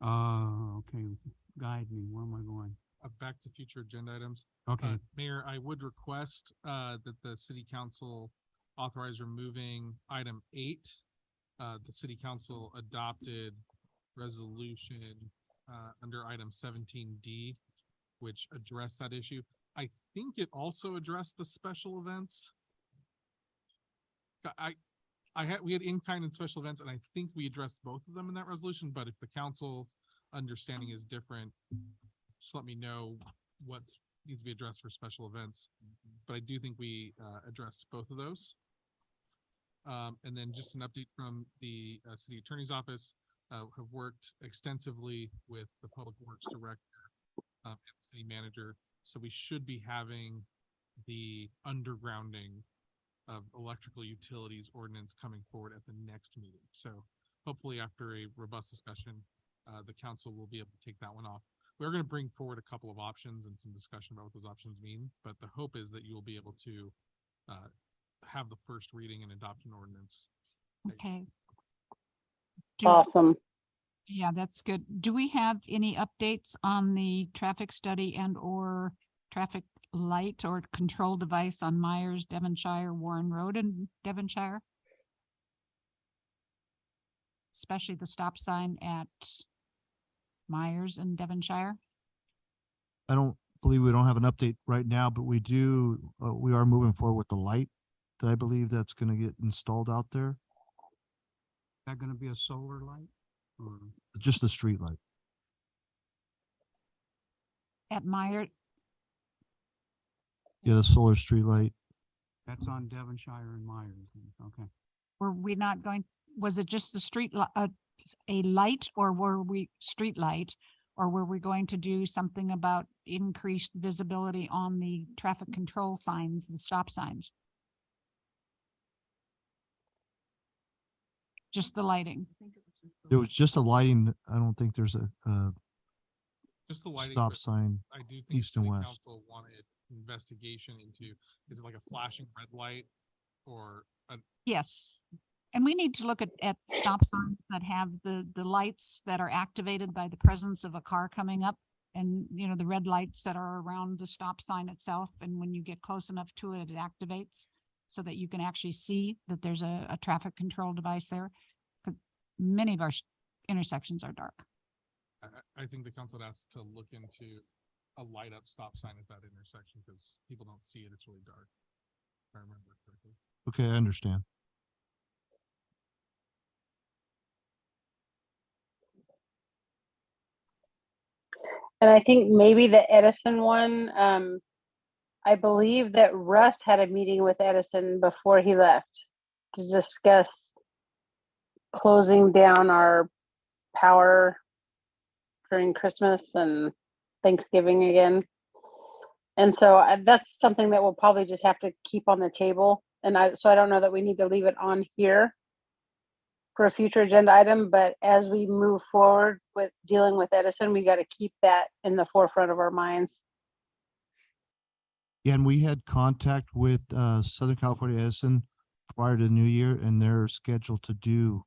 Okay, guide me. Where am I going? Back to future agenda items. Okay, Mayor, I would request that the city council authorize removing item 8. The city council adopted resolution under item 17D, which addressed that issue. I think it also addressed the special events. We had in-kind and special events, and I think we addressed both of them in that resolution, but if the council understanding is different, just let me know what needs to be addressed for special events. But I do think we addressed both of those. And then just an update from the city attorney's office, have worked extensively with the public works director and the city manager. So we should be having the undergrounding of electrical utilities ordinance coming forward at the next meeting. So hopefully after a robust discussion, the council will be able to take that one off. We're going to bring forward a couple of options and some discussion about what those options mean, but the hope is that you will be able to have the first reading and adopt an ordinance. Okay. Awesome. Yeah, that's good. Do we have any updates on the traffic study and or traffic light or control device on Myers, Devonshire, Warren Road in Devonshire? Especially the stop sign at Myers and Devonshire? I don't believe we don't have an update right now, but we do, we are moving forward with the light that I believe that's gonna get installed out there, is that gonna be a solar light? Or just the street light. At Myers, Yeah, the solar street light. that's on Devonshire and Myers, okay. were we not going, was it just the a light, or were we street light? Or were we going to do something about increased visibility on the traffic control signs, the stop signs? Just the lighting. It was just a lighting. I don't think there's a Just the lighting. stop but sign I do think east and city west. council wanted investigation into, is it like a flashing red light or a, Yes. And we need to look at stop signs that have the lights that are activated by the presence of a car coming up. And, you know, the red lights that are around the stop sign itself. And when you get close enough to it, it activates so that you can actually see that there's a traffic control device there. 'Cause many of our intersections are dark. I think the council has to look into a light up stop sign at that intersection because people don't see it. It's really dark. If I remember correctly. Okay, I understand. And I think maybe the Edison one, I believe that Russ had a meeting with Edison before he left to discuss closing down our power during Christmas and Thanksgiving again. And so that's something that we'll probably just have to keep on the table. And so I don't know that we need to leave it on here for a future agenda item, but as we move forward with dealing with Edison, we got to keep that in the forefront of our minds. Yeah, and we had contact with Southern California Edison prior to the new year, and they're scheduled to do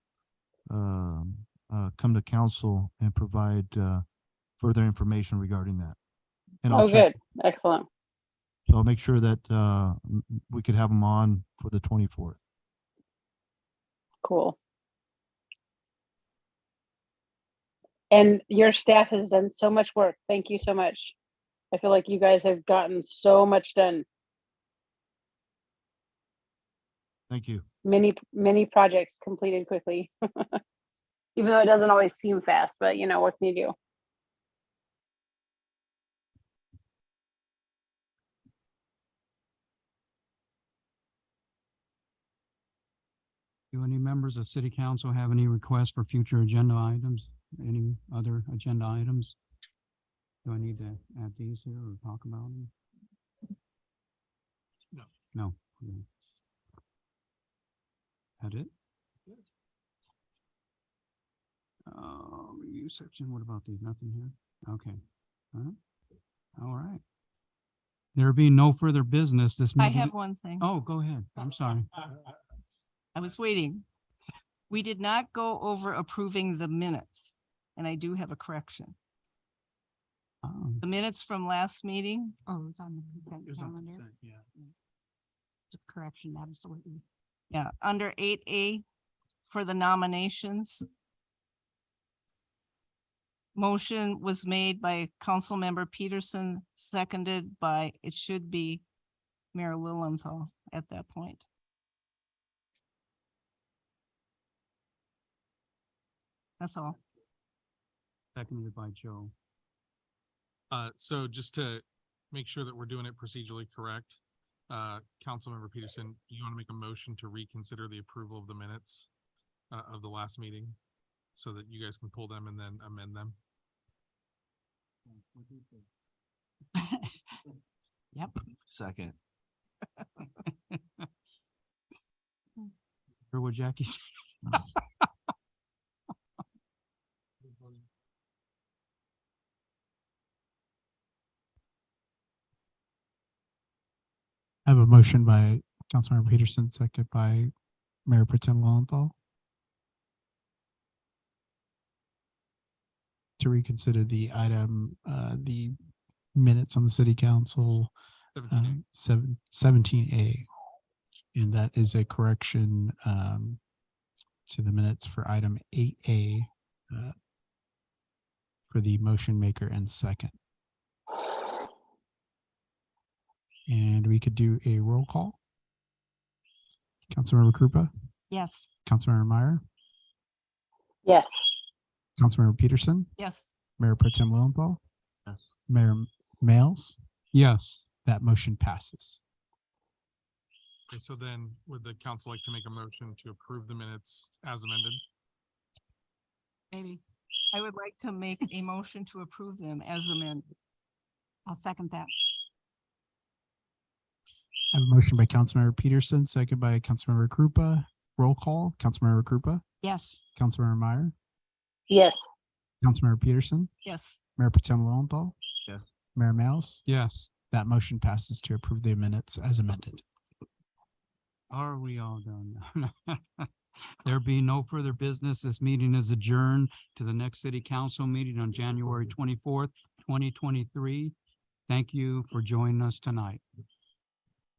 come to council and provide further information regarding that. And I'll check. Good. Excellent. So I'll make sure that we could have them on for the 24th. Cool. And your staff has done so much work. Thank you so much. I feel like you guys have gotten so much done. Thank you. Many projects completed quickly. Even though it doesn't always seem fast, but you know, what can you do? Do any members of city council have any requests for future agenda items? Any other agenda items? Do I need to add these here or talk about them? No. No. Okay. That it? Review section, what about these? Nothing here? Okay. All right. There being no further business, this I meeting. have one thing. Oh, go ahead. I'm sorry. I was waiting. We did not go over approving the minutes, and I do have a correction. The minutes from last meeting. Oh, it's on the consent calendar. Yeah. It's a correction, absolutely. Yeah, under 8A for the nominations. Motion was made by Councilmember Peterson, seconded by, it should be Mayor Lilienthal at that point. That's all. Seconded by Joe. So just to make sure that we're doing it procedurally correct, Councilmember Peterson, you want to make a motion to reconsider the approval of the minutes of the last meeting so that you guys can pull them and then amend them? Yep. Second. Or what Jackie said. I have a motion by Councilmember Peterson, second by Mayor Pro Tem Lowenthal to reconsider the item, the minutes on the city council, 17A. And that is a correction to the minutes for item 8A for the motion maker and second. And we could do a roll call. Councilmember Krupa, Yes. Councilmember Meyer, Yes. Councilmember Peterson, Yes. Mayor Pro Tem Lowenthal, Yes. Mayor Males. Yes. That motion passes. Okay, so then would the council like to make a motion to approve the minutes as amended? Maybe. I would like to make a motion to approve them as amended. I'll second that. I have a motion by Councilmember Peterson, second by Councilmember Krupa. Roll call, Councilmember Krupa, Yes. Councilmember Meyer, Yes. Councilmember Peterson, Yes. Mayor Pro Tem Lowenthal. Yes. Mayor Males. Yes. That motion passes to approve the minutes as amended. Are we all done? There being no further business, this meeting is adjourned to the next city council meeting on January 24th, 2023. Thank you for joining us tonight.